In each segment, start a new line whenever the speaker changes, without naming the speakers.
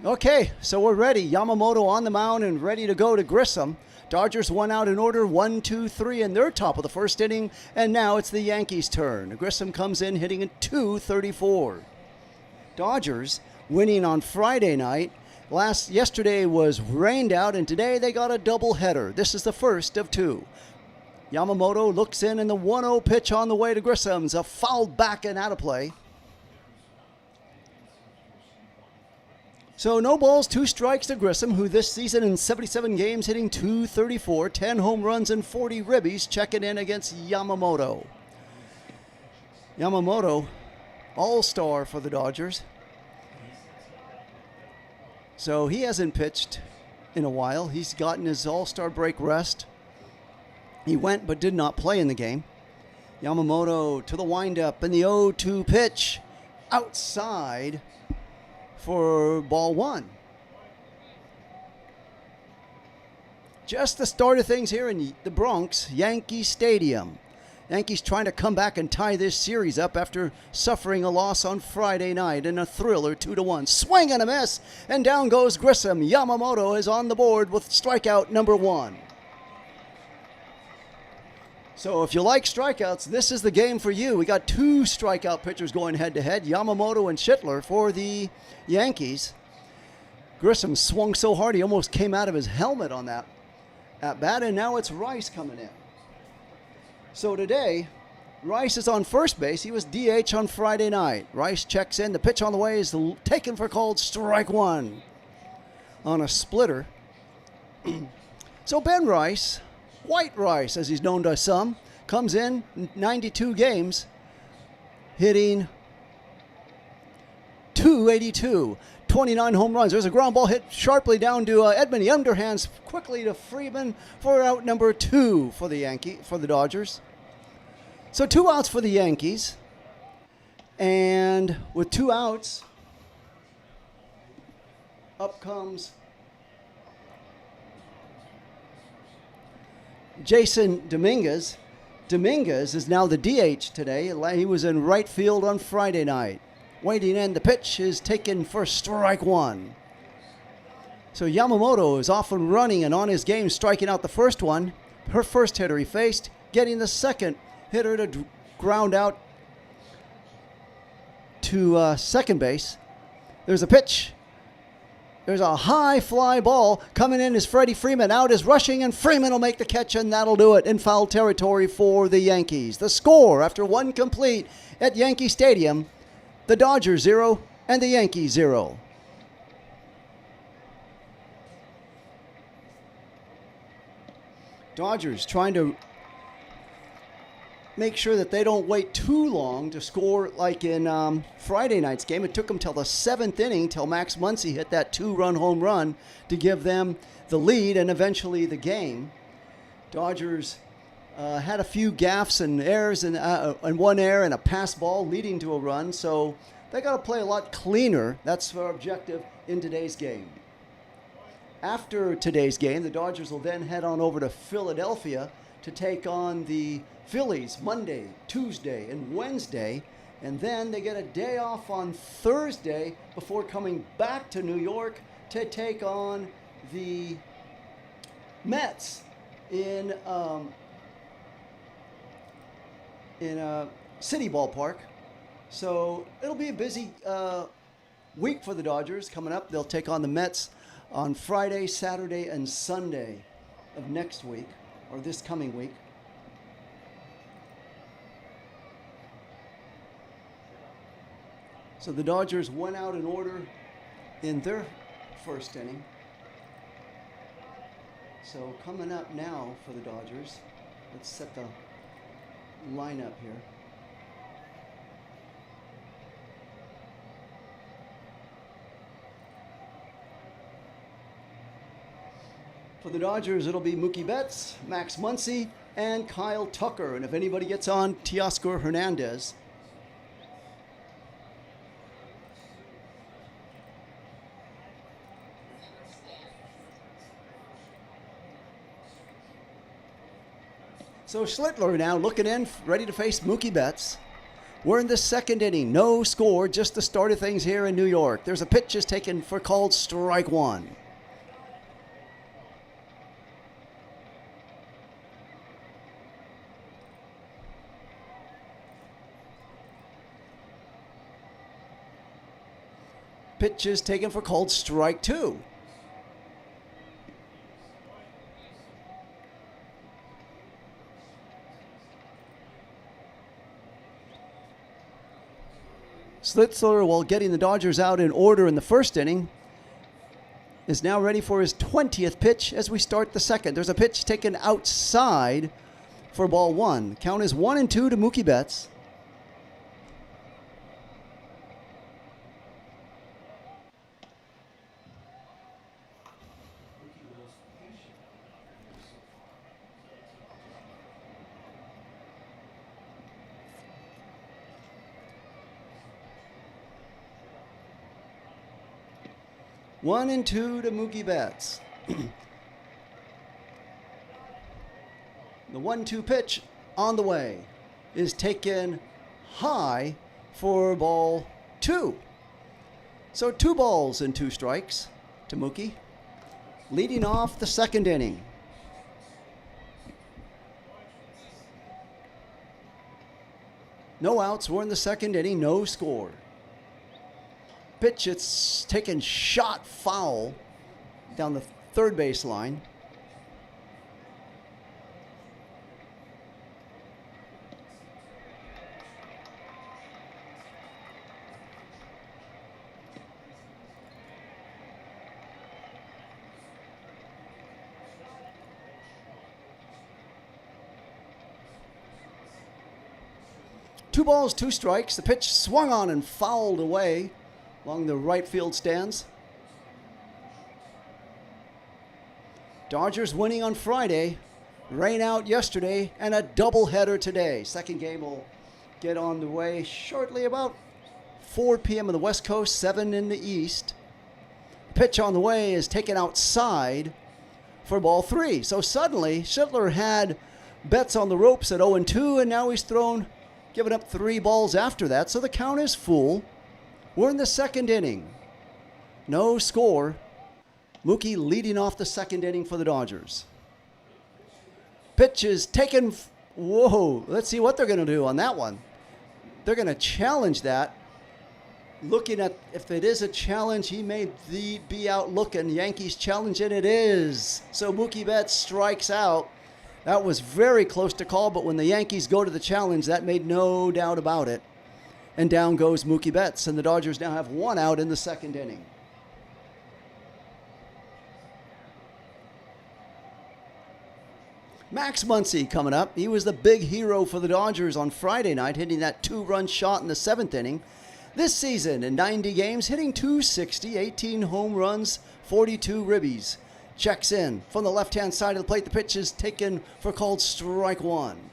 Okay, so we're ready. Yamamoto on the mound and ready to go to Grissom. Dodgers one out in order, 1, 2, 3 in their top of the first inning, and now it's the Yankees' turn. Grissom comes in hitting at .234. Dodgers winning on Friday night. Yesterday was rained out, and today they got a doubleheader. This is the first of two. Yamamoto looks in, and the 1-0 pitch on the way to Grissom's a foul back and out of play. So no balls, 2 strikes to Grissom, who this season in 77 games hitting .234, 10 home runs and 40 ribbies, checking in against Yamamoto. Yamamoto, all-star for the Dodgers. So he hasn't pitched in a while. He's gotten his all-star break rest. He went but did not play in the game. Yamamoto to the windup and the 0-2 pitch outside for ball 1. Just the start of things here in the Bronx, Yankee Stadium. Yankees trying to come back and tie this series up after suffering a loss on Friday night in a thriller 2-1. Swing and a miss, and down goes Grissom. Yamamoto is on the board with strikeout number 1. So if you like strikeouts, this is the game for you. We got 2 strikeout pitchers going head-to-head, Yamamoto and Schittler for the Yankees. Grissom swung so hard he almost came out of his helmet on that at bat, and now it's Rice coming in. So today, Rice is on first base. He was DH on Friday night. Rice checks in. The pitch on the way is taken for called strike 1 on a splitter. So Ben Rice, White Rice as he's known to some, comes in 92 games hitting .282, 29 home runs. There's a ground ball hit sharply down to Edmund. He underhands quickly to Freeman for out number 2 for the Dodgers. So 2 outs for the Yankees. And with 2 outs, up comes Jason Dominguez. Dominguez is now the DH today. He was in right field on Friday night. Waiting in, the pitch is taken for strike 1. So Yamamoto is off and running and on his game, striking out the first one. Her first hitter he faced, getting the second hitter to ground out to second base. There's a pitch. There's a high fly ball. Coming in is Freddie Freeman. Out is rushing, and Freeman will make the catch, and that'll do it in foul territory for the Yankees. The score after 1 complete at Yankee Stadium, the Dodgers 0 and the Yankees 0. Dodgers trying to make sure that they don't wait too long to score like in Friday night's game. It took them till the 7th inning till Max Muncy hit that 2-run home run to give them the lead and eventually the game. Dodgers had a few gaffes and errors and one error and a pass ball leading to a run, so they got to play a lot cleaner. That's their objective in today's game. After today's game, the Dodgers will then head on over to Philadelphia to take on the Phillies Monday, Tuesday, and Wednesday, and then they get a day off on Thursday before coming back to New York to take on the Mets in City Ballpark. So it'll be a busy week for the Dodgers coming up. They'll take on the Mets on Friday, Saturday, and Sunday of next week, or this coming week. So the Dodgers went out in order in their first inning. So coming up now for the Dodgers, let's set the lineup here. For the Dodgers, it'll be Mookie Betts, Max Muncy, and Kyle Tucker. And if anybody gets on, Teoscar Hernandez. So Schlittler now looking in, ready to face Mookie Betts. We're in the second inning. No score, just the start of things here in New York. There's a pitch is taken for called strike one. Pitch is taken for called strike two. Schlittler, while getting the Dodgers out in order in the first inning, is now ready for his 20th pitch as we start the second. There's a pitch taken outside for ball one. Count is 1-2 to Mookie Betts. One and two to Mookie Betts. The 1-2 pitch on the way is taken high for ball two. So 2 balls and 2 strikes to Mookie, leading off the second inning. No outs. We're in the second inning. No score. Pitch, it's taken shot foul down the third base line. Two balls, 2 strikes. The pitch swung on and fouled away along the right field stands. Dodgers winning on Friday, rain out yesterday, and a doubleheader today. Second game will get on the way shortly, about 4 p.m. on the West Coast, 7 in the East. Pitch on the way is taken outside for ball 3. So suddenly, Schlittler had Betts on the ropes at 0-2, and now he's giving up 3 balls after that. So the count is full. We're in the second inning. No score. Mookie leading off the second inning for the Dodgers. Pitch is taken. Whoa, let's see what they're going to do on that one. They're going to challenge that. Looking at if it is a challenge, he may be out looking. Yankees challenge it. It is. So Mookie Betts strikes out. That was very close to call, but when the Yankees go to the challenge, that made no doubt about it. And down goes Mookie Betts, and the Dodgers now have 1 out in the second inning. Max Muncy coming up. He was the big hero for the Dodgers on Friday night, hitting that 2-run shot in the 7th inning. This season, in 90 games, hitting .260, 18 home runs, 42 ribbies. Checks in from the left-hand side of the plate. The pitch is taken for called strike one.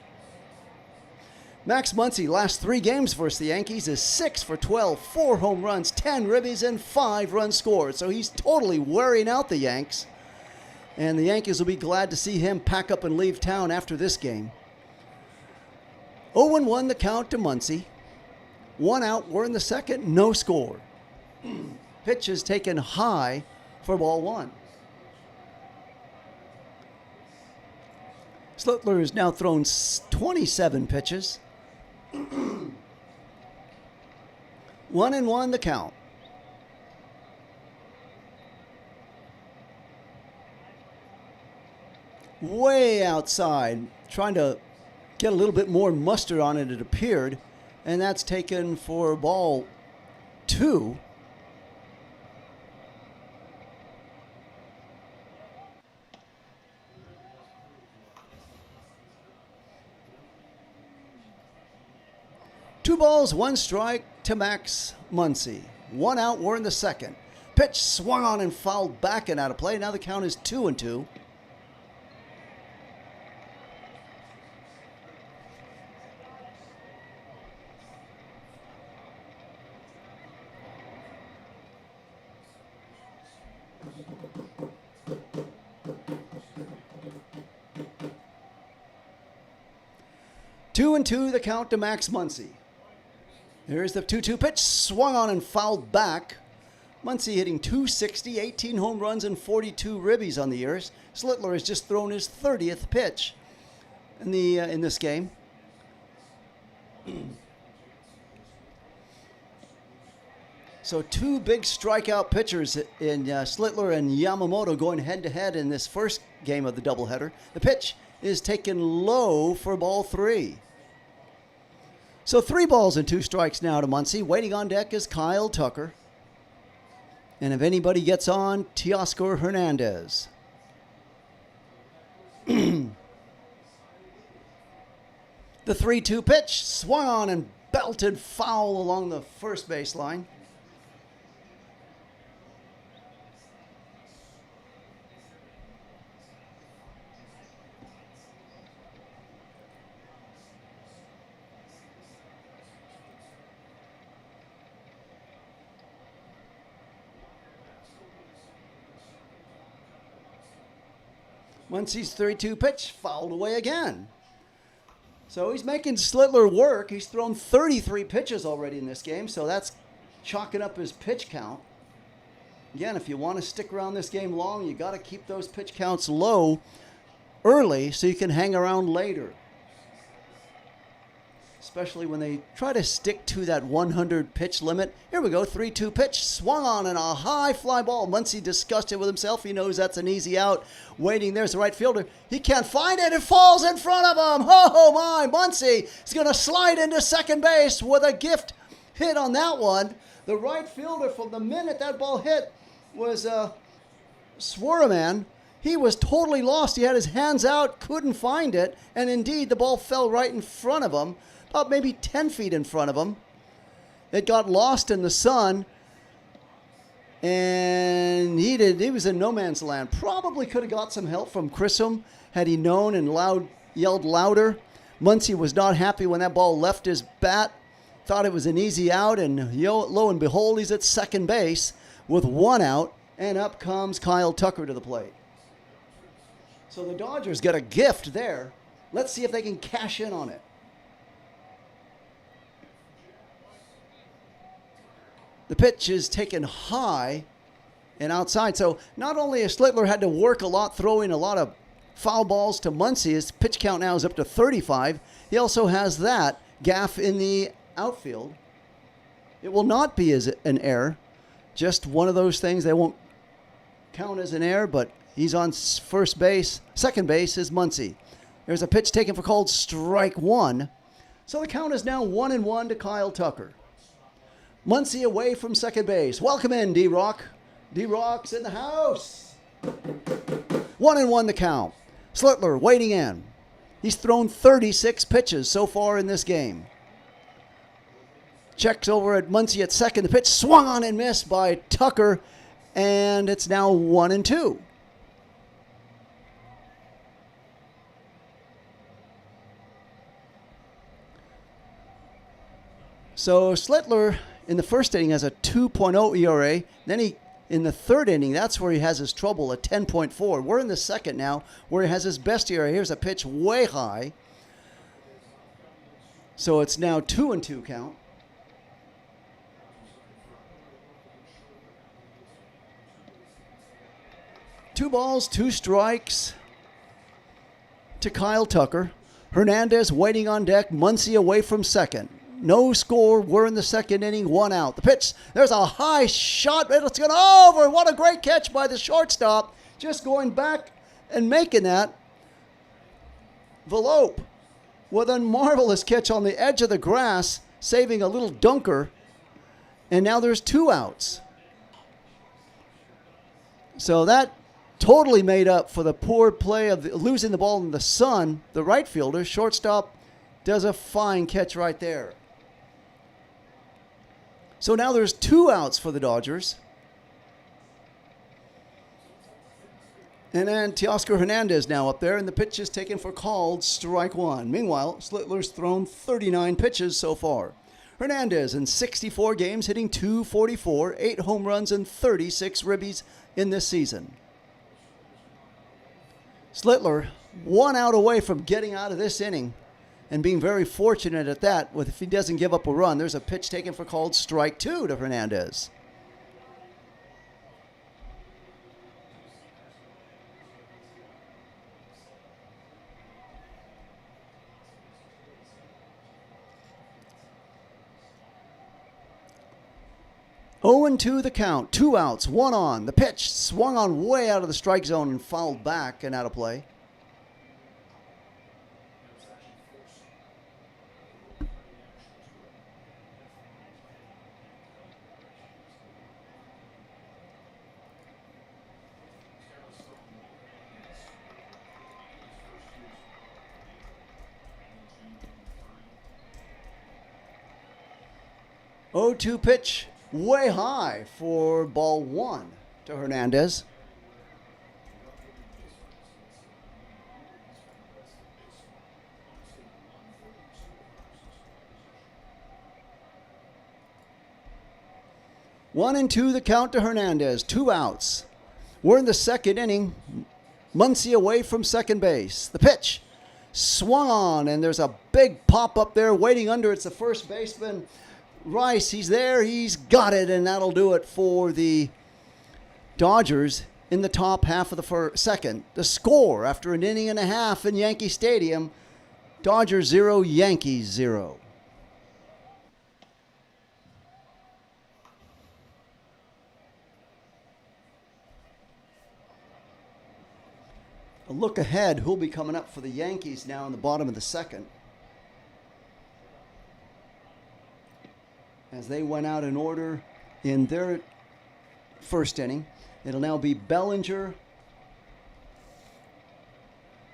Max Muncy, last 3 games versus the Yankees, is 6 for 12, 4 home runs, 10 ribbies, and 5 runs scored. So he's totally wearing out the Yanks. And the Yankees will be glad to see him pack up and leave town after this game. 0-1 the count to Muncy. 1 out, we're in the second, no score. Pitch is taken high for ball 1. Schlittler has now thrown 27 pitches. 1-1 the count. Way outside, trying to get a little bit more mustard on it, it appeared, and that's taken for ball 2. Two balls, 1 strike to Max Muncy. 1 out, we're in the second. Pitch swung on and fouled back and out of play. Now the count is 2-2. Two and two, the count to Max Muncy. Here's the 2-2 pitch, swung on and fouled back. Muncy hitting .260, 18 home runs and 42 ribbies on the year. Slittler has just thrown his 30th pitch in this game. So two big strikeout pitchers in Slittler and Yamamoto going head-to-head in this first game of the doubleheader. The pitch is taken low for ball 3. So 3 balls and 2 strikes now to Muncy. Waiting on deck is Kyle Tucker. And if anybody gets on, Teoscar Hernandez. The 3-2 pitch swung on and belted foul along the first baseline. Muncy's 3-2 pitch fouled away again. So he's making Slittler work. He's thrown 33 pitches already in this game, so that's chalking up his pitch count. Again, if you want to stick around this game long, you got to keep those pitch counts low early so you can hang around later. Especially when they try to stick to that 100 pitch limit. Here we go, 3-2 pitch, swung on and a high fly ball. Muncy disgusted with himself. He knows that's an easy out. Waiting, there's the right fielder. He can't find it. It falls in front of him. Oh my, Muncy is going to slide into second base with a gift hit on that one. The right fielder, from the minute that ball hit, was Swearman. He was totally lost. He had his hands out, couldn't find it, and indeed the ball fell right in front of him. About maybe 10 feet in front of him. It got lost in the sun, and he was in no man's land. Probably could have got some help from Chisholm had he known and yelled louder. Muncy was not happy when that ball left his bat. Thought it was an easy out, and lo and behold, he's at second base with 1 out, and up comes Kyle Tucker to the plate. So the Dodgers got a gift there. Let's see if they can cash in on it. The pitch is taken high and outside. So not only has Slittler had to work a lot, throwing a lot of foul balls to Muncy, his pitch count now is up to 35. He also has that gaff in the outfield. It will not be as an error. Just one of those things. They won't count as an error, but he's on first base. Second base is Muncy. There's a pitch taken for called strike 1. So the count is now 1-1 to Kyle Tucker. Muncy away from second base. Welcome in, D-Rock. D-Rock's in the house. 1-1 the count. Slittler waiting in. He's thrown 36 pitches so far in this game. Checks over at Muncy at second. The pitch swung on and missed by Tucker, and it's now 1-2. So Slittler in the first inning has a 2.0 ERA. Then in the third inning, that's where he has his trouble, at 10.4. We're in the second now, where he has his best ERA. Here's a pitch way high. So it's now 2-2 count. Two balls, 2 strikes to Kyle Tucker. Hernandez waiting on deck. Muncy away from second. No score. We're in the second inning. 1 out. The pitch. There's a high shot. It's going over. What a great catch by the shortstop. Just going back and making that. Velope with a marvelous catch on the edge of the grass, saving a little dunker. And now there's 2 outs. So that totally made up for the poor play of losing the ball in the sun. The right fielder, shortstop, does a fine catch right there. So now there's 2 outs for the Dodgers. And then Teoscar Hernandez now up there, and the pitch is taken for called strike 1. Meanwhile, Slittler's thrown 39 pitches so far. Hernandez in 64 games, hitting .244, 8 home runs and 36 ribbies in this season. Slittler 1 out away from getting out of this inning. and being very fortunate at that. With if he doesn't give up a run, there's a pitch taken for called strike 2 to Hernandez. Oh, and 2 the count. 2 outs, 1 on. The pitch swung on way out of the strike zone and fouled back and out of play. Oh, 2 pitch. Way high for ball 1 to Hernandez. One and 2 the count to Hernandez. 2 outs. We're in the second inning. Muncy away from second base. The pitch swung on, and there's a big pop up there waiting under. It's the first baseman. Rice, he's there, he's got it, and that'll do it for the Dodgers in the top half of the second. The score after an inning and a half in Yankee Stadium, Dodgers 0, Yankees 0. A look ahead, who'll be coming up for the Yankees now in the bottom of the second. As they went out in order in their first inning, it'll now be Bellinger,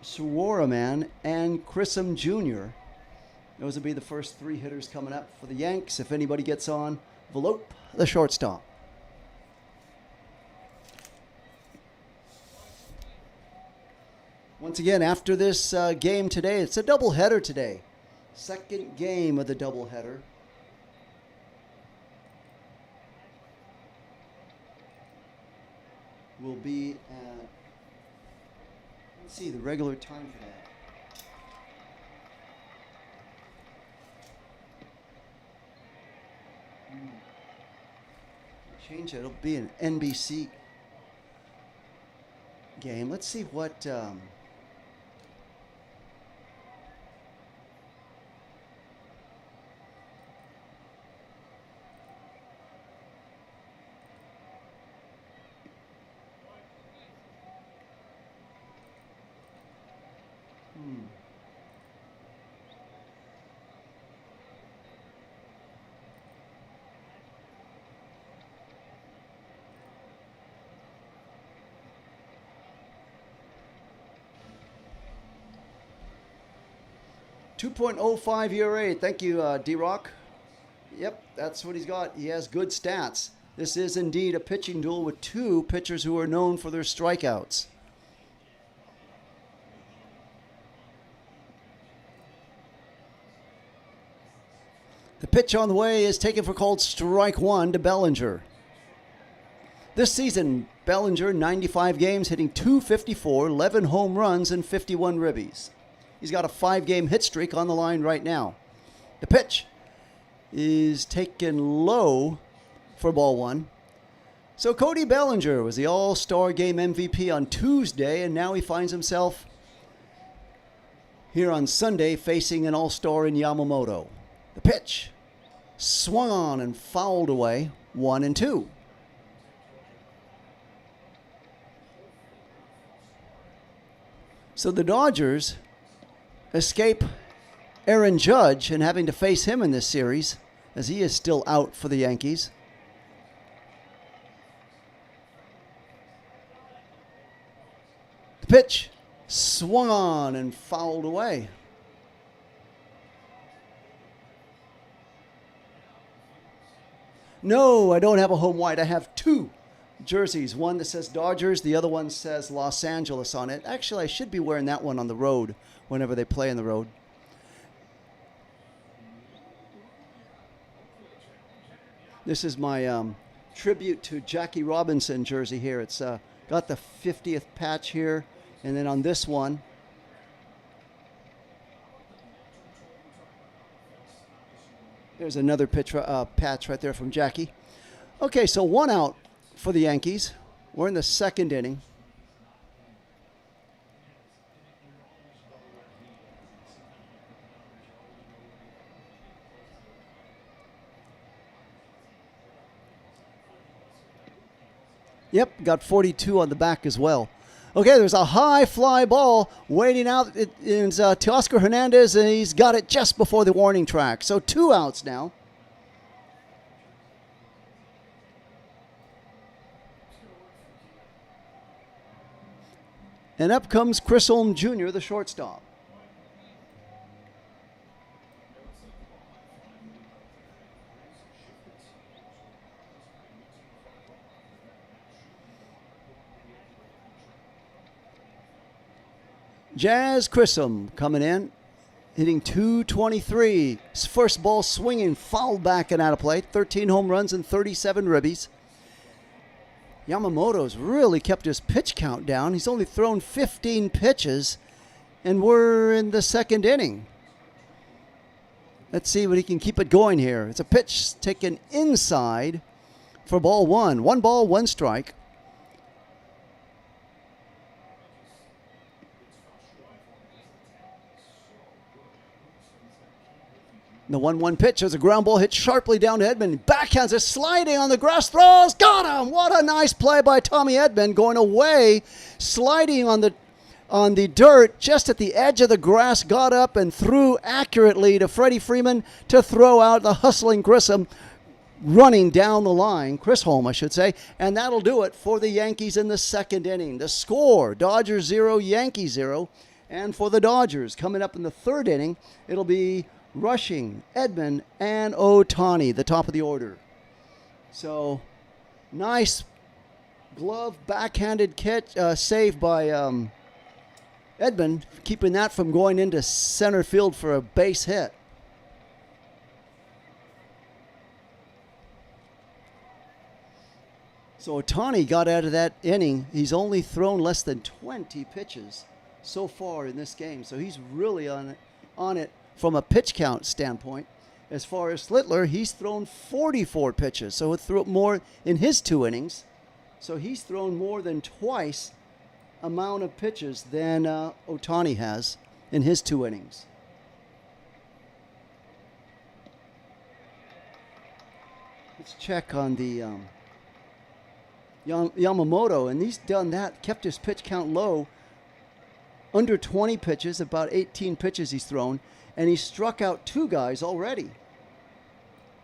Swarman, and Grissom Jr. Those will be the first 3 hitters coming up for the Yanks. If anybody gets on, Velope, the shortstop. Once again, after this game today, it's a doubleheader today. Second game of the doubleheader. Will be at, let's see, the regular time for that. Change it. It'll be an NBC game. Let's see what. .05 ERA. Thank you, D-Rock. Yep, that's what he's got. He has good stats. This is indeed a pitching duel with 2 pitchers who are known for their strikeouts. The pitch on the way is taken for called strike 1 to Bellinger. This season, Bellinger, 95 games, hitting .254, 11 home runs, and 51 ribbies. He's got a 5-game hit streak on the line right now. The pitch is taken low for ball 1. So Cody Bellinger was the All-Star Game MVP on Tuesday, and now he finds himself here on Sunday facing an All-Star in Yamamoto. The pitch swung on and fouled away, 1 and 2. So the Dodgers escape Aaron Judge and having to face him in this series, as he is still out for the Yankees. The pitch swung on and fouled away. No, I don't have a home white. I have 2 jerseys. One that says Dodgers, the other one says Los Angeles on it. Actually, I should be wearing that one on the road whenever they play on the road. This is my tribute to Jackie Robinson jersey here. It's got the 50th patch here. And then on this one, There's another patch right there from Jackie. Okay, so 1 out for the Yankees. We're in the second inning. Yep, got 42 on the back as well. Okay, there's a high fly ball waiting out. It is Teoscar Hernandez, and he's got it just before the warning track. So 2 outs now. And up comes Chris Holm Jr., the shortstop. Jazz Grissom coming in, hitting .223. His first ball swinging, fouled back and out of play. 13 home runs and 37 ribbies. Yamamoto's really kept his pitch count down. He's only thrown 15 pitches, and we're in the second inning. Let's see what he can keep it going here. It's a pitch taken inside for ball 1. 1 ball, 1 strike. The 1-1 pitch is a ground ball hit sharply down to Edman. Backhands it, sliding on the grass, throws, got him! What a nice play by Tommy Edman, going away, sliding on the dirt just at the edge of the grass, got up and threw accurately to Freddie Freeman to throw out the hustling Grissom, running down the line, Chris Holm, I should say, and that'll do it for the Yankees in the second inning. The score, Dodgers 0, Yankees 0, and for the Dodgers, coming up in the third inning, it'll be Rushing, Edman, and Ohtani, the top of the order. So, nice glove, backhanded catch, save by Edman, keeping that from going into center field for a base hit. So Ohtani got out of that inning. He's only thrown less than 20 pitches so far in this game. So he's really on it from a pitch count standpoint. As far as Slittler, he's thrown 44 pitches. So it threw more in his 2 innings. So he's thrown more than twice amount of pitches than Ohtani has in his 2 innings. Let's check on the Yamamoto, and he's done that, kept his pitch count low, under 20 pitches, about 18 pitches he's thrown, and he struck out 2 guys already.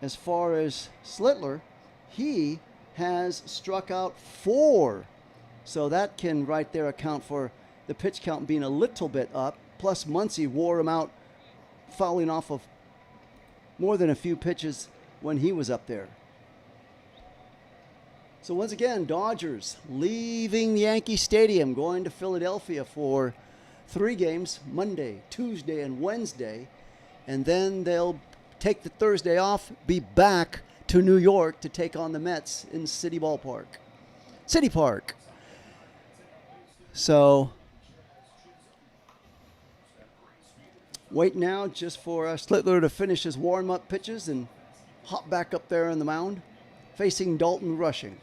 As far as Slittler, he has struck out 4. So that can right there account for the pitch count being a little bit up. Plus Muncy wore him out, fouling off of more than a few pitches when he was up there. So once again, Dodgers leaving Yankee Stadium, going to Philadelphia for 3 games, Monday, Tuesday, and Wednesday. And then they'll take the Thursday off, be back to New York to take on the Mets in City Park. So, wait now just for Slittler to finish his warm-up pitches and hop back up there on the mound, facing Dalton Rushing.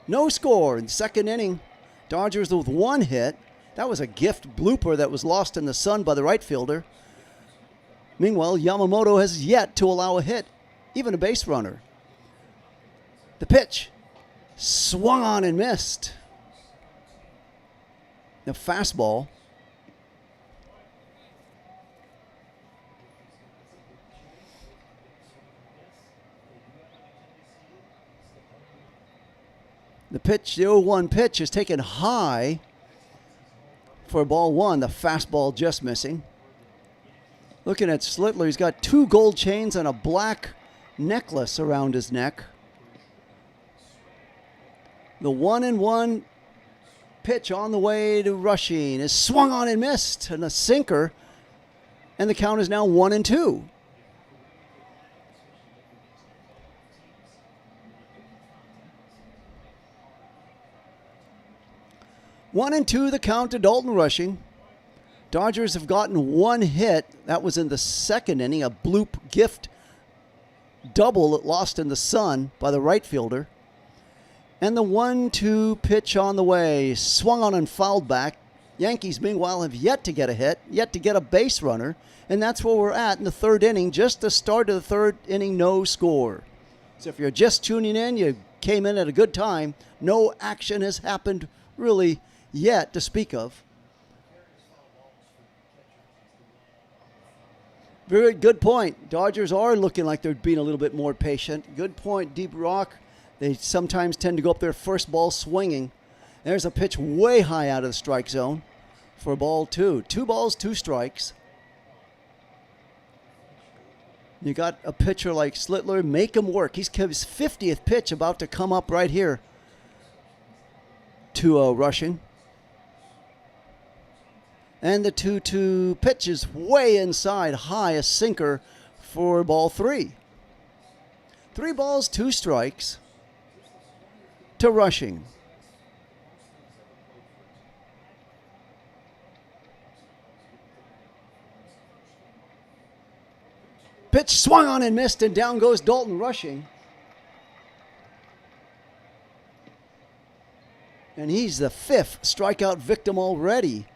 No score in the second inning. Dodgers with 1 hit. That was a gift blooper that was lost in the sun by the right fielder. Meanwhile, Yamamoto has yet to allow a hit, even a base runner. The pitch swung on and missed. The fastball. The pitch, the 0-1 pitch, is taken high for ball 1. The fastball just missing. Looking at Slittler, he's got 2 gold chains and a black necklace around his neck. The 1-1 pitch on the way to Rushing is swung on and missed, and a sinker, and the count is now 1-2. 1-2 the count to Dalton Rushing. Dodgers have gotten one hit. That was in the second inning, a bloop gift double lost in the sun by the right fielder. And the 1-2 pitch on the way, swung on and fouled back. Yankees, meanwhile, have yet to get a hit, yet to get a base runner, and that's where we're at in the third inning. Just the start of the third inning, no score. So if you're just tuning in, you came in at a good time. No action has happened really yet to speak of. Very good point. Dodgers are looking like they're being a little bit more patient. Good point, Deep Rock. They sometimes tend to go up their first ball swinging. There's a pitch way high out of the strike zone for ball 2. 2 balls, 2 strikes. You got a pitcher like Slittler, make him work. He's his 50th pitch about to come up right here to Rushing. And the 2-2 pitch is way inside, high, a sinker for ball 3. 3 balls, 2 strikes to Rushing. Pitch swung on and missed, and down goes Dalton Rushing. And he's the 5th strikeout victim already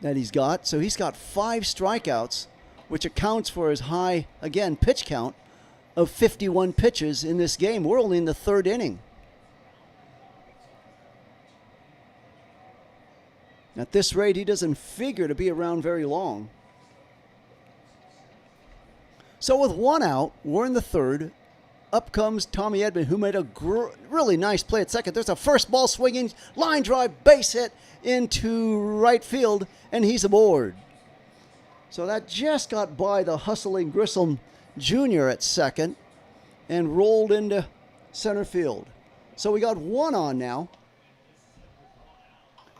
that he's got. So he's got 5 strikeouts, which accounts for his high, again, pitch count of 51 pitches in this game. We're only in the third inning. At this rate, he doesn't figure to be around very long. So with 1 out, we're in the third. Up comes Tommy Edman, who made a really nice play at second. There's a first ball swinging, line drive, base hit into right field, and he's aboard. So that just got by the hustling Grissom Jr. at second and rolled into center field. So we got 1 on now.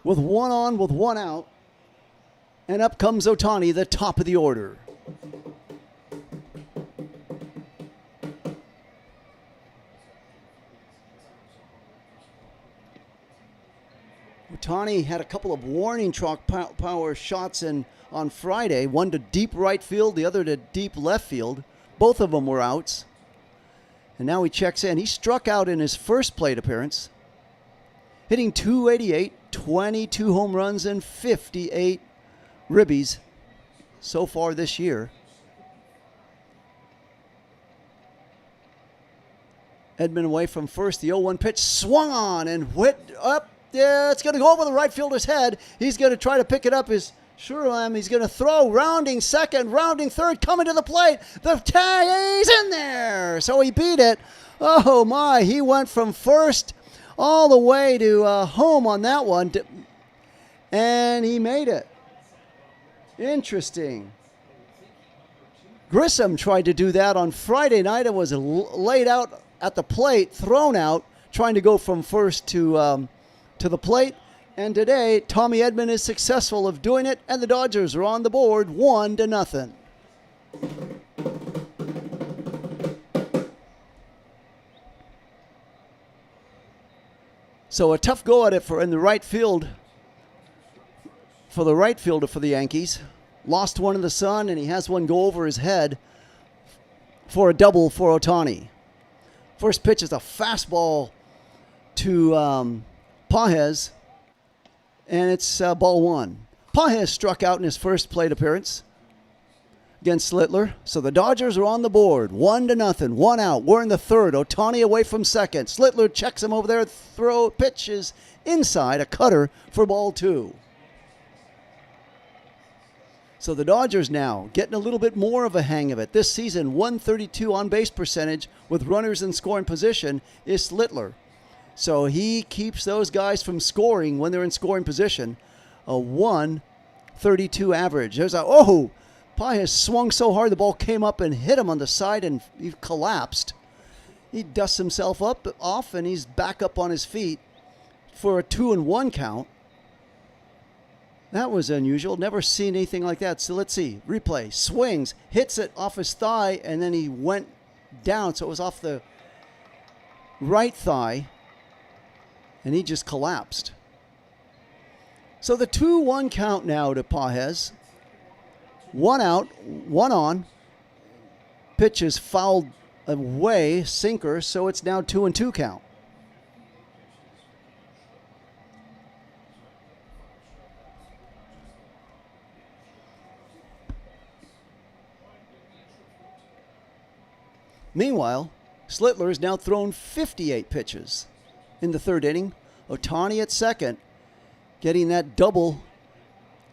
With 1 on, with 1 out. And up comes Ohtani, the top of the order. Ohtani had a couple of warning track power shots on Friday, one to deep right field, the other to deep left field. Both of them were outs. And now he checks in. He struck out in his first plate appearance, hitting .288, 22 home runs and 58 ribbies so far this year. Edman away from first. The 0-1 pitch swung on and went up. Yeah, it's going to go over the right fielder's head. He's going to try to pick it up. He's going to throw, rounding second, rounding third, coming to the plate. The tag, he's in there. So he beat it. Oh, my. He went from first all the way to home on that one. And he made it. Interesting. Grissom tried to do that on Friday night and was laid out at the plate, thrown out, trying to go from first to the plate. And today, Tommy Edman is successful of doing it, and the Dodgers are on the board 1-0. So a tough go at it in the right field for the right fielder for the Yankees. Lost one in the sun, and he has one go over his head for a double for Ohtani. First pitch is a fastball to Pages, and it's ball 1. Pages struck out in his first plate appearance against Slittler. So the Dodgers are on the board, 1-0, 1 out. We're in the third. Ohtani away from second. Slittler checks him over there. Throw pitches inside, a cutter for ball 2. So the Dodgers now getting a little bit more of a hang of it. This season, 132 on-base percentage with runners in scoring position is Slittler. So he keeps those guys from scoring when they're in scoring position. A 132 average. There's Pages swung so hard the ball came up and hit him on the side and he collapsed. He dusts himself off and he's back up on his feet for a 2-1 count. That was unusual. Never seen anything like that. So let's see. Replay. Swings. Hits it off his thigh and then he went down. So it was off the right thigh. And he just collapsed. So the 2-1 count now to Pages. 1 out, 1 on. Pitch is fouled away, sinker, so it's now 2-2 count. Meanwhile, Slittler has now thrown 58 pitches in the third inning. Ohtani at second, getting that double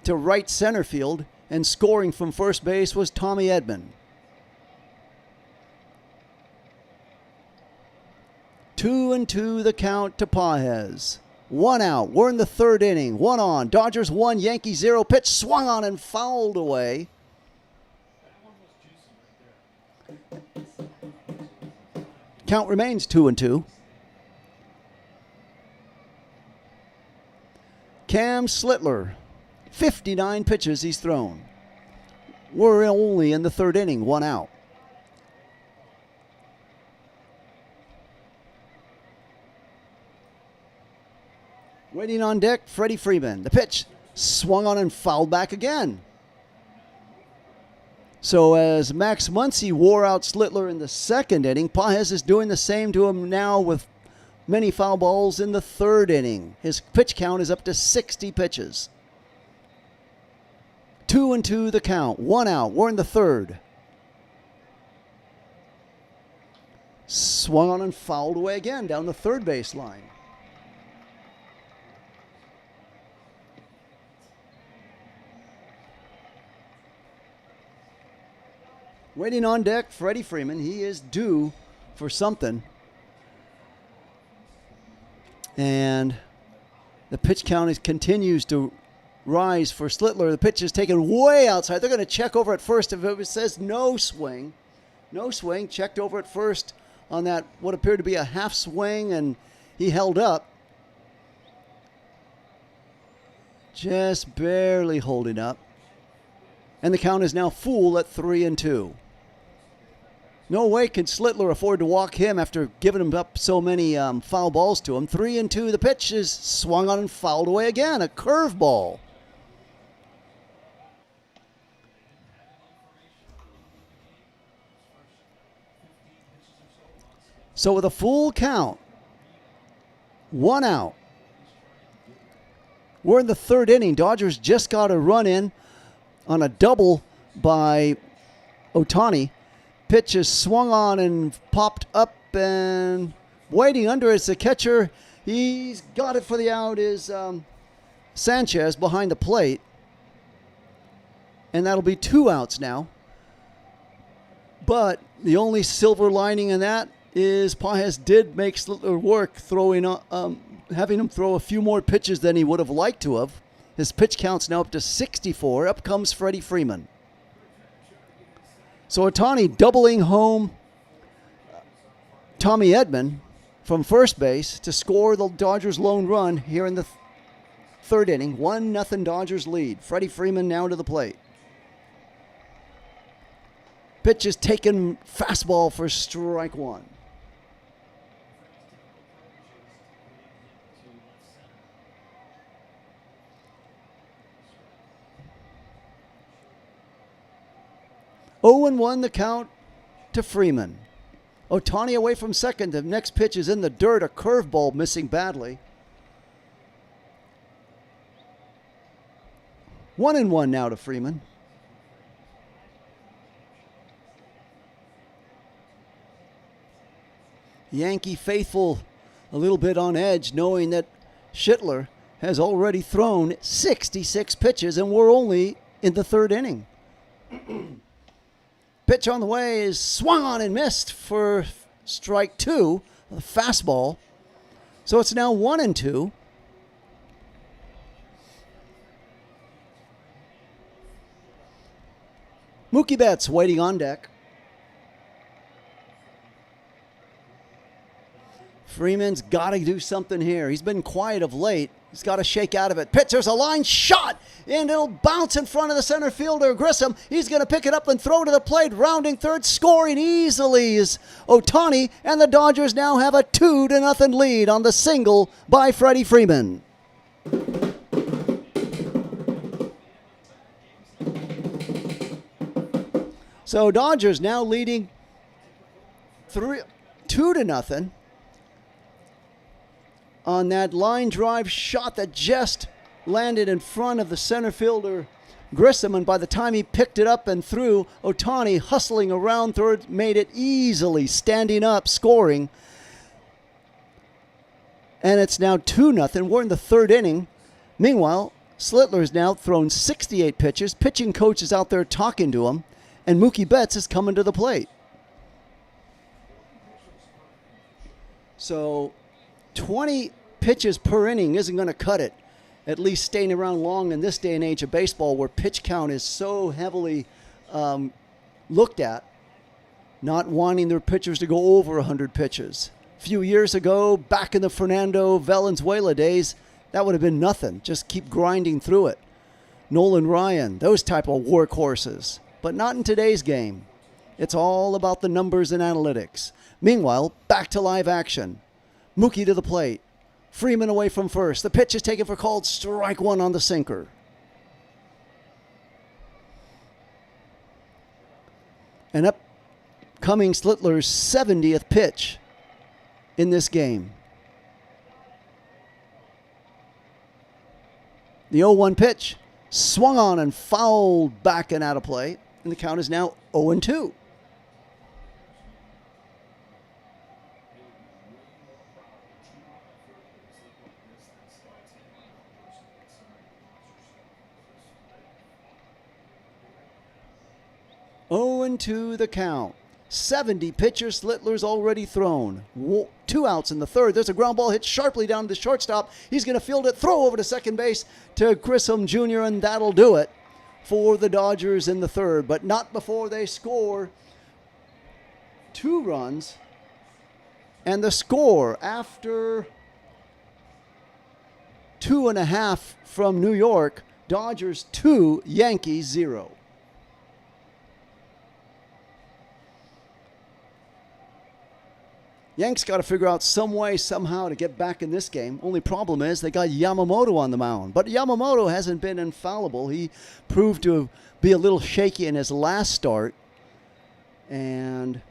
to right center field, and scoring from first base was Tommy Edman. 2-2 the count to Pages. 1 out. We're in the third inning. 1 on. Dodgers 1, Yankees 0. Pitch swung on and fouled away. Count remains 2-2. Cam Slittler, 59 pitches he's thrown. We're only in the third inning, 1 out. Waiting on deck, Freddie Freeman. The pitch swung on and fouled back again. So as Max Muncy wore out Slittler in the second inning, Pages is doing the same to him now with many foul balls in the third inning. His pitch count is up to 60 pitches. 2-2 the count. 1 out. We're in the third. Swung on and fouled away again down the third base line. Waiting on deck, Freddie Freeman. He is due for something. And the pitch count continues to rise for Slittler. The pitch is taken way outside. They're going to check over at first. If it says no swing, checked over at first on that what appeared to be a half swing, and he held up. Just barely holding up. And the count is now full at 3-2. No way can Slittler afford to walk him after giving him up so many foul balls to him. 3-2. The pitch is swung on and fouled away again. A curveball. So with a full count, 1 out. We're in the third inning. Dodgers just got a run in on a double by Ohtani. Pitch is swung on and popped up, and waiting under is the catcher. He's got it for the out is Sanchez behind the plate. And that'll be 2 outs now. But the only silver lining in that is Pages did make Slittler work, having him throw a few more pitches than he would have liked to have. His pitch count's now up to 64. Up comes Freddie Freeman. So Ohtani doubling home Tommy Edman from first base to score the Dodgers' lone run here in the third inning. 1-0 Dodgers lead. Freddie Freeman now to the plate. Pitch is taken, fastball for strike 1. Oh and 1 the count to Freeman. Ohtani away from second. The next pitch is in the dirt. A curveball missing badly. 1-1 now to Freeman. Yankee faithful a little bit on edge, knowing that Slittler has already thrown 66 pitches and we're only in the third inning. Pitch on the way is swung on and missed for strike 2, a fastball. So it's now 1-2. Mookie Betts waiting on deck. Freeman's got to do something here. He's been quiet of late. He's got to shake out of it. Pitch, there's a line shot, and it'll bounce in front of the center fielder, Grissom. He's going to pick it up and throw to the plate, rounding third, scoring easily is Ohtani, and the Dodgers now have a 2-0 lead on the single by Freddie Freeman. So Dodgers now leading 2-0 on that line drive shot that just landed in front of the center fielder Grissom, and by the time he picked it up and threw, Ohtani hustling around third made it easily, standing up, scoring. And it's now 2-0. We're in the third inning. Meanwhile, Slitler's now thrown 68 pitches. Pitching coach is out there talking to him, and Mookie Betts is coming to the plate. So 20 pitches per inning isn't going to cut it, at least staying around long in this day and age of baseball where pitch count is so heavily looked at, not wanting their pitchers to go over 100 pitches. A few years ago, back in the Fernando Valenzuela days, that would have been nothing. Just keep grinding through it. Nolan Ryan, those type of workhorses. But not in today's game. It's all about the numbers and analytics. Meanwhile, back to live action. Mookie to the plate. Freeman away from first. The pitch is taken for called strike one on the sinker. And upcoming Slitler's 70th pitch in this game. The 0-1 pitch swung on and fouled back and out of play. And the count is now 0-2. To the count. 70 pitches, Slitler's already thrown. 2 outs in the third. There's a ground ball hit sharply down to the shortstop. He's going to field it, throw over to second base to Grissom Jr., and that'll do it for the Dodgers in the third. But not before they score 2 runs. And the score after 2.5 from New York, Dodgers 2, Yankees 0. Yanks got to figure out some way, somehow, to get back in this game. Only problem is they got Yamamoto on the mound. But Yamamoto hasn't been infallible. He proved to be a little shaky in his last start. And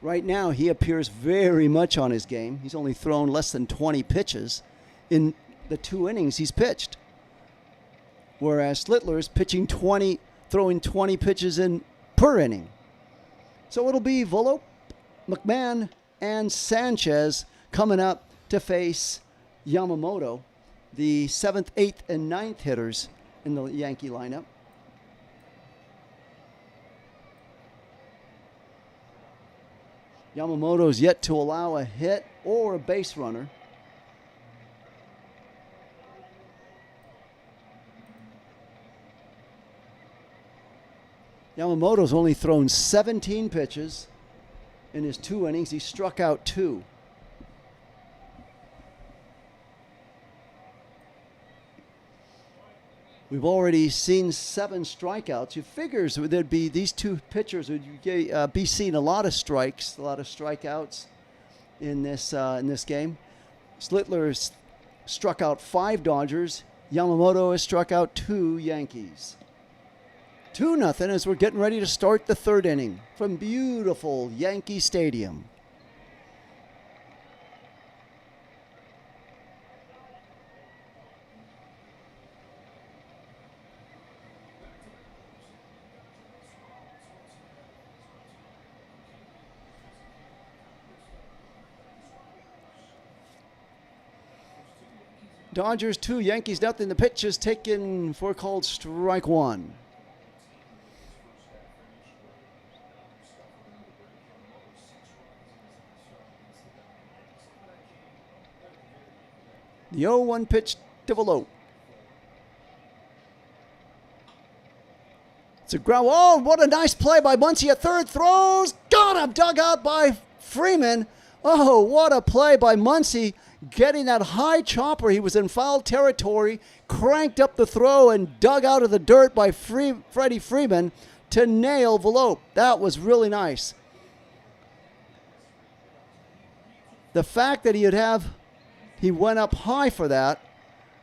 right now he appears very much on his game. He's only thrown less than 20 pitches in the 2 innings he's pitched. Whereas Slitler is pitching 20, throwing 20 pitches in per inning. So it'll be Volpe, McMahon, and Sanchez coming up to face Yamamoto, the 7th, 8th, and 9th hitters in the Yankee lineup. Yamamoto's yet to allow a hit or a base runner. Yamamoto's only thrown 17 pitches. In his 2 innings, he struck out 2. We've already seen 7 strikeouts. You figures there'd be these 2 pitchers would be seeing a lot of strikes, a lot of strikeouts in this game. Slitler struck out 5 Dodgers. Yamamoto has struck out 2 Yankees. 2-0 as we're getting ready to start the third inning from beautiful Yankee Stadium. Dodgers 2, Yankees nothing. The pitch is taken for called strike one. The 0-1 pitch to Volpe. It's a ground. Oh, what a nice play by Muncy at third. Throws. Got him. Dug out by Freeman. Oh, what a play by Muncy. Getting that high chopper. He was in foul territory. Cranked up the throw and dug out of the dirt by Freddie Freeman to nail Volpe. That was really nice. The fact that he went up high for that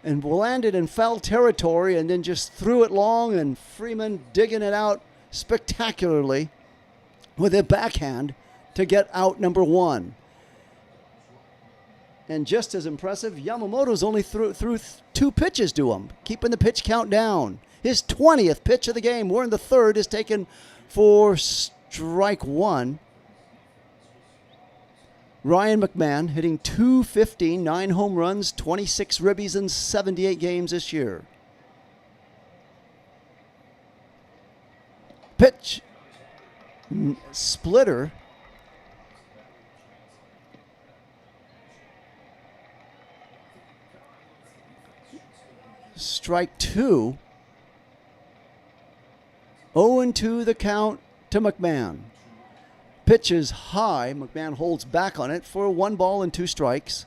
and landed in foul territory and then just threw it long, and Freeman digging it out spectacularly. with a backhand to get out number one. And just as impressive, Yamamoto's only threw 2 pitches to him, keeping the pitch count down. His 20th pitch of the game, we're in the third, is taken for strike one. Ryan McMahon hitting .215, 9 home runs, 26 ribbies in 78 games this year. Pitch. Splitter. Strike 2. 0-2 the count to McMahon. Pitch is high. McMahon holds back on it for 1 ball and 2 strikes.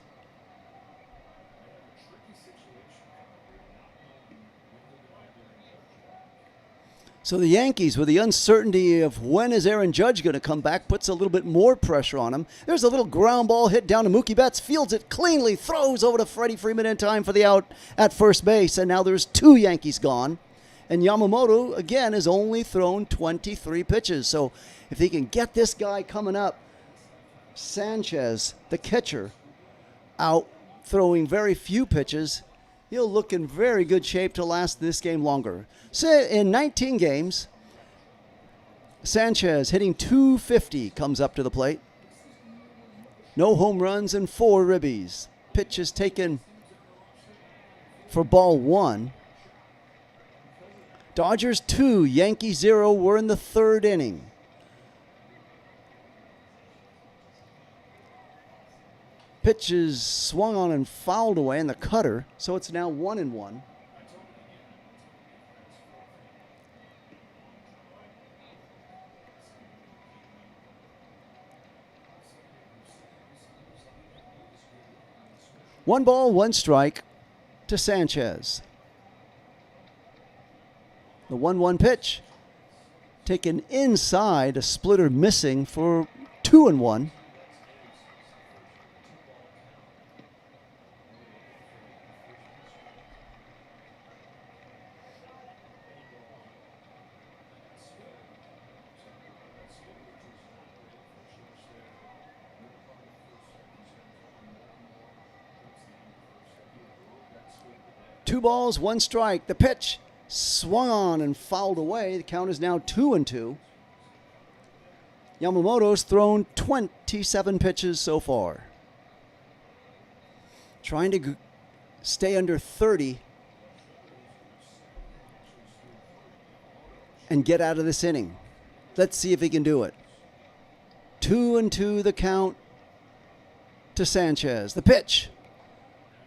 So the Yankees, with the uncertainty of when is Aaron Judge going to come back, puts a little bit more pressure on him. There's a little ground ball hit down to Mookie Betts, fields it cleanly, throws over to Freddie Freeman in time for the out at first base, and now there's 2 Yankees gone. And Yamamoto, again, has only thrown 23 pitches. So if he can get this guy coming up, Sanchez, the catcher, out throwing very few pitches, he'll look in very good shape to last this game longer. So in 19 games, Sanchez hitting .250 comes up to the plate. No home runs and 4 ribbies. Pitch is taken for ball 1. Dodgers 2, Yankees 0. We're in the 3rd inning. Pitch is swung on and fouled away in the cutter, so it's now 1-1. One ball, 1 strike to Sanchez. The 1-1 pitch taken inside, a splitter missing for 2-1. Two balls, 1 strike. The pitch swung on and fouled away. The count is now 2-2. Yamamoto's thrown 27 pitches so far. Trying to stay under 30 and get out of this inning. Let's see if he can do it. 2-2 the count to Sanchez. The pitch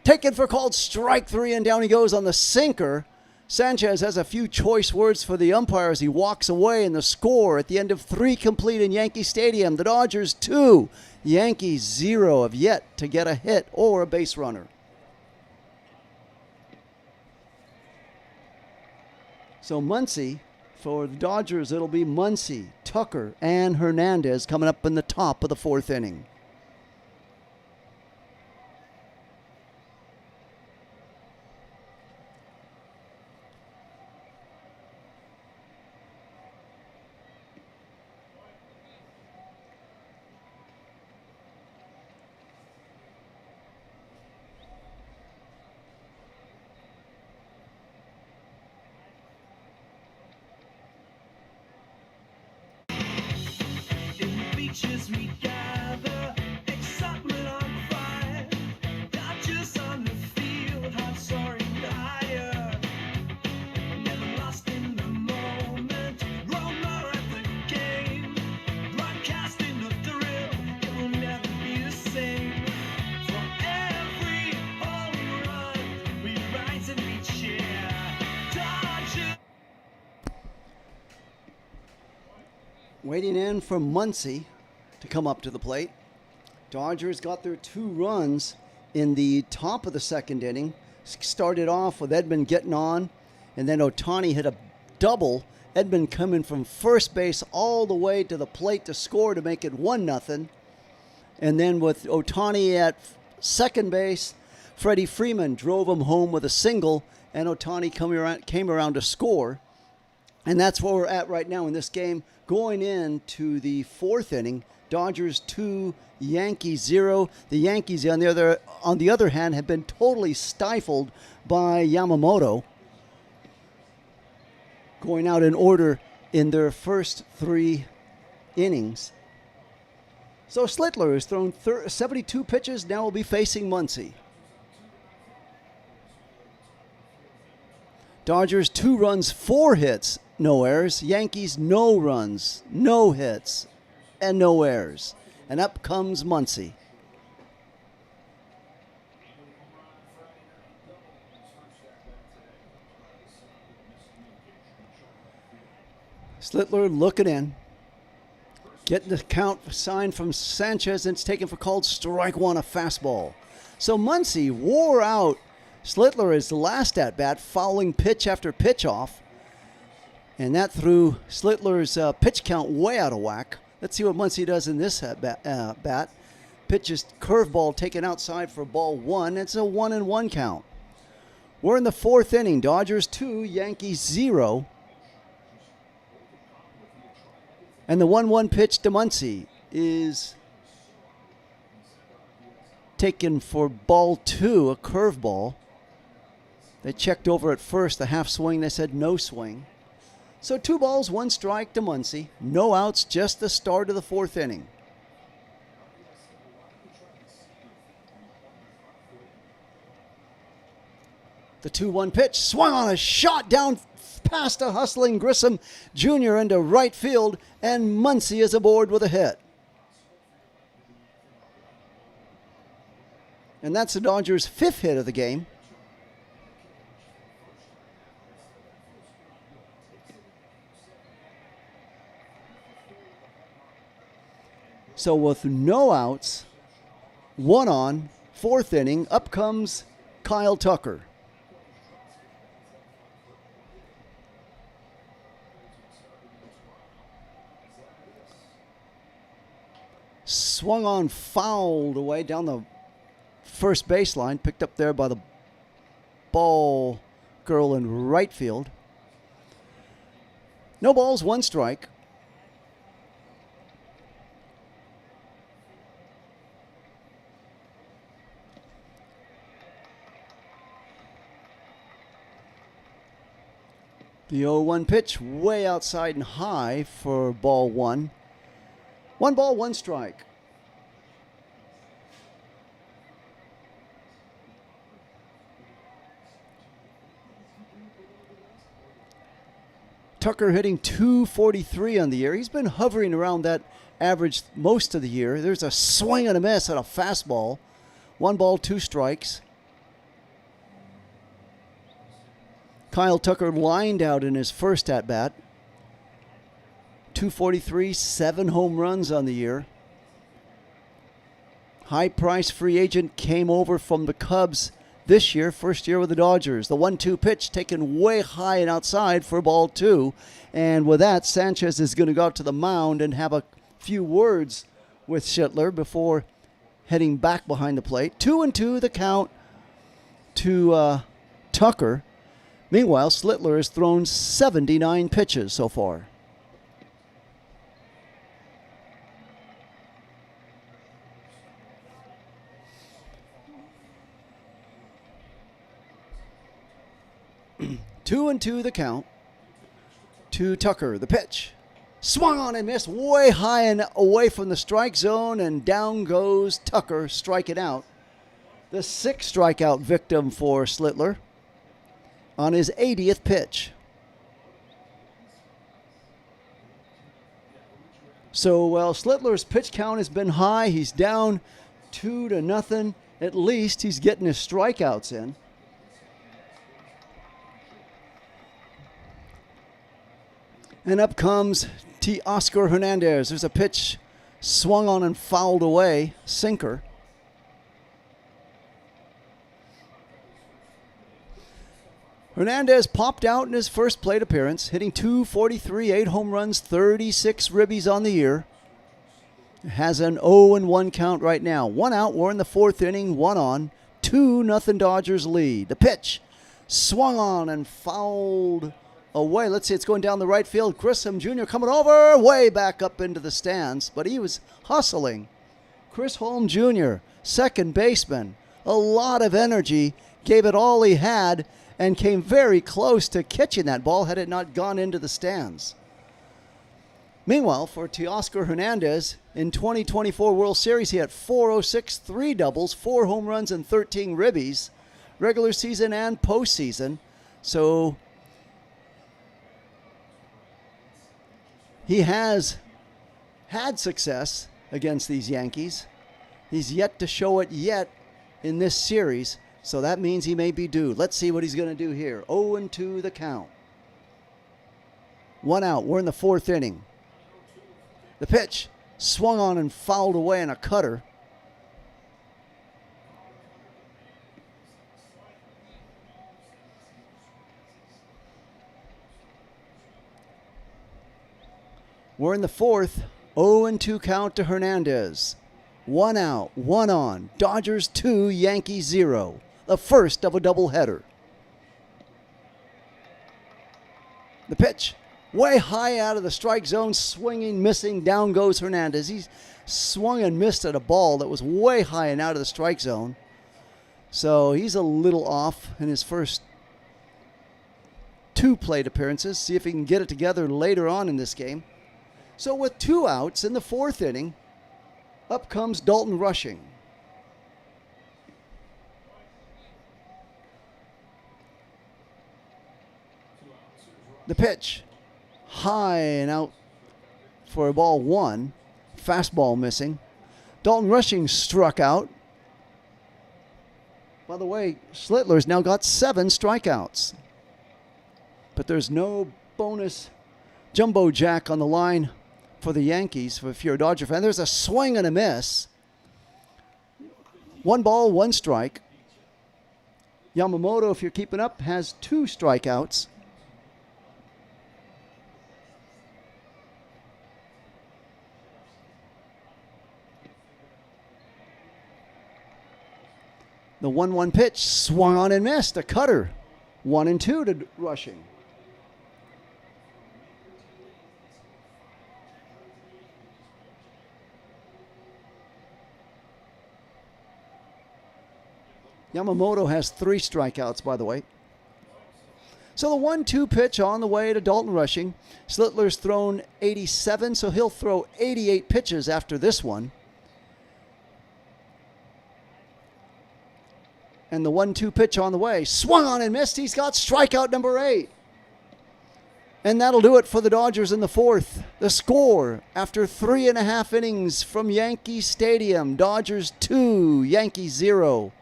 taken for called strike 3, and down he goes on the sinker. Sanchez has a few choice words for the umpire as he walks away, and the score at the end of 3 complete in Yankee Stadium. The Dodgers 2, Yankees 0 have yet to get a hit or a base runner. So Muncy, for the Dodgers, it'll be Muncy, Tucker, and Hernandez coming up in the top of the 4th inning.
We gather, excitement on fire, Dodgers on the field, hearts soaring higher, never lost in the moment, roamer at the game, broadcasting the thrill, it will never be the same, for every home run, we rise and we cheer, Dodgers.
Waiting in for Muncy to come up to the plate. Dodgers got their 2 runs in the top of the 2nd inning. Started off with Edman getting on, and then Ohtani hit a double. Edman coming from first base all the way to the plate to score to make it 1-0. And then with Ohtani at second base, Freddie Freeman drove him home with a single, and Ohtani came around to score. And that's where we're at right now in this game. Going into the fourth inning, Dodgers 2, Yankees 0. The Yankees, on the other hand, have been totally stifled by Yamamoto, going out in order in their first 3 innings. So Slittler has thrown 72 pitches, now will be facing Muncy. Dodgers 2 runs, 4 hits, no errors. Yankees no runs, no hits, and no errors. And up comes Muncy. Slittler looking in. Getting the count signed from Sanchez, and it's taken for called strike 1, a fastball. So Muncy wore out Slittler as the last at-bat, fouling pitch after pitch off. And that threw Slittler's pitch count way out of whack. Let's see what Muncy does in this bat. Pitch is curveball taken outside for ball 1. It's a 1-1 count. We're in the fourth inning. Dodgers 2, Yankees 0. And the 1-1 pitch to Muncy is taken for ball 2, a curveball. They checked over at first, the half swing. They said no swing. So 2 balls, 1 strike to Muncy. No outs, just the start of the fourth inning. The 2-1 pitch, swung on a shot down past a hustling Grissom Jr. into right field, and Muncy is aboard with a hit. And that's the Dodgers' 5th hit of the game. So with no outs, 1 on, 4th inning, up comes Kyle Tucker. Swung on, fouled away down the first baseline, picked up there by the ball girl in right field. No balls, 1 strike. The 0-1 pitch way outside and high for ball 1. 1 ball, 1 strike. Tucker hitting .243 on the year. He's been hovering around that average most of the year. There's a swing and a miss at a fastball. 1 ball, 2 strikes. Kyle Tucker lined out in his first at-bat. .243, 7 home runs on the year. High-price free agent came over from the Cubs this year, first year with the Dodgers. The 1-2 pitch taken way high and outside for ball 2. And with that, Sanchez is going to go out to the mound and have a few words with Slittler before heading back behind the plate. 2-2 the count to Tucker. Meanwhile, Slittler has thrown 79 pitches so far. Two and two the count to Tucker. The pitch. Swung on and missed way high and away from the strike zone, and down goes Tucker, striking out. The 6th strikeout victim for Slittler on his 80th pitch. So while Slittler's pitch count has been high, he's down 2-0. At least he's getting his strikeouts in. And up comes Oscar Hernandez. There's a pitch swung on and fouled away, sinker. Hernandez popped out in his first plate appearance, hitting .243, 8 home runs, 36 ribbies on the year. Has an 0-1 count right now. 1 out, we're in the 4th inning, 1 on, 2-0 Dodgers lead. The pitch swung on and fouled away. Let's see, it's going down the right field. Grissom Jr. coming over, way back up into the stands, but he was hustling. Chris Holm Jr., second baseman, a lot of energy, gave it all he had, and came very close to catching that ball had it not gone into the stands. Meanwhile, for Teoscar Hernandez, in 2024 World Series, he had 406, 3 doubles, 4 home runs, and 13 ribbies, regular season and postseason. So he has had success against these Yankees. He's yet to show it yet in this series, so that means he may be due. Let's see what he's going to do here. 0-2 the count. 1 out. We're in the 4th inning. The pitch swung on and fouled away in a cutter. We're in the 4th. 0-2 count to Hernandez. 1 out, 1 on. Dodgers 2, Yankees 0. The first of a doubleheader. The pitch, way high out of the strike zone, swinging, missing. Down goes Hernandez. He swung and missed at a ball that was way high and out of the strike zone. So he's a little off in his first 2 plate appearances. See if he can get it together later on in this game. So with 2 outs in the 4th inning, up comes Dalton Rushing. The pitch, high and out for a ball 1. Fastball missing. Dalton Rushing struck out. By the way, Schlittler's now got 7 strikeouts. But there's no bonus jumbo jack on the line for the Yankees, if you're a Dodger fan. There's a swing and a miss. 1 ball, 1 strike. Yamamoto, if you're keeping up, has 2 strikeouts. The 1-1 pitch swung on and missed. A cutter. 1-2 to Rushing. Yamamoto has 3 strikeouts, by the way. So the 1-2 pitch on the way to Dalton Rushing. Schlittler's thrown 87, so he'll throw 88 pitches after this one. And the 1-2 pitch on the way. Swung on and missed. He's got strikeout number 8. And that'll do it for the Dodgers in the 4th. The score after 3.5 innings from Yankee Stadium. Dodgers 2, Yankees 0.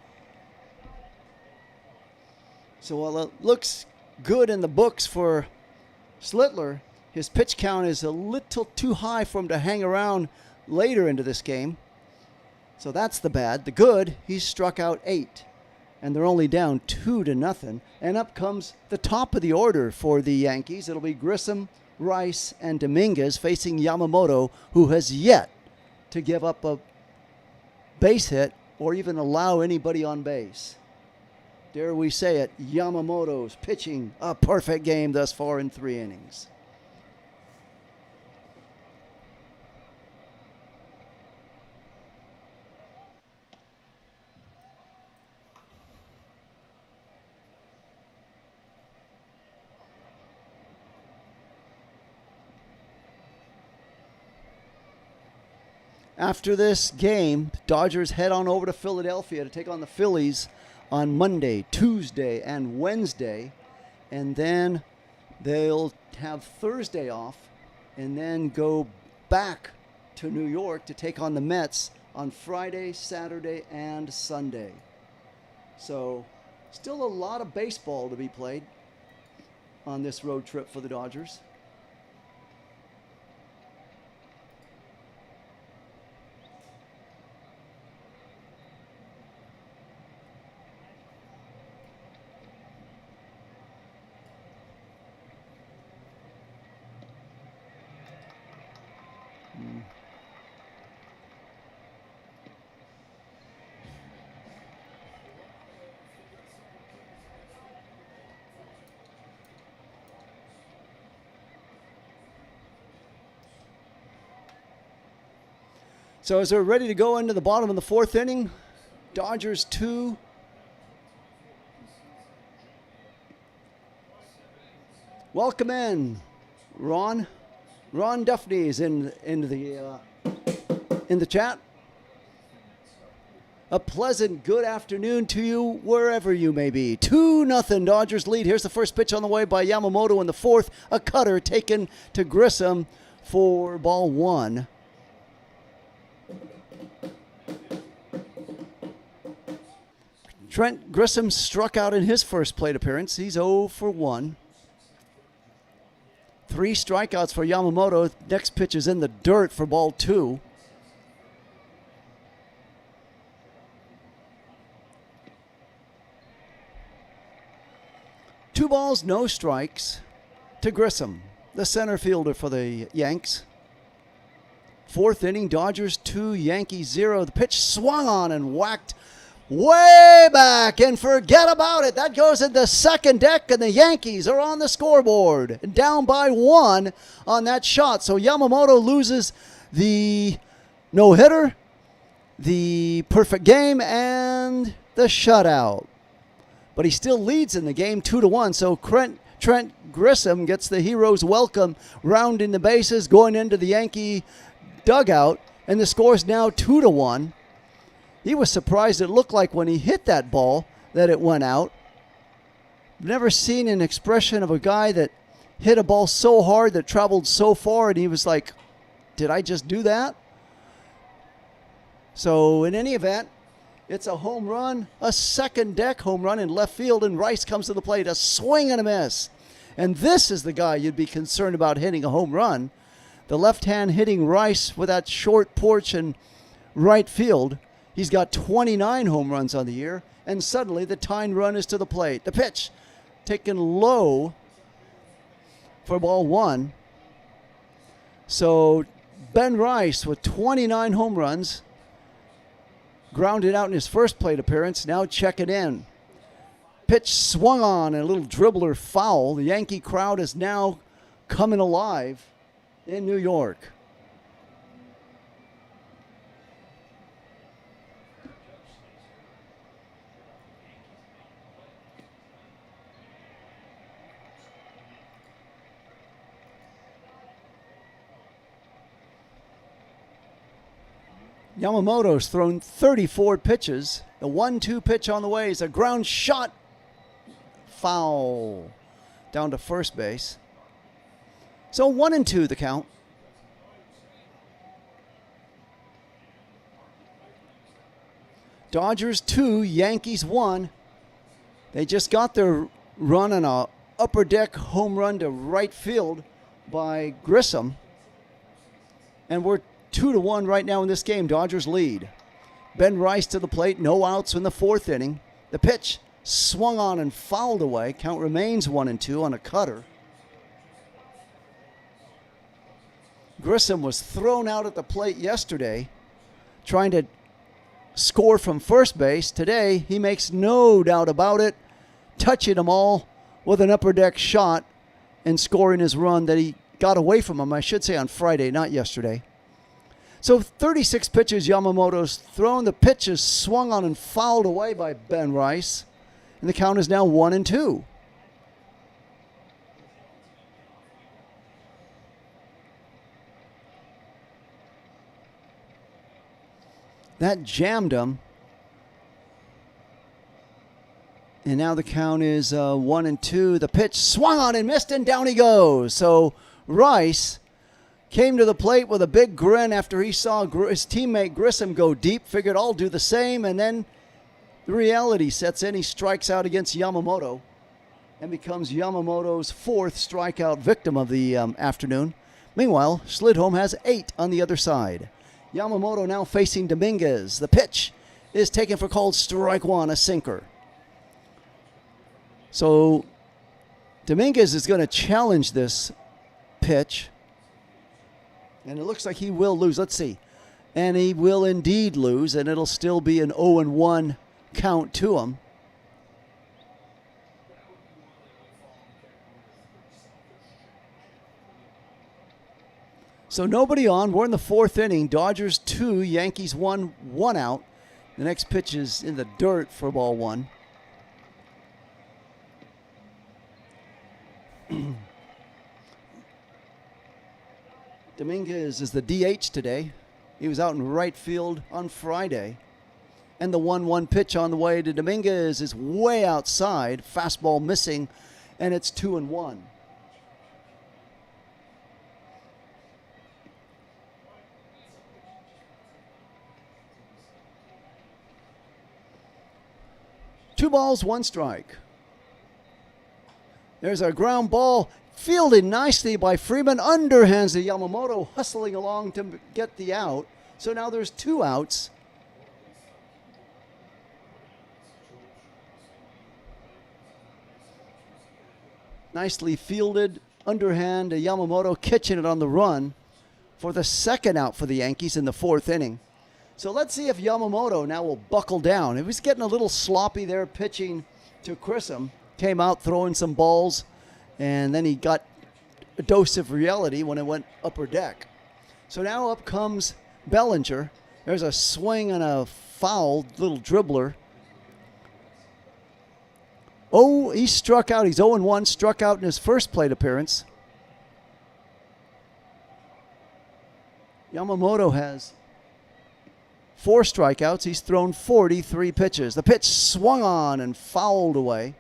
So while it looks good in the books for Schlittler, his pitch count is a little too high for him to hang around later into this game. So that's the bad. The good, he's struck out 8. And they're only down 2-0. And up comes the top of the order for the Yankees. It'll be Grissom, Rice, and Dominguez facing Yamamoto, who has yet to give up a base hit or even allow anybody on base. Dare we say it, Yamamoto's pitching a perfect game thus far in 3 innings. After this game, Dodgers head on over to Philadelphia to take on the Phillies on Monday, Tuesday, and Wednesday. And then they'll have Thursday off and then go back to New York to take on the Mets on Friday, Saturday, and Sunday. So still a lot of baseball to be played on this road trip for the Dodgers. So as they're ready to go into the bottom of the fourth inning, Dodgers 2. Welcome in, Ron. Ron Duffney is in the chat. A pleasant good afternoon to you wherever you may be. 2-0 Dodgers lead. Here's the first pitch on the way by Yamamoto in the fourth. A cutter taken to Grissom for ball 1. Trent Grissom struck out in his first plate appearance. He's 0 for 1. 3 strikeouts for Yamamoto. Next pitch is in the dirt for ball 2. Two balls, no strikes to Grissom, the center fielder for the Yanks. Fourth inning, Dodgers 2, Yankees 0. The pitch swung on and whacked way back, and forget about it. That goes in the second deck, and the Yankees are on the scoreboard, down by 1 on that shot. So Yamamoto loses the no-hitter, the perfect game, and the shutout. But he still leads in the game 2-1. So Trent Grissom gets the hero's welcome, rounding the bases, going into the Yankee dugout, and the score is now 2-1. He was surprised. It looked like when he hit that ball that it went out. Never seen an expression of a guy that hit a ball so hard that traveled so far, and he was like, did I just do that? So in any event, it's a home run, a second deck home run in left field, and Rice comes to the plate, a swing and a miss. And this is the guy you'd be concerned about hitting a home run. The left-hand hitting Rice with that short porch in right field. He's got 29 home runs on the year, and suddenly the tying run is to the plate. The pitch taken low for ball 1. So Ben Rice with 29 home runs, grounded out in his first plate appearance, now checking in. Pitch swung on, and a little dribbler foul. The Yankee crowd is now coming alive in New York. Yamamoto's thrown 34 pitches. The 1-2 pitch on the way is a ground shot. Foul. Down to first base. So 1-2 the count. Dodgers 2, Yankees 1. They just got their run on a upper deck home run to right field by Grissom. And we're 2-1 right now in this game. Dodgers lead. Ben Rice to the plate. No outs in the fourth inning. The pitch swung on and fouled away. Count remains 1-2 on a cutter. Grissom was thrown out at the plate yesterday trying to score from first base. Today, he makes no doubt about it, touching them all with an upper deck shot and scoring his run that he got away from him, I should say, on Friday, not yesterday. So 36 pitches Yamamoto's thrown. The pitch is swung on and fouled away by Ben Rice. And the count is now 1-2. That jammed him. And now the count is 1-2. The pitch swung on and missed, and down he goes. So Rice came to the plate with a big grin after he saw his teammate Grissom go deep. Figured I'll do the same, and then the reality sets in. He strikes out against Yamamoto and becomes Yamamoto's fourth strikeout victim of the afternoon. Meanwhile, Slidholm has 8 on the other side. Yamamoto now facing Dominguez. The pitch is taken for called strike 1, a sinker. So Dominguez is going to challenge this pitch. And it looks like he will lose. Let's see. And he will indeed lose, and it'll still be an 0-1 count to him. So nobody on. We're in the fourth inning. Dodgers 2, Yankees 1, 1 out. The next pitch is in the dirt for ball 1. Dominguez is the DH today. He was out in right field on Friday. And the 1-1 pitch on the way to Dominguez is way outside. Fastball missing, and it's 2-1. Two balls, one strike. There's a ground ball fielded nicely by Freeman. Underhands to Yamamoto, hustling along to get the out. So now there's 2 outs. Nicely fielded, underhand to Yamamoto, catching it on the run for the second out for the Yankees in the fourth inning. So let's see if Yamamoto now will buckle down. He was getting a little sloppy there pitching to Grissom. Came out throwing some balls, and then he got a dose of reality when it went upper deck. So now up comes Bellinger. There's a swing and a foul, little dribbler. Oh, he struck out. He's 0-1, struck out in his first plate appearance. Yamamoto has 4 strikeouts. He's thrown 43 pitches. The pitch swung on and fouled away.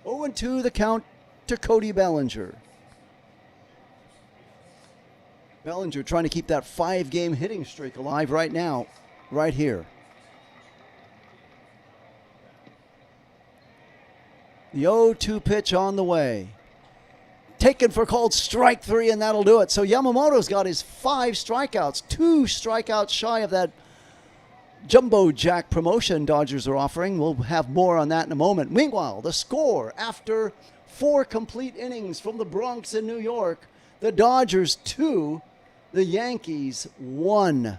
0-2 the count to Cody Bellinger. Bellinger trying to keep that 5-game hitting streak alive right now, right here. The 0-2 pitch on the way. Taken for called strike 3, and that'll do it. So Yamamoto's got his 5 strikeouts, 2 strikeouts shy of that Jumbo Jack promotion Dodgers are offering. We'll have more on that in a moment. Meanwhile, the score after 4 complete innings from the Bronx in New York, the Dodgers 2, the Yankees 1.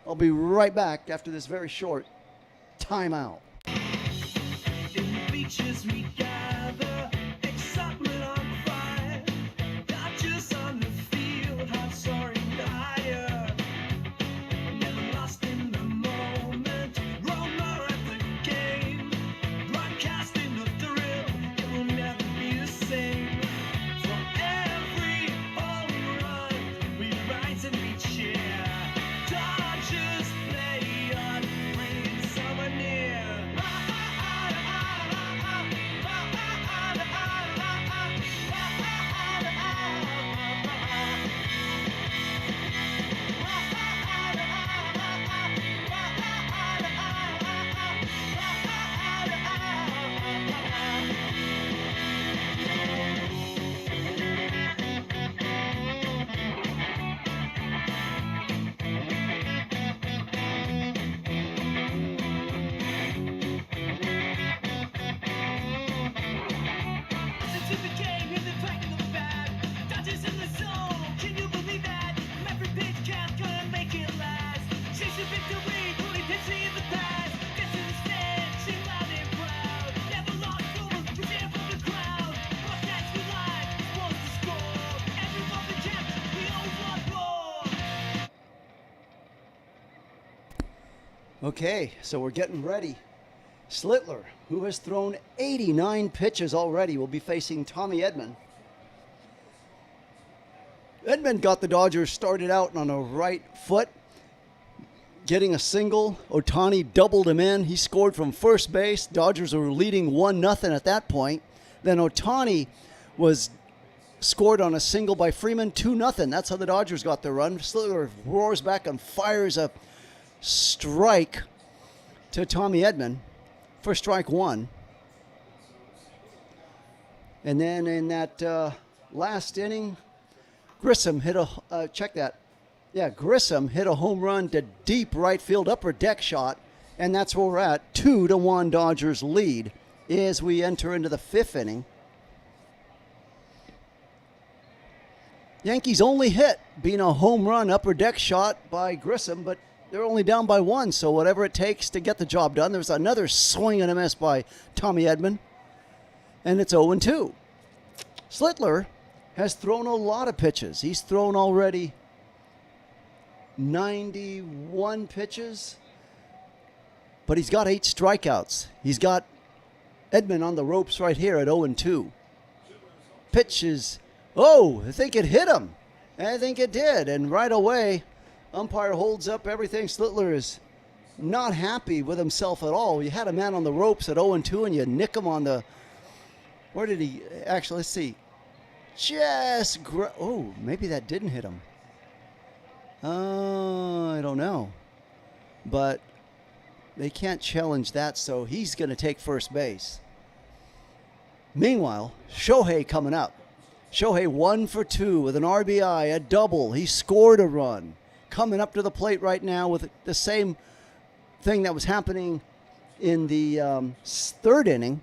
I'll be right back after this very short timeout.
In the beaches we gather, excitement on fire. Dodgers on the field, hearts soaring higher. Never lost in the moment, roller at the game. Broadcasting the thrill, it will never be the same. For every home run, we rise and we cheer. Dodgers play on, bringing summer near. Into the game, in the tracking of the bat. Dodgers in the zone, can you believe that? Every pitch count, gonna make it last. Chase the victory, only pitching in the past. Gets in the stand, sing loud and proud. Never lost over, to cheer from the crowd. Broadcast we live, supposed to score. Everyone the champs, we always want more.
Okay, so we're getting ready. Slitler, who has thrown 89 pitches already, will be facing Tommy Edman. Edman got the Dodgers started out on a right foot, getting a single. Ohtani doubled him in. He scored from first base. Dodgers were leading 1-0 at that point. Then Ohtani was scored on a single by Freeman, 2-0. That's how the Dodgers got their run. Slitler roars back and fires a strike to Tommy Edman for strike 1. And then in that last inning, Grissom hit Grissom hit a home run to deep right field, upper deck shot, and that's where we're at. 2-1 Dodgers lead as we enter into the 5th inning. Yankees only hit being a home run upper deck shot by Grissom, but they're only down by 1, so whatever it takes to get the job done. There's another swing and a miss by Tommy Edman, and it's 0-2. Slittler has thrown a lot of pitches. He's thrown already 91 pitches, but he's got 8 strikeouts. He's got Edman on the ropes right here at 0-2. Pitch is, I think it hit him. I think it did. And right away, umpire holds up everything. Slittler is not happy with himself at all. You had a man on the ropes at 0-2 and you nick him on the, where did he, actually, let's see. Maybe that didn't hit him. I don't know. But they can't challenge that, so he's going to take first base. Meanwhile, Shohei coming up. Shohei 1 for 2 with an RBI, a double. He scored a run. Coming up to the plate right now with the same thing that was happening in the third inning.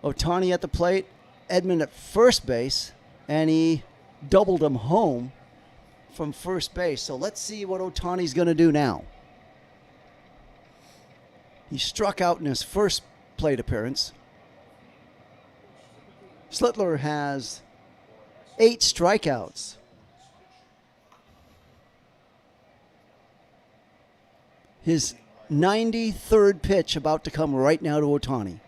Ohtani at the plate, Edman at first base, and he doubled him home from first base. So let's see what Ohtani's going to do now. He struck out in his first plate appearance. Slittler has 8 strikeouts. His 93rd pitch about to come right now to Ohtani.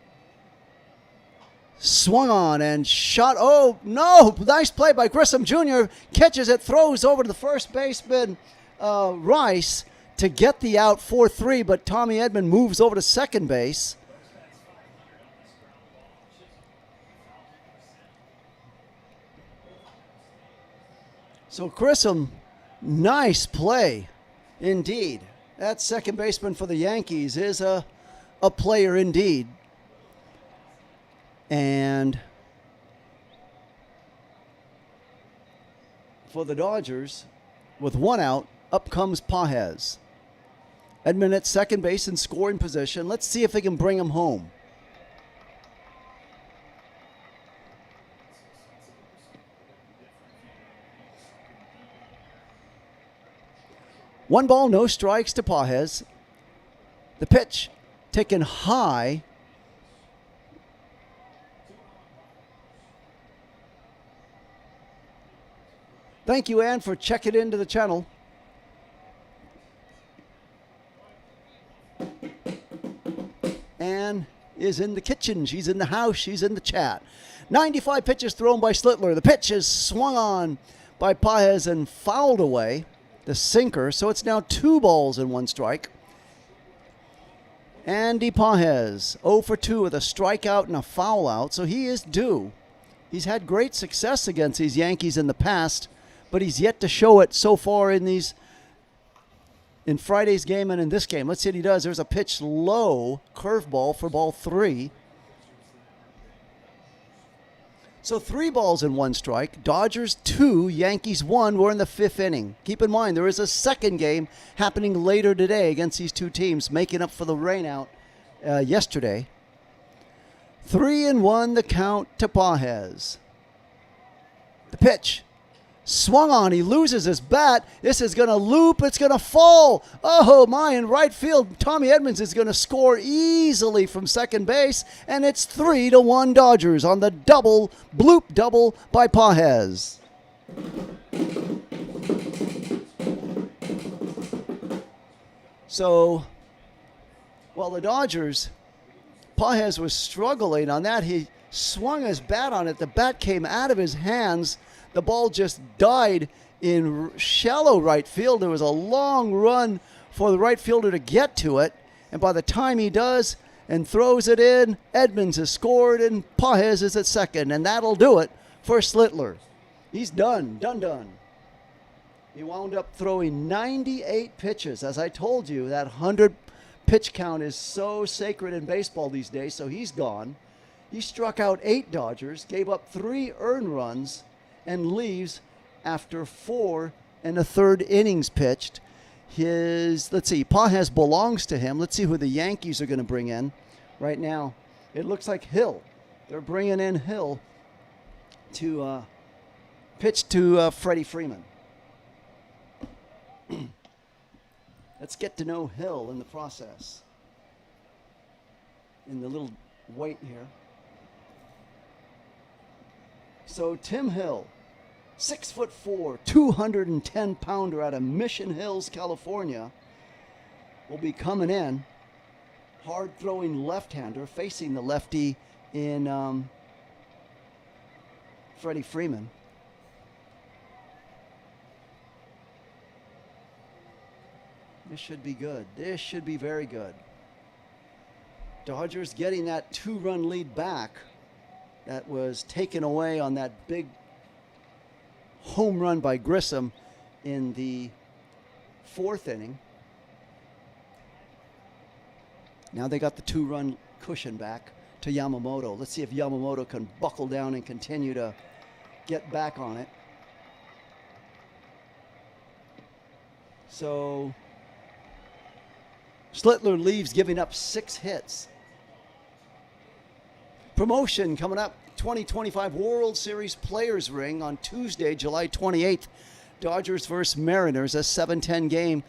Swung on and shot. Oh, no. Nice play by Grissom Jr. Catches it, throws over to the first baseman, Rice, to get the out 4-3, but Tommy Edman moves over to second base. So Grissom, nice play indeed. That second baseman for the Yankees is a player indeed. And for the Dodgers, with 1 out, up comes Pages. Edman at second base in scoring position. Let's see if they can bring him home. One ball, no strikes to Pages. The pitch taken high. Thank you, Ann, for checking into the channel. Ann is in the kitchen. She's in the house. She's in the chat. 95 pitches thrown by Slittler. The pitch is swung on by Pages and fouled away. The sinker. So it's now 2 balls and 1 strike. Andy Pages, 0 for 2 with a strikeout and a foul out. So he is due. He's had great success against these Yankees in the past, but he's yet to show it so far in Friday's game and in this game. Let's see what he does. There's a pitch low, curveball for ball 3. So 3 balls and 1 strike. Dodgers 2, Yankees 1. We're in the 5th inning. Keep in mind, there is a second game happening later today against these 2 teams, making up for the rainout yesterday. 3-1 the count to Pages. The pitch. Swung on. He loses his bat. This is going to loop. It's going to fall. Oh, my. In right field, Tommy Edmonds is going to score easily from second base. And it's 3-1 Dodgers on the bloop double by Pages. So, while the Dodgers, Pages was struggling on that. He swung his bat on it. The bat came out of his hands. The ball just died in shallow right field. There was a long run for the right fielder to get to it. And by the time he does and throws it in, Edmonds has scored and Pages is at second. And that'll do it for Slittler. He's done. He wound up throwing 98 pitches. As I told you, that 100 pitch count is so sacred in baseball these days, so he's gone. He struck out 8 Dodgers, gave up 3 earned runs, and leaves after 4 1/3 innings pitched. Pages belongs to him. Let's see who the Yankees are going to bring in right now. It looks like Hill. They're bringing in Hill to pitch to Freddie Freeman. Let's get to know Hill in the process. In the little wait here. So Tim Hill, 6'4", 210-pounder out of Mission Hills, California, will be coming in. Hard-throwing left-hander facing the lefty in Freddie Freeman. This should be good. This should be very good. Dodgers getting that 2-run lead back that was taken away on that big home run by Grissom in the 4th inning. Now they got the 2-run cushion back to Yamamoto. Let's see if Yamamoto can buckle down and continue to get back on it. So Slittler leaves, giving up 6 hits. Promotion coming up, 2025 World Series Players Ring on Tuesday, July 28th. Dodgers versus Mariners, a 7:10 game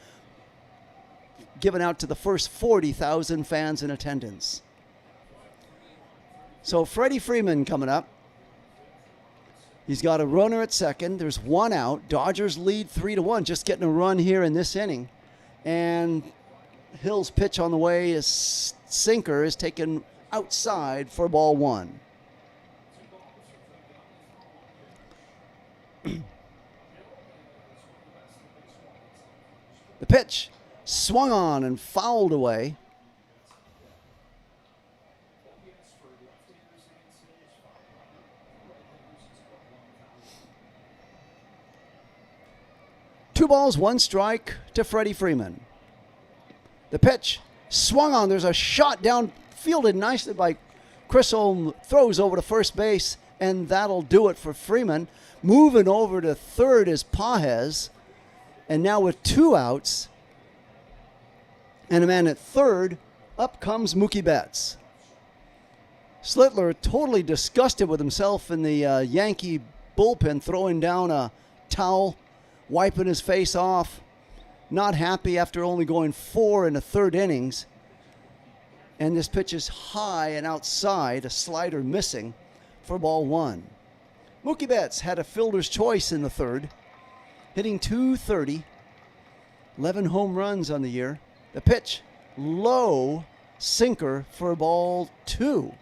given out to the first 40,000 fans in attendance. So Freddie Freeman coming up. He's got a runner at second. There's 1 out. Dodgers lead 3-1, just getting a run here in this inning. And Hill's pitch on the way, his sinker is taken outside for ball 1. The pitch swung on and fouled away. Two balls, 1 strike to Freddie Freeman. The pitch swung on. There's a shot down, fielded nicely by Chris Olm, throws over to first base, and that'll do it for Freeman. Moving over to third is Pages, and now with 2 outs and a man at third, up comes Mookie Betts. Slittler totally disgusted with himself in the Yankee bullpen, throwing down a towel, wiping his face off. Not happy after only going 4 in the 3rd innings. And this pitch is high and outside, a slider missing for ball 1. Mookie Betts had a fielder's choice in the 3rd, hitting .230, 11 home runs on the year. The pitch, low, sinker for ball 2.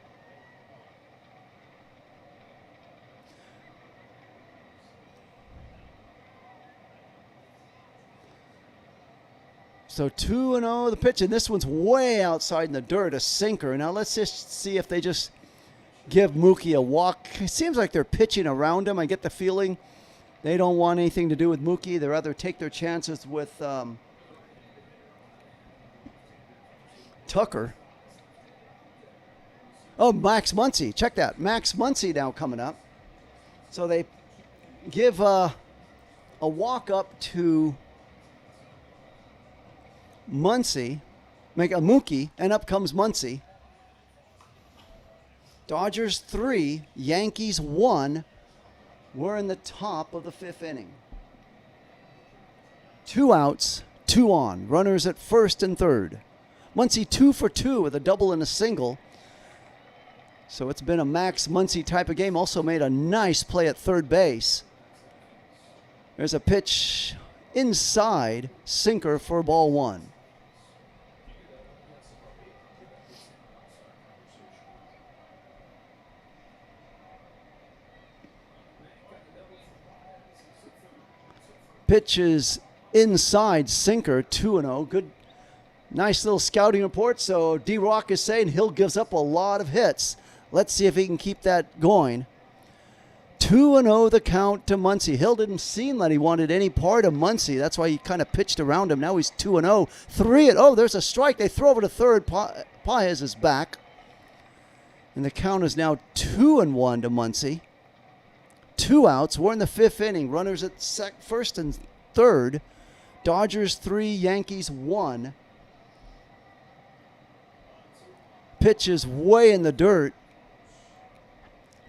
So 2-0 the pitch, and this one's way outside in the dirt, a sinker. Now let's just see if they just give Mookie a walk. It seems like they're pitching around him. I get the feeling they don't want anything to do with Mookie. They'd rather take their chances with Tucker. Oh, Max Muncy. Check that. Max Muncy now coming up. So they give a walk up to Muncy, make a Mookie, and up comes Muncy. Dodgers 3, Yankees 1. We're in the top of the 5th inning. 2 outs, 2 on. Runners at first and third. Muncy 2 for 2 with a double and a single. So it's been a Max Muncy type of game. Also made a nice play at third base. There's a pitch inside, sinker for ball 1. Pitch is inside, sinker, 2-0. Good, nice little scouting report. So D-Rock is saying Hill gives up a lot of hits. Let's see if he can keep that going. 2-0 the count to Muncy. Hill didn't seem like he wanted any part of Muncy. That's why he kind of pitched around him. Now he's 2-0. 3-0. There's a strike. They throw over to third. Pages is back. And the count is now 2-1 to Muncy. 2 outs. We're in the 5th inning. Runners at first and third. Dodgers 3, Yankees 1. Pitch is way in the dirt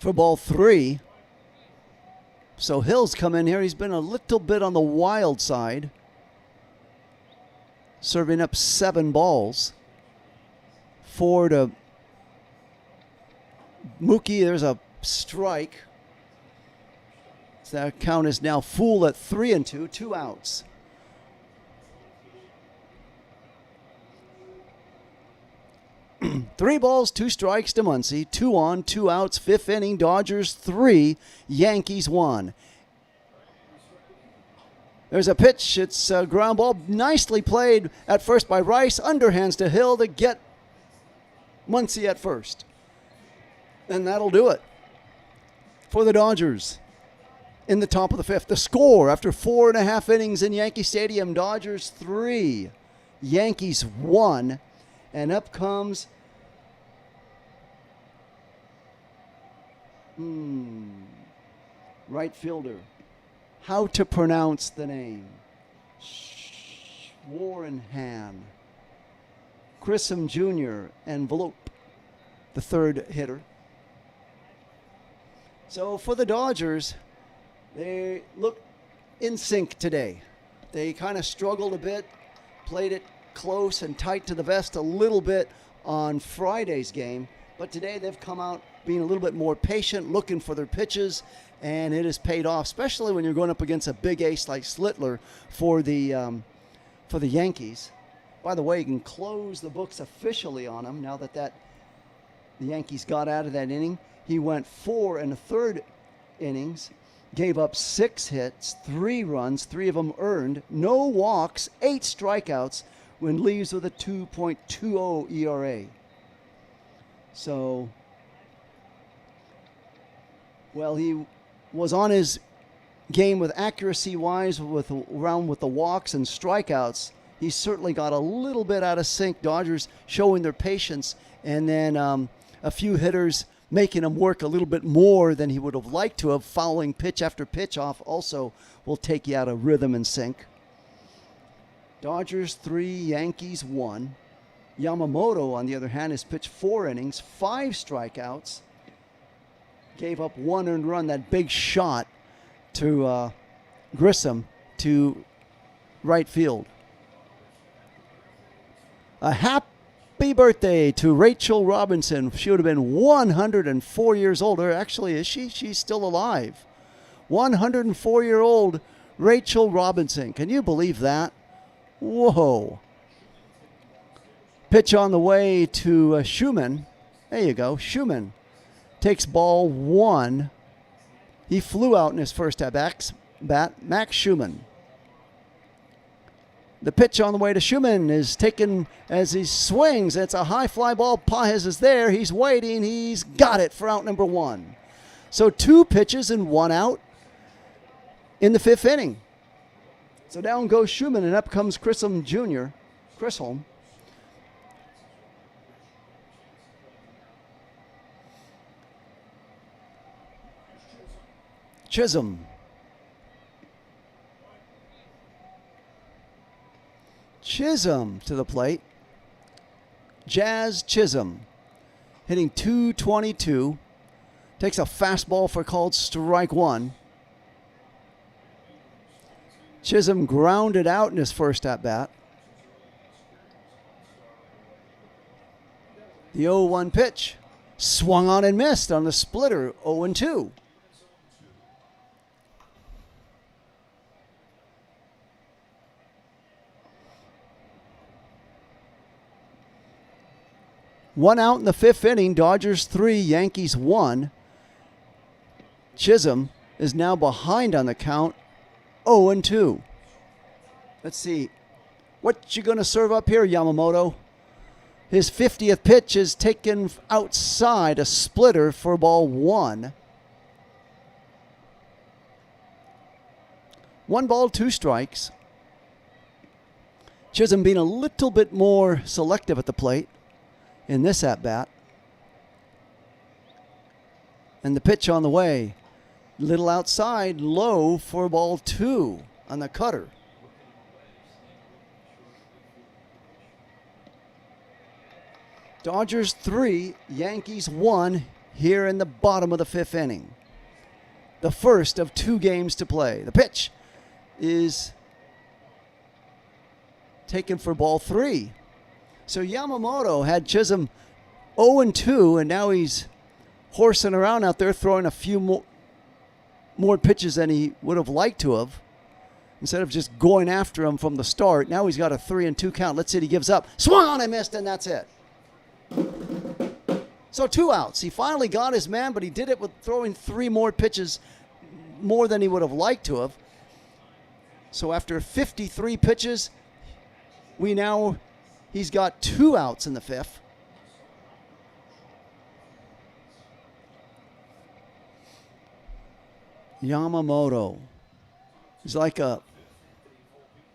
for ball 3. So Hill's come in here. He's been a little bit on the wild side, serving up 7 balls. 4 to Mookie. There's a strike. So that count is now full at 3-2, 2 outs. Three balls, 2 strikes to Muncy. 2 on, 2 outs. 5th inning. Dodgers 3, Yankees 1. There's a pitch. It's a ground ball. Nicely played at first by Rice. Underhands to Hill to get Muncy at first. And that'll do it for the Dodgers in the top of the 5th. The score after 4.5 innings in Yankee Stadium, Dodgers 3, Yankees 1. And up comes right fielder. How to pronounce the name? Warrenhan. Grissom Jr. Envelope, the third hitter. So for the Dodgers, they look in sync today. They kind of struggled a bit, played it close and tight to the vest a little bit on Friday's game, but today they've come out being a little bit more patient, looking for their pitches, and it has paid off, especially when you're going up against a big ace like Slittler for the Yankees. By the way, you can close the books officially on him now that the Yankees got out of that inning. He went 4 1/3 innings, gave up 6 hits, 3 runs, 3 of them earned, no walks, 8 strikeouts, when leaves with a 2.20 ERA. So, well, he was on his game with accuracy-wise, around with the walks and strikeouts. He certainly got a little bit out of sync. Dodgers showing their patience, and then a few hitters making him work a little bit more than he would have liked to have, fouling pitch after pitch off also will take you out of rhythm and sync. Dodgers 3, Yankees 1. Yamamoto, on the other hand, has pitched 4 innings, 5 strikeouts. Gave up 1 earned run, that big shot to Grissom to right field. A happy birthday to Rachel Robinson. She would have been 104 years old. Or actually, is she? She's still alive. 104-year-old Rachel Robinson. Can you believe that? Whoa. Pitch on the way to Schumann. There you go. Schumann takes ball 1. He flew out in his first at-bat. Max Schumann. The pitch on the way to Schumann is taken as he swings. It's a high fly ball. Pajes is there. He's waiting. He's got it for out number 1. So 2 pitches and 1 out in the 5th inning. So down goes Schumann, and up comes Grissom Jr., Chisholm. Chisholm. Chisholm to the plate. Jazz Chisholm, hitting .222. Takes a fastball for called strike 1. Chisholm grounded out in his first at-bat. The 0-1 pitch. Swung on and missed on the splitter, 0-2. One out in the 5th inning. Dodgers 3, Yankees 1. Chisholm is now behind on the count, 0-2. Let's see. What you going to serve up here, Yamamoto? His 50th pitch is taken outside, a splitter for ball 1. 1 ball, 2 strikes. Chisholm being a little bit more selective at the plate in this at-bat. And the pitch on the way. Little outside, low for ball 2 on the cutter. Dodgers 3, Yankees 1 here in the bottom of the 5th inning. The first of 2 games to play. The pitch is taken for ball 3. So Yamamoto had Chisholm 0-2, and now he's horsing around out there throwing a few more more pitches than he would have liked to have. Instead of just going after him from the start, now he's got a 3-2 count. Let's see if he gives up. Swung on and missed, and that's it. So 2 outs. He finally got his man, but he did it with throwing 3 more pitches, more than he would have liked to have. So after 53 pitches, he's got 2 outs in the 5th. Yamamoto. He's like a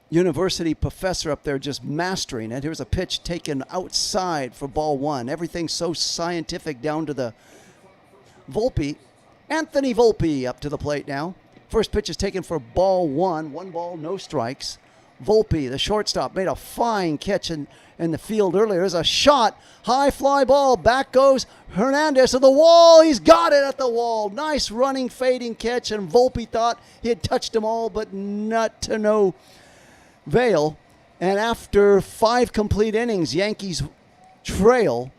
university professor up there just mastering it. Here's a pitch taken outside for ball 1. Everything's so scientific down to the Volpe. Anthony Volpe up to the plate now. First pitch is taken for ball 1. 1 ball, no strikes. Volpe, the shortstop, made a fine catch in the field earlier. There's a shot, high fly ball. Back goes Hernandez to the wall. He's got it at the wall. Nice running, fading catch, and Volpe thought he had touched them all, but not to no avail. And after 5 complete innings, Yankees trail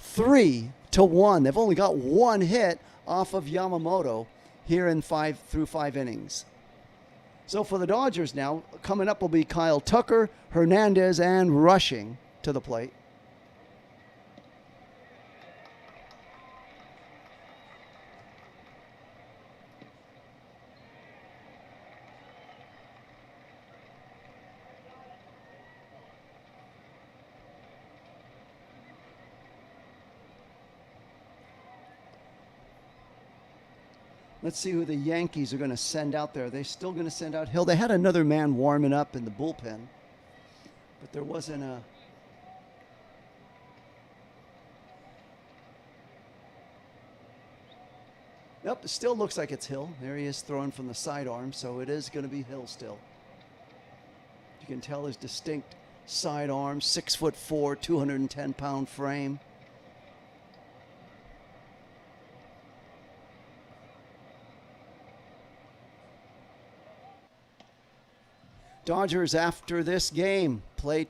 3-1. They've only got 1 hit off of Yamamoto here in 5 innings. So for the Dodgers now, coming up will be Kyle Tucker, Hernandez, and Rushing to the plate. Let's see who the Yankees are going to send out there. Are they still going to send out Hill? They had another man warming up in the bullpen, but there wasn't a... Nope, it still looks like it's Hill. There he is throwing from the sidearm, so it is going to be Hill still. You can tell his distinct sidearm, 6'4", 210-pound frame. Dodgers, after this game, play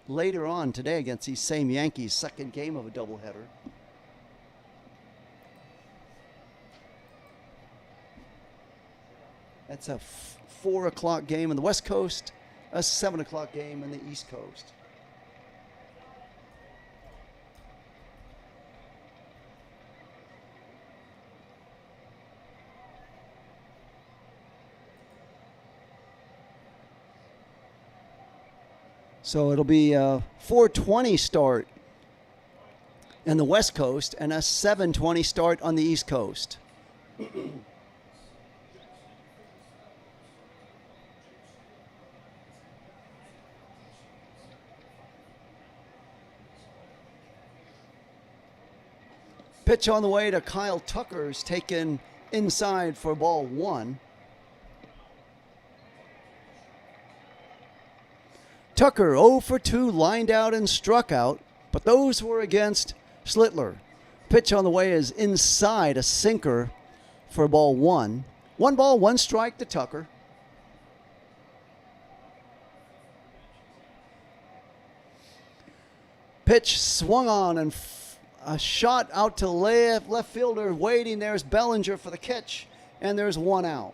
later on today against these same Yankees, second game of a doubleheader. That's a 4 o'clock game on the West Coast, a 7 o'clock game on the East Coast. So it'll be a 4:20 start in the West Coast and a 7:20 start on the East Coast. Pitch on the way to Kyle Tucker's taken inside for ball 1. Tucker 0 for 2, lined out and struck out, but those were against Schlittler. Pitch on the way is inside, a sinker for ball 1. 1 ball, 1 strike to Tucker. Pitch swung on and a shot out to left fielder waiting. There's Bellinger for the catch, and there's 1 out.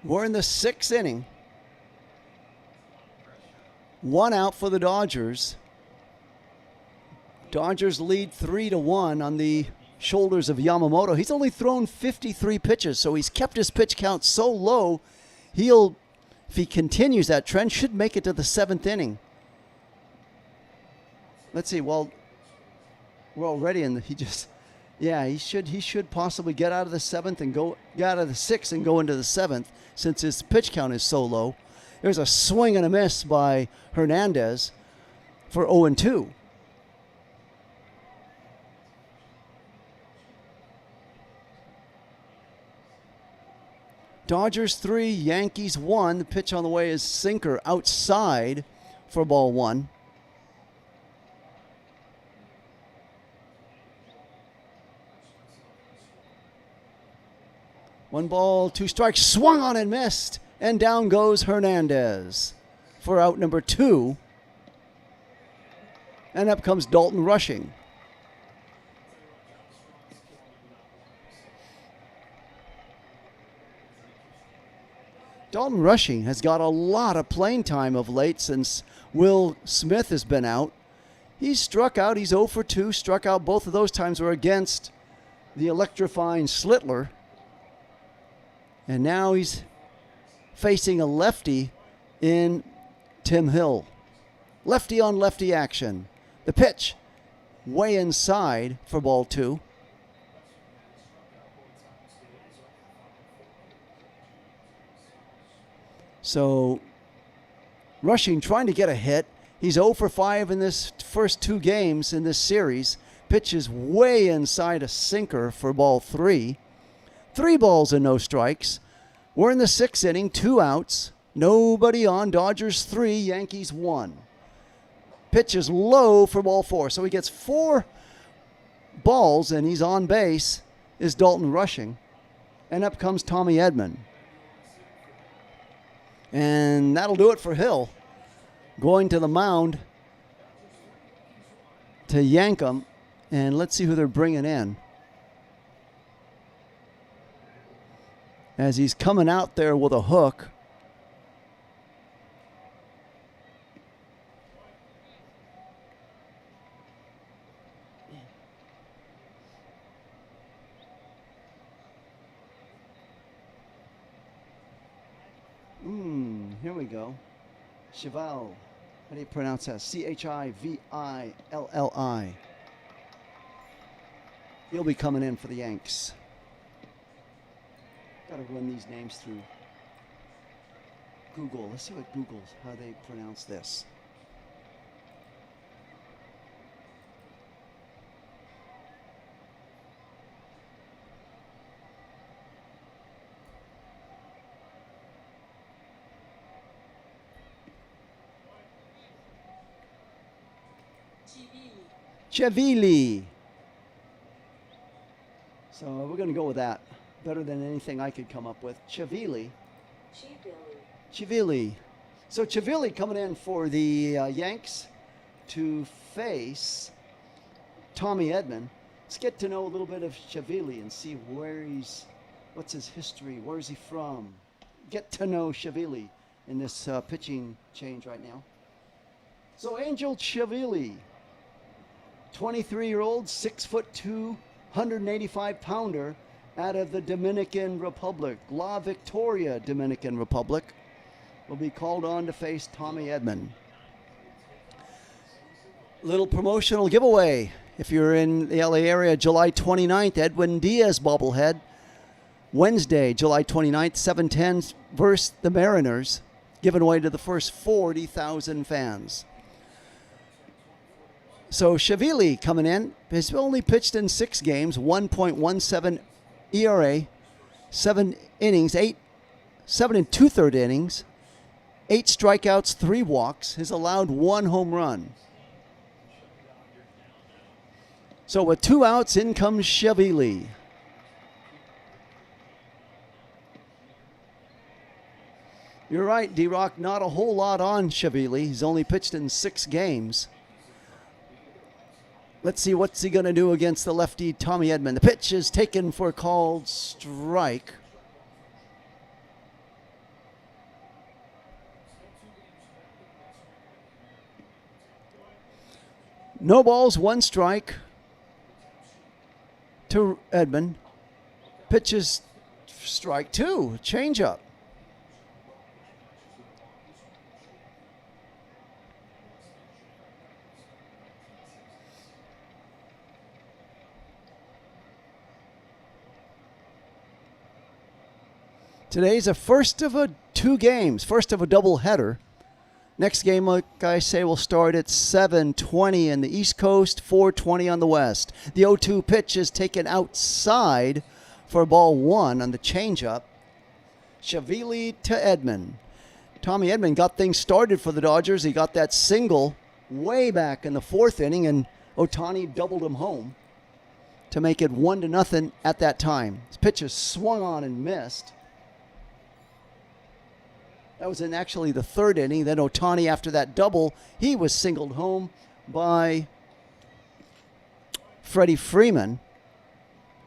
We're in the 6th inning. 1 out for the Dodgers. Dodgers lead 3-1 on the shoulders of Yamamoto. He's only thrown 53 pitches, so he's kept his pitch count so low. He'll, if he continues that trend, should make it to the 7th inning. Let's see. Well, we're already in the, he should possibly get out of the 7th and get out of the 6th and go into the 7th since his pitch count is so low. There's a swing and a miss by Hernandez for 0-2. Dodgers 3, Yankees 1. The pitch on the way is sinker outside for ball 1. One ball, 2 strikes, swung on and missed, and down goes Hernandez for out number 2. And up comes Dalton Rushing. Dalton Rushing has got a lot of playing time of late since Will Smith has been out. He's struck out. He's 0 for 2. Struck out both of those times were against the electrifying Slittler. And now he's facing a lefty in Tim Hill. Lefty on lefty action. The pitch way inside for ball 2. So Rushing trying to get a hit. He's 0 for 5 in this first 2 games in this series. Pitches way inside a sinker for ball 3. 3 balls and no strikes. We're in the 6th inning, 2 outs. Nobody on. Dodgers 3, Yankees 1. Pitch is low for ball 4. So he gets 4 balls and he's on base, is Dalton Rushing. And up comes Tommy Edman. And that'll do it for Hill. Going to the mound to yank him. And let's see who they're bringing in. As he's coming out there with a hook. Here we go. Chivilli. How do you pronounce that? Chivilli. He'll be coming in for the Yanks. Got to run these names through Google. Let's see what Google's, how they pronounce this. Chivilli. So we're going to go with that. Better than anything I could come up with. Chivilli. Chivilli. So Chivilli coming in for the Yanks to face Tommy Edman. Let's get to know a little bit of Chivilli and see what's his history, where is he from. Get to know Chivilli in this pitching change right now. So Angel Chivilli, 23-year-old, 6'2", 185-pounder out of the Dominican Republic, La Victoria, Dominican Republic, will be called on to face Tommy Edman. Little promotional giveaway. If you're in the LA area, July 29th, Edwin Diaz bobblehead. Wednesday, July 29th, 7:10 versus the Mariners, given away to the first 40,000 fans. So Chivilli coming in, has only pitched in 6 games, 1.17 ERA, 7 innings, 7 2/3 innings, 8 strikeouts, 3 walks, has allowed 1 home run. So with 2 outs, in comes Chivilli. You're right, D-Rock, not a whole lot on Chivilli. He's only pitched in 6 games. Let's see what's he going to do against the lefty Tommy Edman. The pitch is taken for a called strike. No balls, 1 strike to Edman. Pitch is strike 2, changeup. Today's a first of 2 games, first of a doubleheader. Next game, like I say, will start at 7:20 in the East Coast, 4:20 on the West. The 0-2 pitch is taken outside for ball 1 on the changeup. Chivilli to Edman. Tommy Edman got things started for the Dodgers. He got that single way back in the 4th inning, and Ohtani doubled him home to make it 1-0 at that time. His pitch is swung on and missed. That was in actually the 3rd inning. Then Ohtani, after that double, he was singled home by Freddie Freeman.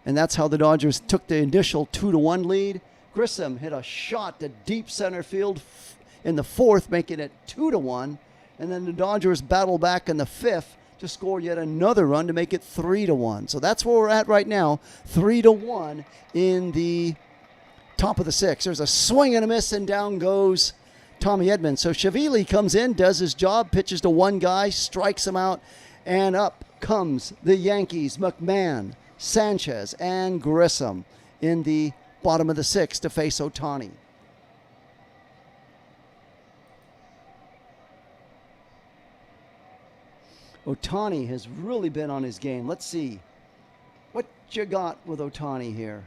And that's how the Dodgers took the initial 2-1 lead. Grissom hit a shot to deep center field in the fourth, making it 2-1. And then the Dodgers battled back in the fifth to score yet another run to make it 3-1. So that's where we're at right now, 3-1 in the top of the sixth. There's a swing and a miss, and down goes Tommy Edmonds. So Shavili comes in, does his job, pitches to one guy, strikes him out, and up comes the Yankees. McMahon, Sanchez, and Grissom in the bottom of the sixth to face Ohtani. Ohtani has really been on his game. Let's see what you got with Ohtani here.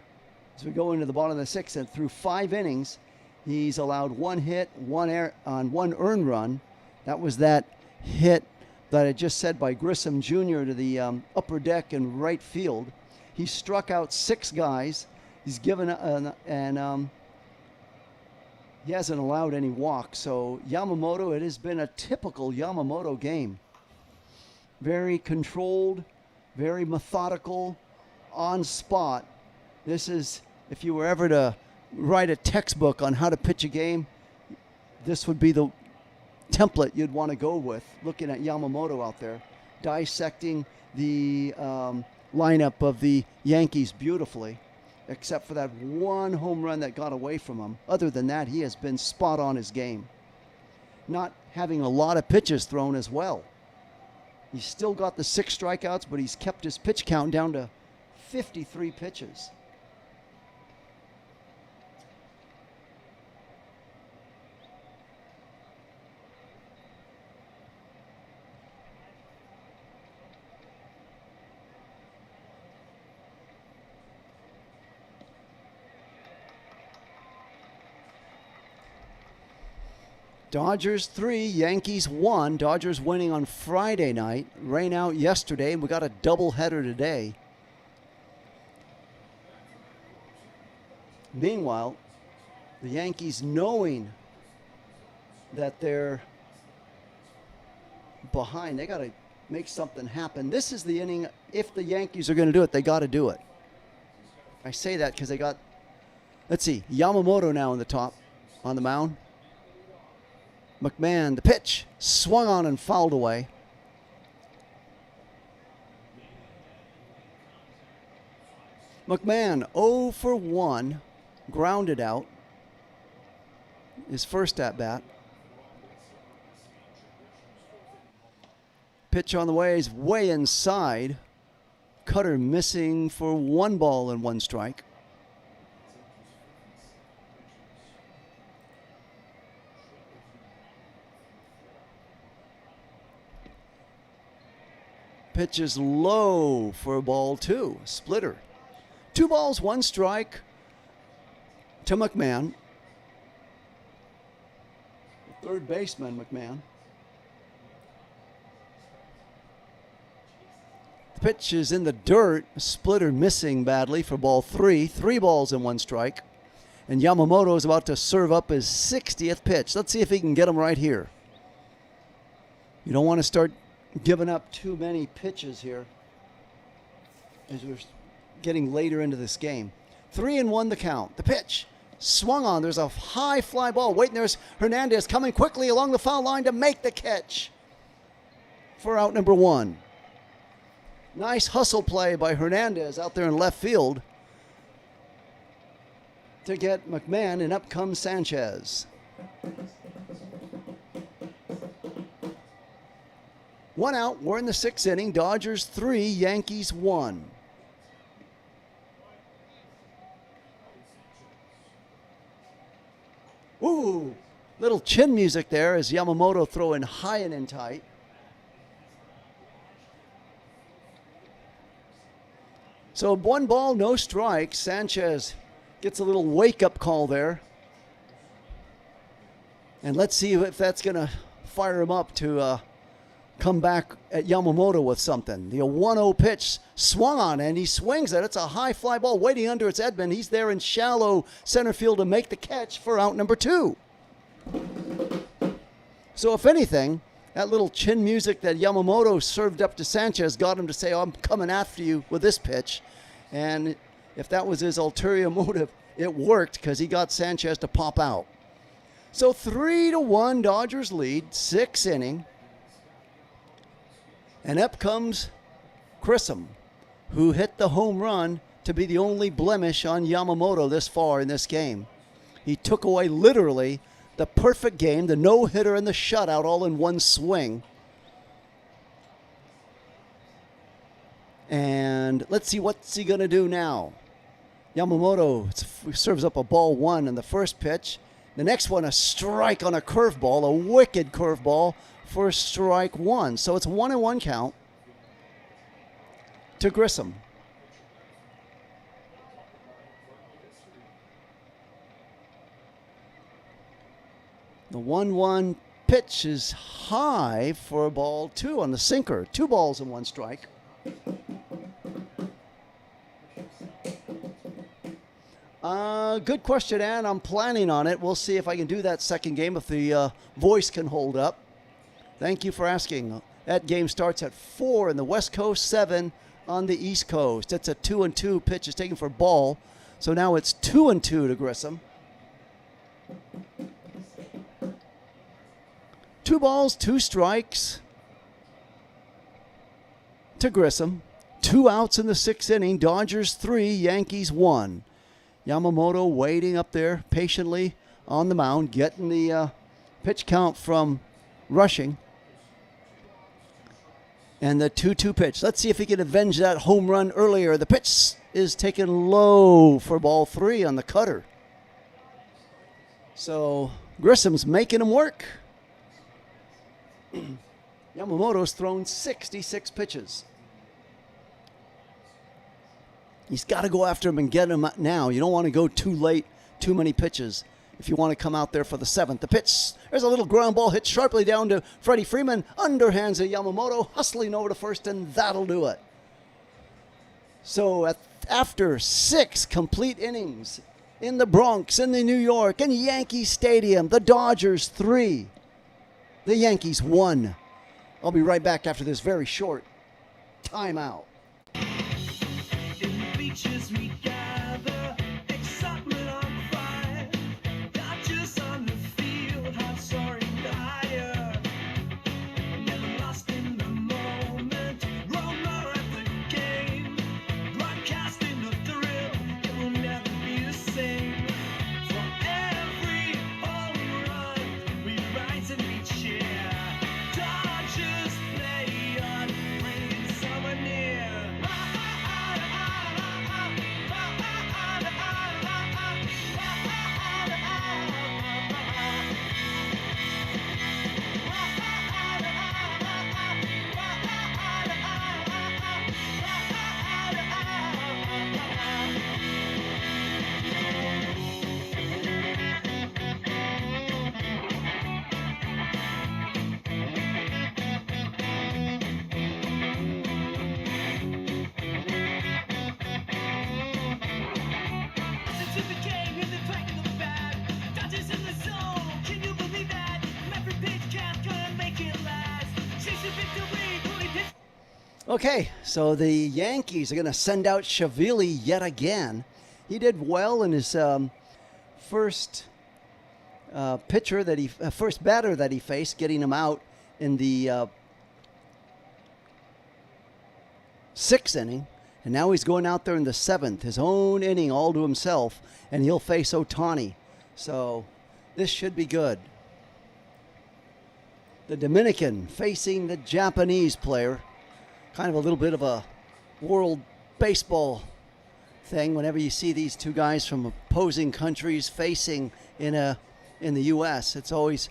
As we go into the bottom of the sixth, and through 5 innings, he's allowed 1 hit, 1 earned run. That was that hit that I just said by Grissom Jr. to the upper deck in right field. He struck out 6 guys. He's given he hasn't allowed any walks. So Yamamoto, it has been a typical Yamamoto game. Very controlled, very methodical, on spot. This is, if you were ever to write a textbook on how to pitch a game, this would be the template you'd want to go with, looking at Yamamoto out there, dissecting the lineup of the Yankees beautifully, except for that 1 home run that got away from him. Other than that, he has been spot on his game. Not having a lot of pitches thrown as well. He's still got the 6 strikeouts, but he's kept his pitch count down to 53 pitches. Dodgers 3, Yankees 1. Dodgers winning on Friday night. Rain out yesterday, and we got a doubleheader today. Meanwhile, the Yankees, knowing that they're behind, they got to make something happen. This is the inning. If the Yankees are going to do it, they got to do it. I say that because they got, let's see, Yamamoto now on the top, on the mound. McMahon, the pitch, swung on and fouled away. McMahon 0 for 1, grounded out. His first at bat. Pitch on the way is way inside. Cutter missing for 1 ball and 1 strike. Pitch is low for ball 2, splitter. 2 balls, 1 strike to McMahon. Third baseman, McMahon. The pitch is in the dirt, splitter missing badly for ball 3. 3 balls and 1 strike. And Yamamoto is about to serve up his 60th pitch. Let's see if he can get him right here. You don't want to start giving up too many pitches here as we're getting later into this game. 3-1 the count. The pitch swung on. There's a high fly ball waiting. There's Hernandez coming quickly along the foul line to make the catch for out number 1. Nice hustle play by Hernandez out there in left field to get McMahon, and up comes Sanchez. 1 out. We're in the 6th inning. Dodgers 3, Yankees 1. Ooh, little chin music there as Yamamoto throwing high and in tight. So 1 ball, no strike. Sanchez gets a little wake-up call there. And let's see if that's going to fire him up to come back at Yamamoto with something. The 1-0 pitch swung on, and he swings it. It's a high fly ball waiting under its Edmund. He's there in shallow center field to make the catch for out number 2. So if anything, That little chin music that Yamamoto served up to Sanchez got him to say, oh, I'm coming after you with this pitch. And if that was his ulterior motive, it worked because he got Sanchez to pop out. So 3-1 Dodgers lead, 6th inning. And up comes Grissom, who hit the home run to be the only blemish on Yamamoto this far in this game. He took away literally the perfect game, the no-hitter and the shutout all in one swing. And let's see what's he going to do now. Yamamoto serves up a ball one in the first pitch. The next one, a strike on a curveball, a wicked curveball for strike one. So it's 1-1 count to Grissom. The 1-1 pitch is high for ball two on the sinker. 2 balls and 1 strike. Good question, Ann. I'm planning on it. We'll see if I can do that second game if the voice can hold up. Thank you for asking. That game starts at 4 in the West Coast, 7 on the East Coast. It's a 2-2 pitch. It's taken for ball. So now it's 2-2 to Grissom. 2 balls, 2 strikes to Grissom. 2 outs in the 6th inning. Dodgers 3, Yankees 1. Yamamoto waiting up there patiently on the mound, getting the pitch count from Rushing. And the 2-2 pitch. Let's see if he can avenge that home run earlier. The pitch is taken low for ball 3 on the cutter. So Grissom's making him work. Yamamoto's thrown 66 pitches. He's got to go after him and get him now. You don't want to go too late, too many pitches if you want to come out there for the 7th. The pitch, there's a little ground ball hit sharply down to Freddie Freeman. Underhands of Yamamoto, hustling over to first, and that'll do it. So after 6 complete innings in the Bronx, in the New York, in Yankee Stadium, the Dodgers 3, the Yankees 1. I'll be right back after this very short timeout.
In the beaches we gather, excitement on fire. Dodgers on the field, hearts soaring higher. Never lost in the moment, roller at the game. Broadcasting the thrill, it will never be the same. For every home run, we rise and we cheer. Dodgers play on, bringing summer near.
Okay, so the Yankees are going to send out Shavili yet again. He did well in his first first batter that he faced, getting him out in the 6th inning. And now he's going out there in the 7th, his own inning all to himself, and he'll face Ohtani. So this should be good. The Dominican facing the Japanese player. Kind of a little bit of a world baseball thing whenever you see these two guys from opposing countries facing in the U.S. It's always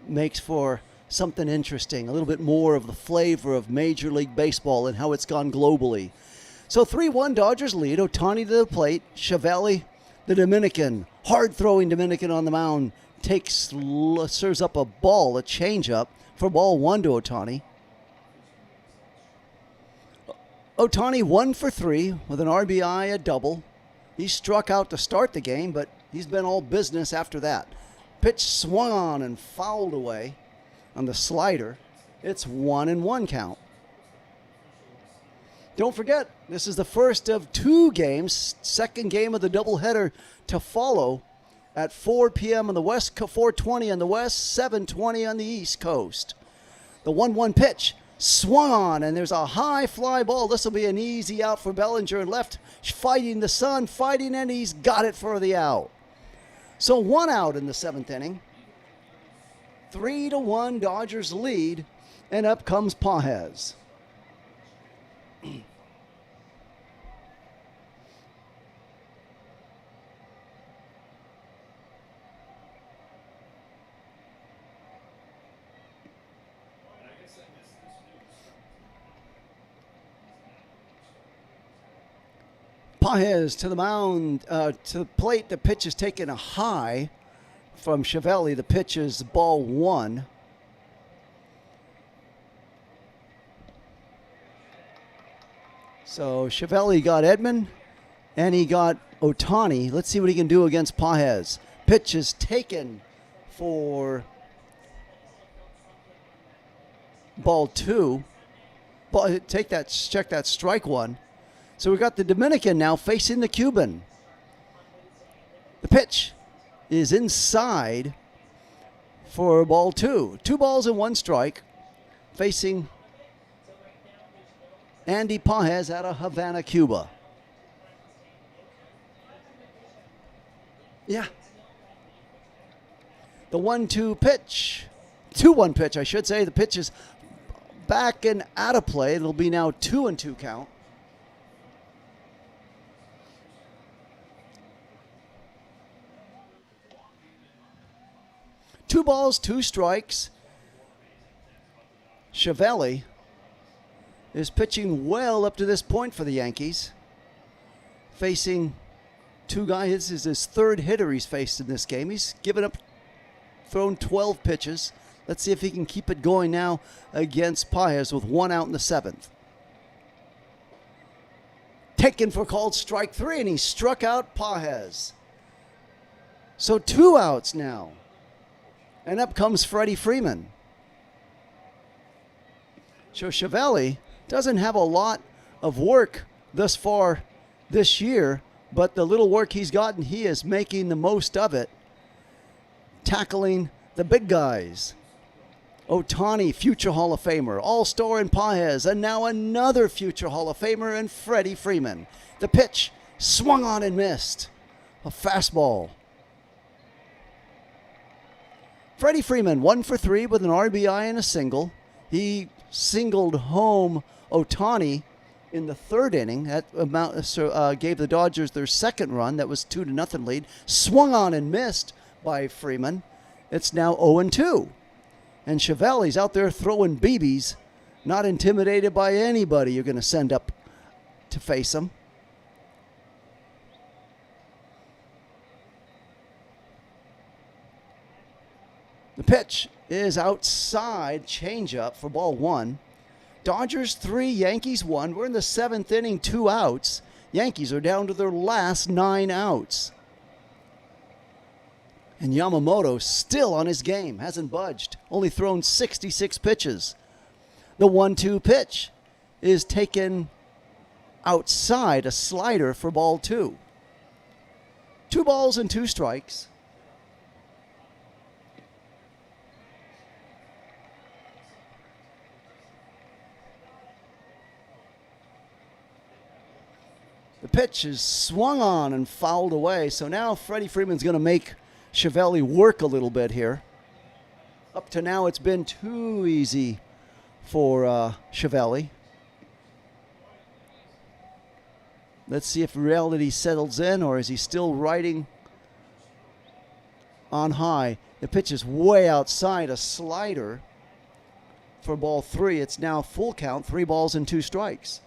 makes for something interesting, a little bit more of the flavor of Major League Baseball and how it's gone globally. So 3-1 Dodgers lead. Ohtani to the plate. Shavili, the Dominican, hard-throwing Dominican on the mound, serves up a ball, a changeup for ball 1 to Ohtani. Ohtani 1 for 3 with an RBI, a double. He struck out to start the game, but he's been all business after that. Pitch swung on and fouled away on the slider. It's 1-1 count. Don't forget, this is the first of 2 games, second game of the doubleheader to follow at 4 p.m. on the west, 4:20 on the west, 7:20 on the east coast. The 1-1 pitch swung on, and there's a high fly ball. This will be an easy out for Bellinger. Left fighting the sun, and he's got it for the out. So 1 out in the 7th inning. 3-1 Dodgers lead, and up comes Pages. Pages to the mound, to the plate. The pitch is taken a high from Chiavelli. The pitch is ball 1. So Chiavelli got Edman, and he got Ohtani. Let's see what he can do against Pages. Pitch is taken for ball 2. Check that strike 1. So we got the Dominican now facing the Cuban. The pitch is inside for ball 2. 2 balls and 1 strike, facing Andy Pages out of Havana, Cuba. Yeah. The 1-2 pitch. 2-1 pitch, I should say. The pitch is back and out of play. It'll be now 2-2 count. Two balls, 2 strikes. Chiavelli is pitching well up to this point for the Yankees. Facing 2 guys. This is his 3rd hitter he's faced in this game. He's thrown 12 pitches. Let's see if he can keep it going now against Pages with 1 out in the 7th. Taken for called strike 3, and he struck out Pages. So 2 outs now. And up comes Freddie Freeman. So Chiavelli doesn't have a lot of work thus far this year, but the little work he's gotten, he is making the most of it, tackling the big guys. Ohtani, future Hall of Famer, All-Star in Pages, and now another future Hall of Famer in Freddie Freeman. The pitch swung on and missed. A fastball. Freddie Freeman, 1 for 3 with an RBI and a single. He singled home Ohtani in the 3rd inning. That gave the Dodgers their 2nd run. That was 2-0 lead. Swung on and missed by Freeman. It's now 0-2. And Chiavelli's out there throwing BBs, not intimidated by anybody you're going to send up to face him. The pitch is outside, changeup for ball 1. Dodgers 3, Yankees 1. We're in the 7th inning, 2 outs. Yankees are down to their last 9 outs. And Yamamoto still on his game, hasn't budged. Only thrown 66 pitches. The 1-2 pitch is taken outside, a slider for ball 2. 2 balls and 2 strikes. The pitch is swung on and fouled away. So now Freddie Freeman's going to make Chiavelli work a little bit here. Up to now, it's been too easy for Chiavelli. Let's see if reality settles in, or is he still riding on high? The pitch is way outside, a slider for ball 3. It's now full count, 3 balls and 2 strikes.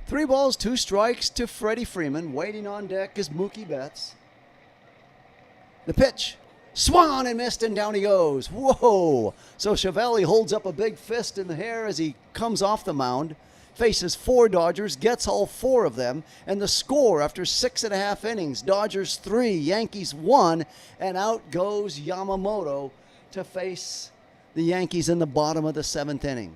3 balls, 2 strikes to Freddie Freeman. Waiting on deck is Mookie Betts. The pitch swung on and missed, and down he goes. Whoa! So Chiavelli holds up a big fist in the air as he comes off the mound. faces 4 Dodgers, gets all 4 of them, and the score after 6.5 innings, Dodgers 3, Yankees 1, and out goes Yamamoto to face the Yankees in the bottom of the 7th inning.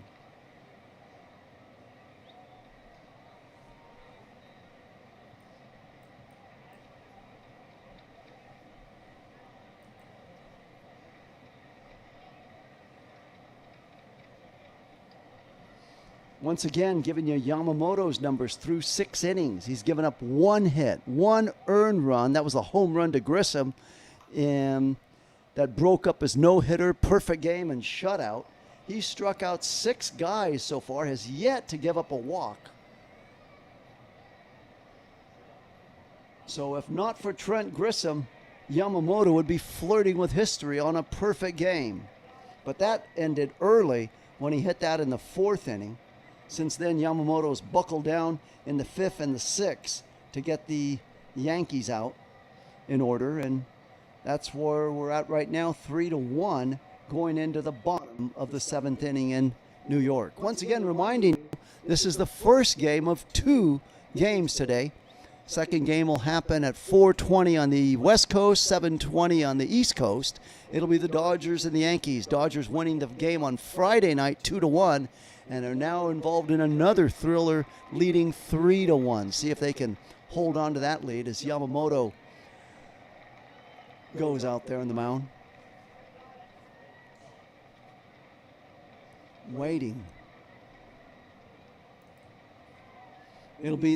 Once again, giving you Yamamoto's numbers through 6 innings. He's given up 1 hit, 1 earned run. That was a home run to Grissom that broke up his no-hitter, perfect game, and shutout. He's struck out 6 guys so far, has yet to give up a walk. So if not for Trent Grissom, Yamamoto would be flirting with history on a perfect game. But that ended early when he hit that in the 4th inning. Since then, Yamamoto's buckled down in the 5th and the 6th to get the Yankees out in order, and that's where we're at right now, 3-1 going into the bottom of the 7th inning in New York. Once again, reminding you, this is the first game of 2 games today. Second game will happen at 4:20 on the West Coast, 7:20 on the East Coast. It'll be the Dodgers and the Yankees. Dodgers winning the game on Friday night 2-1. And are now involved in another thriller, leading 3-1. See if they can hold on to that lead as Yamamoto goes out there on the mound. Waiting.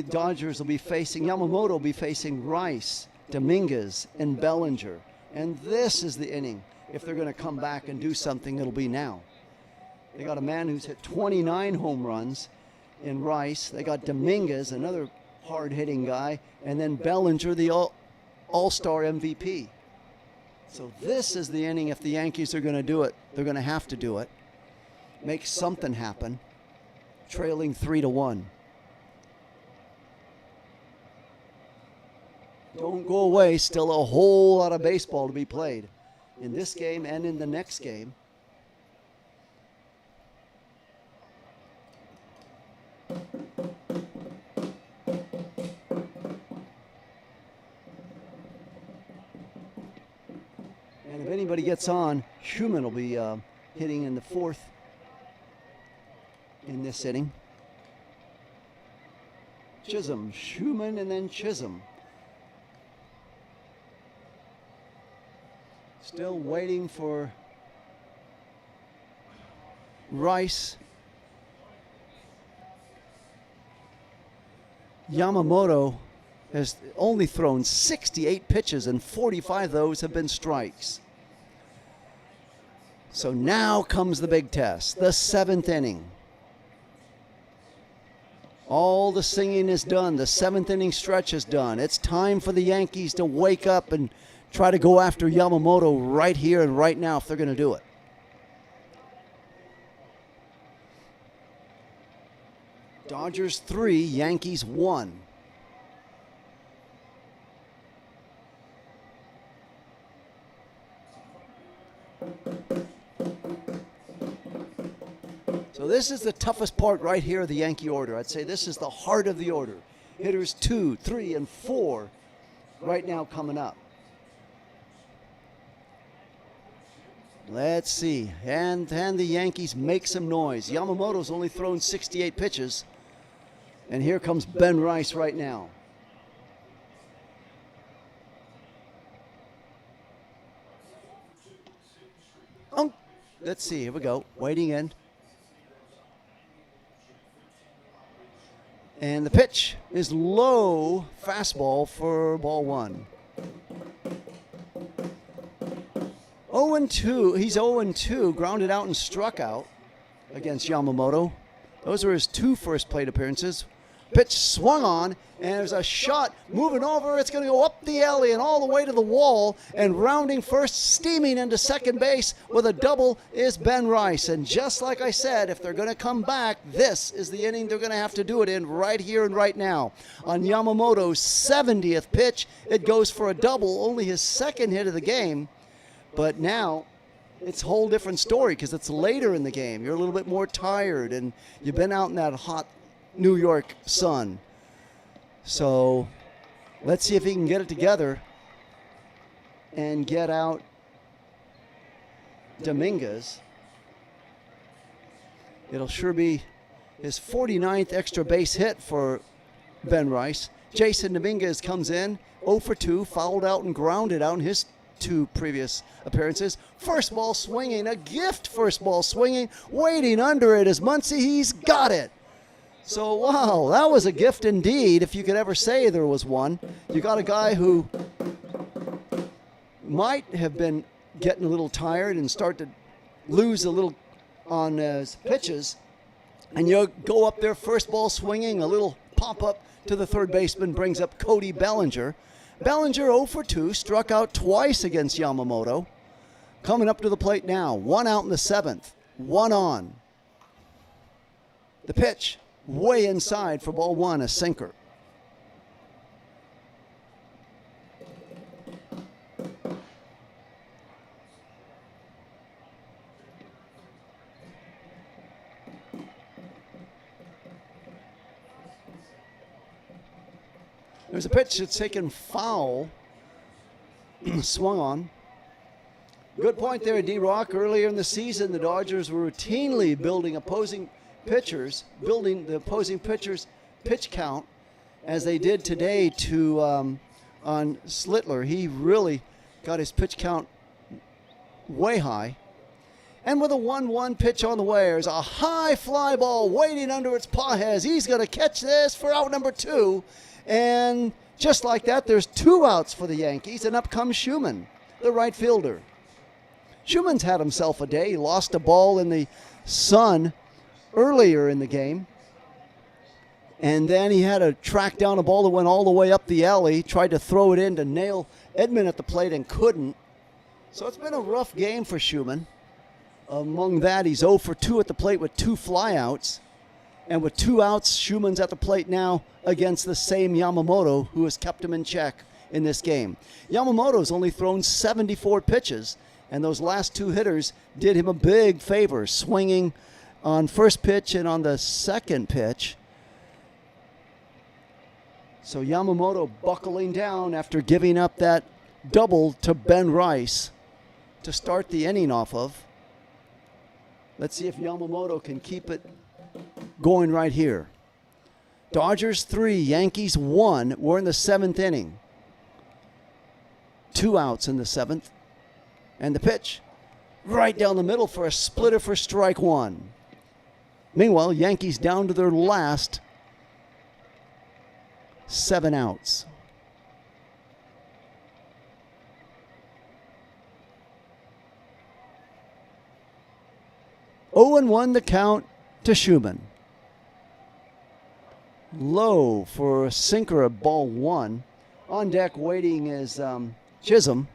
Dodgers will be facing, Yamamoto will be facing Rice, Dominguez, and Bellinger. And this is the inning. If they're going to come back and do something, it'll be now. They got a man who's hit 29 home runs in Rice. They got Dominguez, another hard-hitting guy, and then Bellinger, the all-star MVP. So this is the inning. If the Yankees are going to do it, they're going to have to do it. Make something happen. Trailing 3-1. Don't go away. Still a whole lot of baseball to be played in this game and in the next game. And if anybody gets on, Schumann will be hitting in the 4th in this inning. Chisholm, Schumann, and then Chisholm. Still waiting for Rice. Yamamoto has only thrown 68 pitches, and 45 of those have been strikes. So now comes the big test, the 7th inning. All the singing is done. The 7th inning stretch is done. It's time for the Yankees to wake up and try to go after Yamamoto right here and right now if they're going to do it. Dodgers 3, Yankees 1. So this is the toughest part right here of the Yankee order. I'd say this is the heart of the order. Hitters 2, 3, and 4 right now coming up. Let's see. And the Yankees make some noise. Yamamoto's only thrown 68 pitches. And here comes Ben Rice right now. Let's see. Here we go. Waiting in. And the pitch is low, fastball for ball 1. 0-2. He's 0-2, grounded out and struck out against Yamamoto. Those were his 2 first plate appearances. Pitch swung on, and there's a shot moving over. It's going to go up the alley and all the way to the wall, and rounding first, steaming into second base with a double is Ben Rice. And just like I said, if they're going to come back, this is the inning they're going to have to do it in right here and right now. On Yamamoto's 70th pitch, it goes for a double, only his 2nd hit of the game. But now it's a whole different story because it's later in the game. You're a little bit more tired, and you've been out in that hot New York Sun. So let's see if he can get it together and get out Dominguez. It'll sure be his 49th extra base hit for Ben Rice. Jason Dominguez comes in 0 for 2, fouled out and grounded out in his 2 previous appearances. First ball swinging, a gift first ball swinging, waiting under it is Muncy. He's got it. So, wow, that was a gift indeed, if you could ever say there was one. You got a guy who might have been getting a little tired and start to lose a little on his pitches. And you go up there, first ball swinging, a little pop-up to the third baseman brings up Cody Bellinger. Bellinger 0 for 2, struck out twice against Yamamoto. Coming up to the plate now, 1 out in the 7th, 1 on. The pitch, way inside for ball 1, a sinker. There's a pitch that's taken foul, swung on. Good point there, D-Rock. Earlier in the season, the Dodgers were routinely building the opposing pitchers' pitch count, as they did today to on Slittler. He really got his pitch count way high. And with a 1-1 pitch on the way, there's a high fly ball waiting under its paws. He's going to catch this for out number 2. And just like that, there's 2 outs for the Yankees, and up comes Schumann, the right fielder. Schumann's had himself a day. He lost a ball in the sun earlier in the game. And then he had to track down a ball that went all the way up the alley, tried to throw it in to nail Edman at the plate and couldn't. So it's been a rough game for Schumann. Among that, he's 0 for 2 at the plate with 2 flyouts. And with 2 outs, Schumann's at the plate now against the same Yamamoto, who has kept him in check in this game. Yamamoto's only thrown 74 pitches, and those last 2 hitters did him a big favor, swinging on first pitch and on the second pitch. So Yamamoto buckling down after giving up that double to Ben Rice to start the inning off of. Let's see if Yamamoto can keep it going right here. Dodgers 3, Yankees 1. We're in the 7th inning. 2 outs in the 7th. And the pitch right down the middle for a splitter for strike 1. Meanwhile, Yankees down to their last 7 outs. Oh and 1 the count to Schumann. Low for a sinker of ball 1. On deck waiting is Chisholm,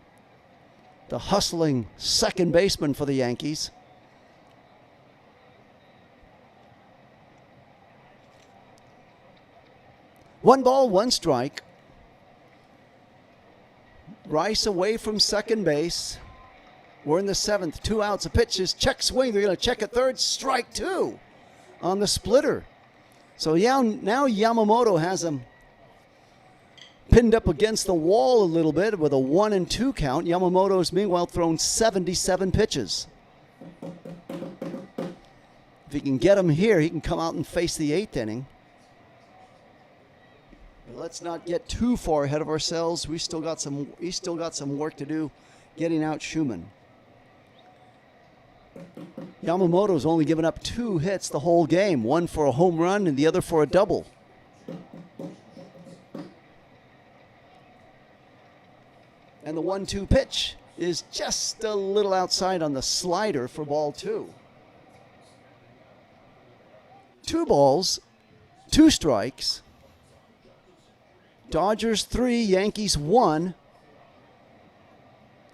the hustling second baseman for the Yankees. One ball, 1 strike. Rice away from second base. We're in the 7th, 2 outs. A pitch is check swing. They're going to check at third. Strike 2 on the splitter. So yeah, now Yamamoto has him pinned up against the wall a little bit with a 1-2 count. Yamamoto's meanwhile thrown 77 pitches. If he can get him here, he can come out and face the 8th inning. But let's not get too far ahead of ourselves. He's still got some work to do getting out Schumann. Yamamoto's only given up 2 hits the whole game, 1 for a home run and the other for a double. And the 1-2 pitch is just a little outside on the slider for ball 2. 2 balls, 2 strikes. Dodgers 3, Yankees 1.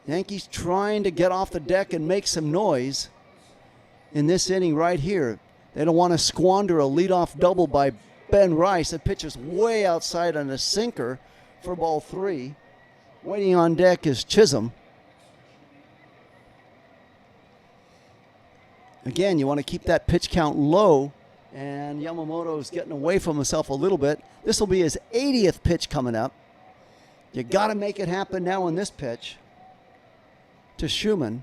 Yankees trying to get off the deck and make some noise in this inning right here. They don't want to squander a leadoff double by Ben Rice. The pitch is way outside on a sinker for ball 3. Waiting on deck is Chisholm. Again, you want to keep that pitch count low And Yamamoto's getting away from himself a little bit. This will be his 80th pitch coming up. You got to make it happen now on this pitch to Schumann.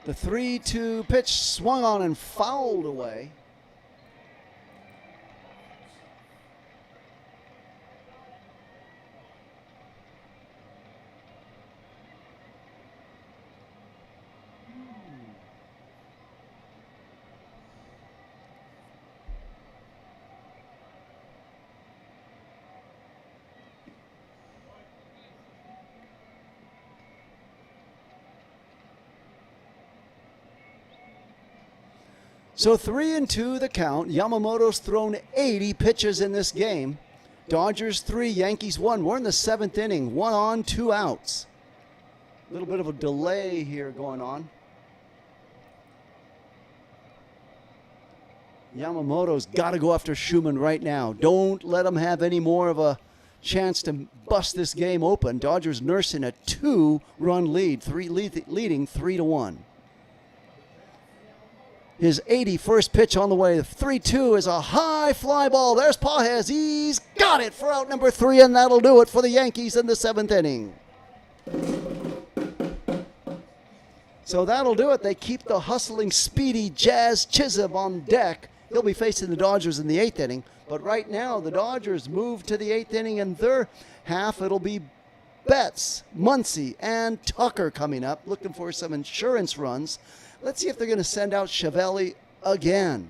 The 3-2 pitch swung on and fouled away. So 3-2 the count. Yamamoto's thrown 80 pitches in this game. Dodgers 3, Yankees 1. We're in the 7th inning. 1 on, 2 outs. A little bit of a delay here going on. Yamamoto's got to go after Schumann right now. Don't let him have any more of a chance to bust this game open. Dodgers nursing a 2-run lead, leading 3-1. His 81st pitch on the way. The 3-2 is a high fly ball. There's Pages. He's got it for out number 3, and that'll do it for the Yankees in the 7th inning. So that'll do it. They keep the hustling, speedy Jazz Chisholm on deck. He'll be facing the Dodgers in the 8th inning. But right now, the Dodgers move to the 8th inning. In their half, it'll be Betts, Muncy, and Tucker coming up, looking for some insurance runs. Let's see if they're going to send out Chiavelli again.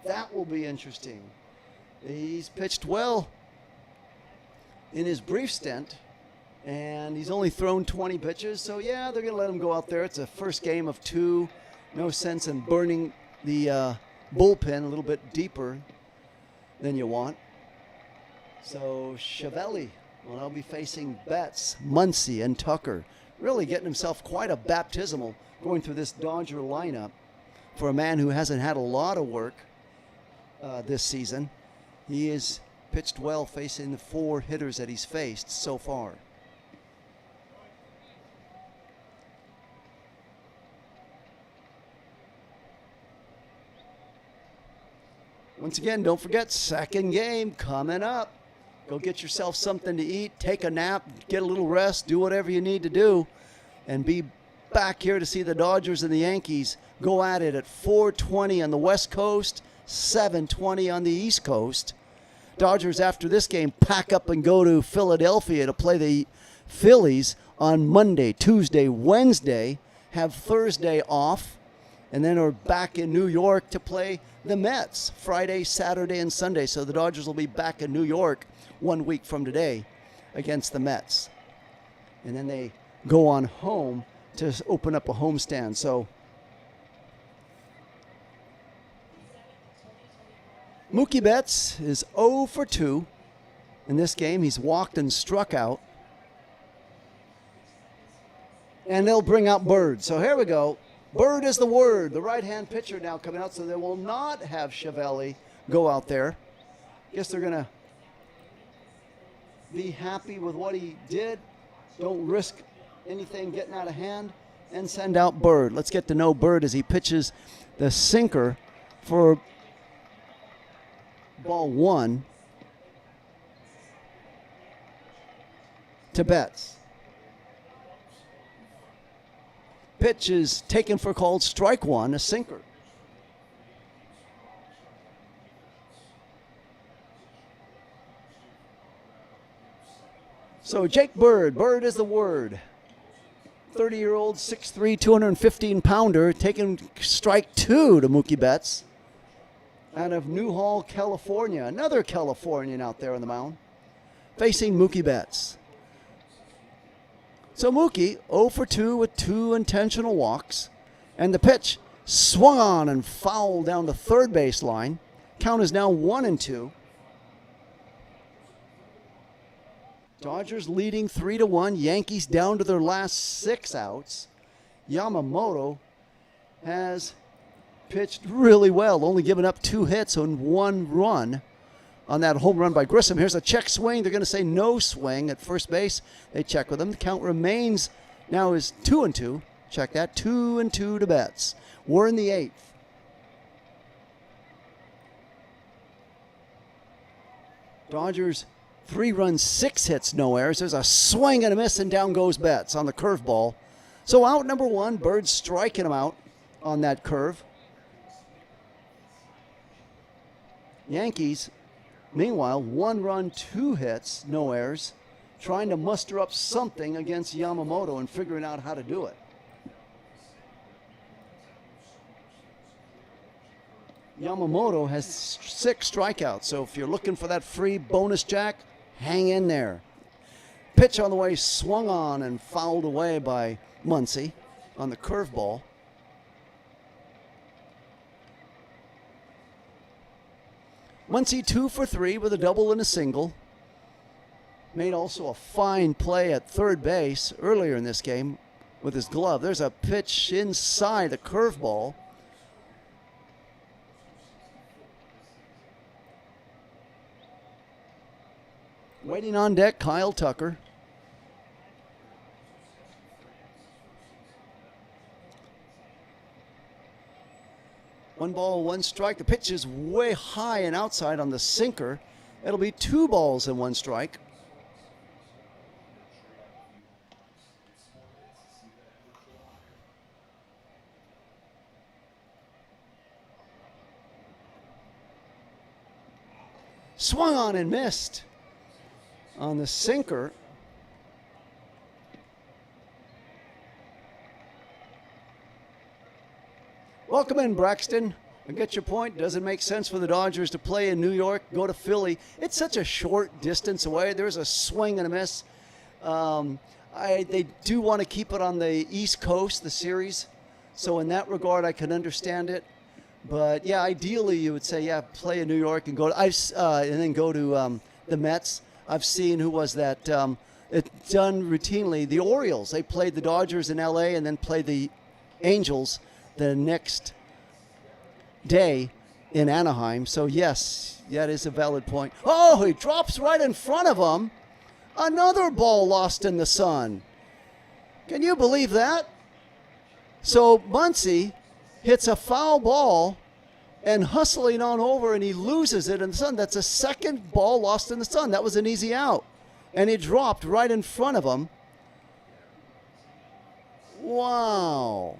That will be interesting. He's pitched well in his brief stint, and he's only thrown 20 pitches. So, yeah, they're going to let him go out there. It's a first game of 2. No sense in burning the bullpen a little bit deeper than you want. So, Chiavelli will now be facing Betts, Muncy, and Tucker. Really getting himself quite a baptismal going through this Dodger lineup for a man who hasn't had a lot of work this season. He has pitched well facing the 4 hitters that he's faced so far. Once again, don't forget, second game coming up. Go get yourself something to eat, take a nap, get a little rest, do whatever you need to do, and be back here to see the Dodgers and the Yankees go at it at 4:20 on the West Coast, 7:20 on the East Coast. Dodgers, after this game, pack up and go to Philadelphia to play the Phillies on Monday, Tuesday, Wednesday, have Thursday off, and then are back in New York to play the Mets Friday, Saturday, and Sunday. So the Dodgers will be back in New York 1 week from today against the Mets. And then they go on home to open up a homestand. So Mookie Betts is 0 for 2 in this game. He's walked and struck out. And they'll bring out Bird. So here we go. Bird is the word. The right-hand pitcher now coming out. So they will not have Chiavelli go out there. Guess they're going to be happy with what he did. Don't risk anything getting out of hand, and send out Bird. Let's get to know Bird as he pitches the sinker for ball 1 to Betts. Pitch is taken for called strike 1, a sinker. So Jake Bird, Bird is the word. 30-year-old, 6'3", 215-pounder, taking strike 2 to Mookie Betts out of Newhall, California. Another Californian out there on the mound, facing Mookie Betts. So Mookie, 0 for 2 with 2 intentional walks, and the pitch swung on and fouled down the third base line. Count is now 1-2. Dodgers leading 3-1. Yankees down to their last 6 outs. Yamamoto has pitched really well, only giving up 2 hits and 1 run on that home run by Grissom. Here's a check swing. They're going to say no swing at first base. They check with him. The count remains now is 2-2. Check that, 2-2 to Betts. We're in the 8th. Dodgers 3 runs, 6 hits, no errors. There's a swing and a miss, and down goes Betts on the curveball. So out number 1, Bird's striking him out on that curve. Yankees, meanwhile, 1 run, 2 hits, no errors, trying to muster up something against Yamamoto and figuring out how to do it. Yamamoto has 6 strikeouts, so if you're looking for that free bonus jack, hang in there. Pitch on the way, swung on and fouled away by Muncy on the curveball. Muncy 2 for 3 with a double and a single. Made also a fine play at third base earlier in this game with his glove. There's a pitch inside the curveball. Waiting on deck, Kyle Tucker. One ball, 1 strike. The pitch is way high and outside on the sinker. It'll be 2 balls and 1 strike. Swung on and missed on the sinker. Welcome in, Braxton. I get your point. Doesn't make sense for the Dodgers to play in New York, go to Philly. It's such a short distance away. There's a swing and a miss. They do want to keep it on the East Coast, the series. So in that regard, I can understand it. But yeah, ideally you would say, yeah, play in New York and go to, and then go to the Mets. I've seen who was that. It's done routinely. The Orioles, they played the Dodgers in L.A. and then played the Angels the next day in Anaheim. So yes, that is a valid point. Oh, he drops right in front of him. Another ball lost in the sun. Can you believe that? So Muncy hits a foul ball and hustling on over, and he loses it in the sun. That's a second ball lost in the sun. That was an easy out. And he dropped right in front of him. Wow.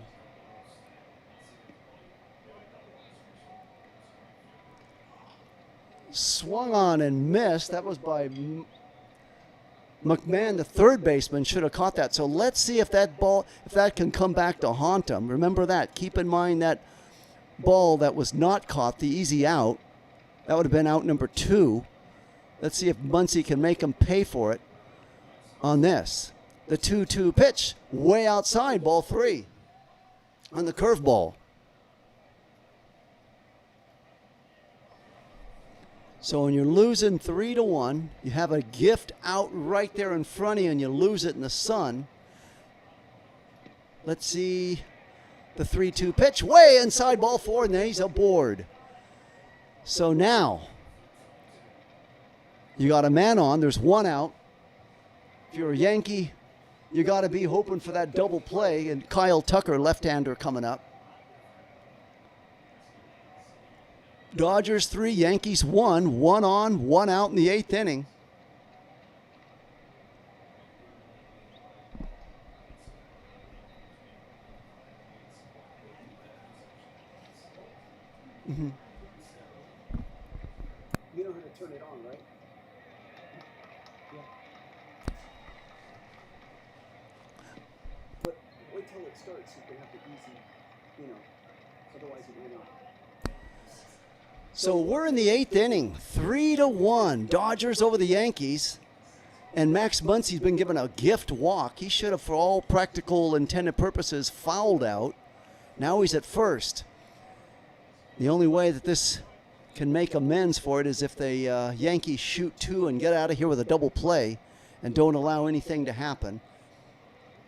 Swung on and missed. That was by McMahon, the third baseman, should have caught that. So let's see if that ball, if that can come back to haunt him. Remember that. Keep in mind that ball that was not caught, the easy out. That would have been out number 2. Let's see if Muncy can make him pay for it on this. The 2-2 pitch, way outside, ball 3 on the curveball. So when you're losing 3-1, you have a gift out right there in front of you and you lose it in the sun. Let's see the 3-2 pitch, way inside, ball 4, and then he's aboard. So now you got a man on, there's 1 out. If you're a Yankee, you got to be hoping for that double play, and Kyle Tucker, left-hander, coming up. Dodgers 3, Yankees 1, 1 on, 1 out in the 8th inning. Mm-hmm. You know how to turn it on, right? Yeah. But wait till it starts so you can have the easy, otherwise it may not. So we're in the 8th inning, 3-1. Dodgers over the Yankees. And Max Muncy's been given a gift walk. He should have, for all practical intended purposes, fouled out. Now he's at first. The only way that this can make amends for it is if the Yankees shoot 2 and get out of here with a double play and don't allow anything to happen.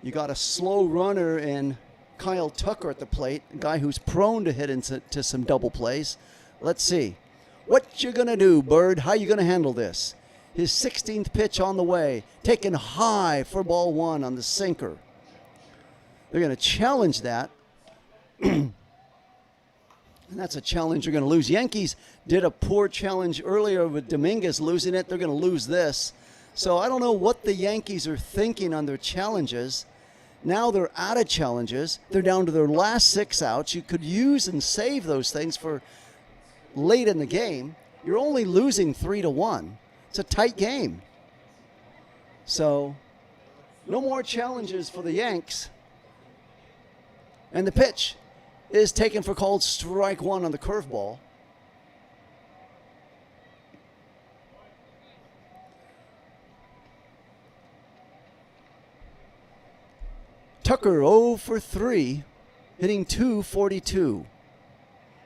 You got a slow runner in Kyle Tucker at the plate, a guy who's prone to hit into some double plays. Let's see. What you gonna do, Bird? How you gonna handle this? His 16th pitch on the way, taken high for ball one on the sinker. They're gonna challenge that. And that's a challenge you're going to lose. Yankees did a poor challenge earlier with Dominguez losing it. They're going to lose this. So I don't know what the Yankees are thinking on their challenges. Now they're out of challenges. They're down to their last 6 outs. You could use and save those things for late in the game. You're only losing 3-1. It's a tight game. So no more challenges for the Yanks. And the pitch is taken for called strike one on the curveball. Tucker 0 for 3, hitting .242.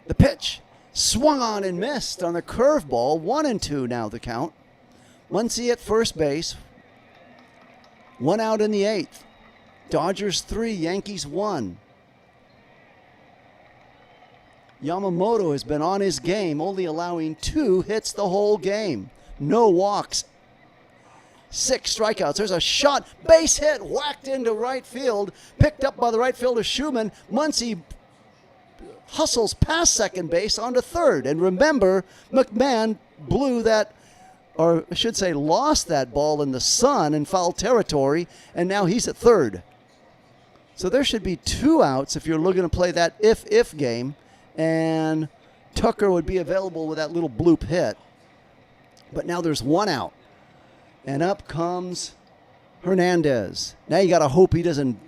The pitch swung on and missed on the curveball. 1-2 now the count. Muncy at first base. 1 out in the 8th. Dodgers 3, Yankees 1. Yamamoto has been on his game, only allowing 2 hits the whole game. No walks. 6 strikeouts. There's a shot. Base hit. Whacked into right field. Picked up by the right fielder Schumann. Muncy hustles past second base onto third. And remember, McMahon blew that, or I should say lost that ball in the sun in foul territory, and now he's at third. So there should be 2 outs if you're looking to play that if game. And Tucker would be available with that little bloop hit. But now there's 1 out. And up comes Hernandez. Now you got to hope he doesn't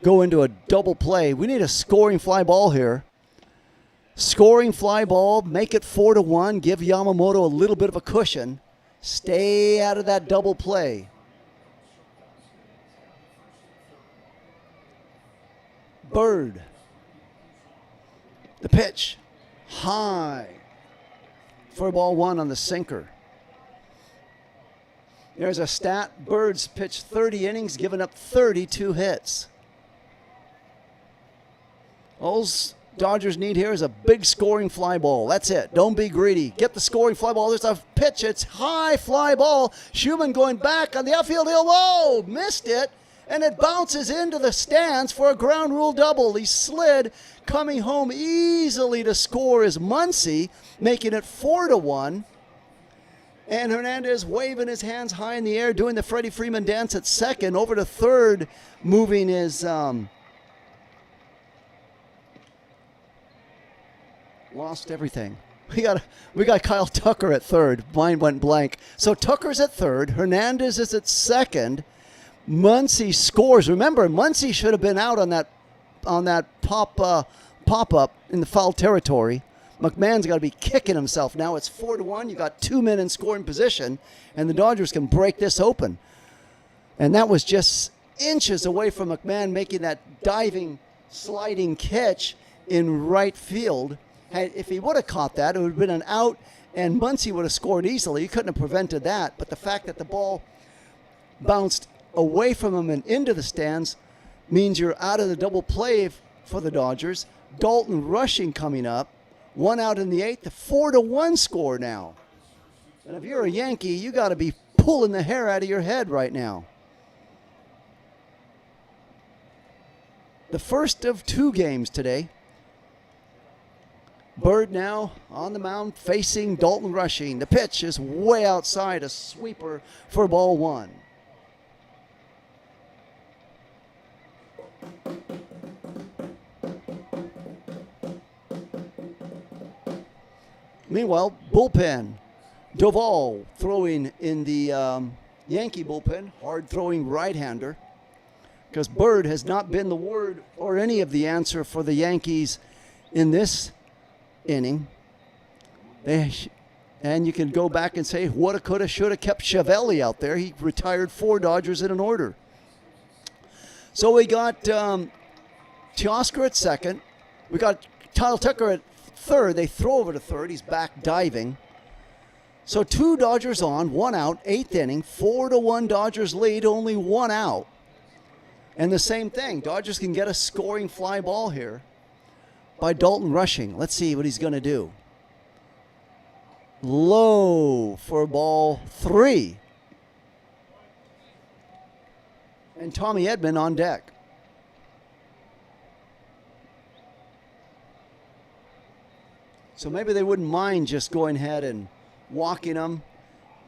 go into a double play. We need a scoring fly ball here. Scoring fly ball, make it 4-1, give Yamamoto a little bit of a cushion. Stay out of that double play. Bird. The pitch, high for ball one on the sinker. There's a stat. Bird's pitched 30 innings, given up 32 hits. All Dodgers need here is a big scoring fly ball. That's it. Don't be greedy. Get the scoring fly ball. There's a pitch. It's high fly ball. Schumann going back on the outfield hill. Whoa! Missed it. And it bounces into the stands for a ground rule double. He slid, coming home easily to score is Muncy, making it 4-1. And Hernandez waving his hands high in the air, doing the Freddie Freeman dance at second. Over to third, moving his lost everything. We got Kyle Tucker at third. Mine went blank. So Tucker's at third. Hernandez is at second. Muncy scores. Remember, Muncy should have been out on that pop-up in the foul territory. McMahon's got to be kicking himself. Now it's 4-1. You got 2 men in scoring position, and the Dodgers can break this open. And that was just inches away from McMahon making that diving, sliding catch in right field. If he would have caught that, it would have been an out, and Muncy would have scored easily. He couldn't have prevented that. But the fact that the ball bounced away from him and into the stands means you're out of the double play for the Dodgers. Dalton rushing coming up. 1 out in the 8th, a 4-1 score now. And if you're a Yankee, you got to be pulling the hair out of your head right now. The first of 2 games today. Bird now on the mound facing Dalton rushing. The pitch is way outside, a sweeper for ball 1. Meanwhile, bullpen. Doval throwing in the Yankee bullpen, hard-throwing right-hander, because Bird has not been the word or any of the answer for the Yankees in this inning. And you can go back and say, woulda, coulda, shoulda, kept Chavelli out there. He retired 4 Dodgers in an order. So we got Teoscar at second. We got Kyle Tucker at third. They throw over to third. He's back diving. So 2 Dodgers on, 1 out, 8th inning, 4-1 Dodgers lead, only 1 out. And the same thing, Dodgers can get a scoring fly ball here by Dalton Rushing. Let's see what he's going to do. Low for ball 3. And Tommy Edman on deck. So maybe they wouldn't mind just going ahead and walking them,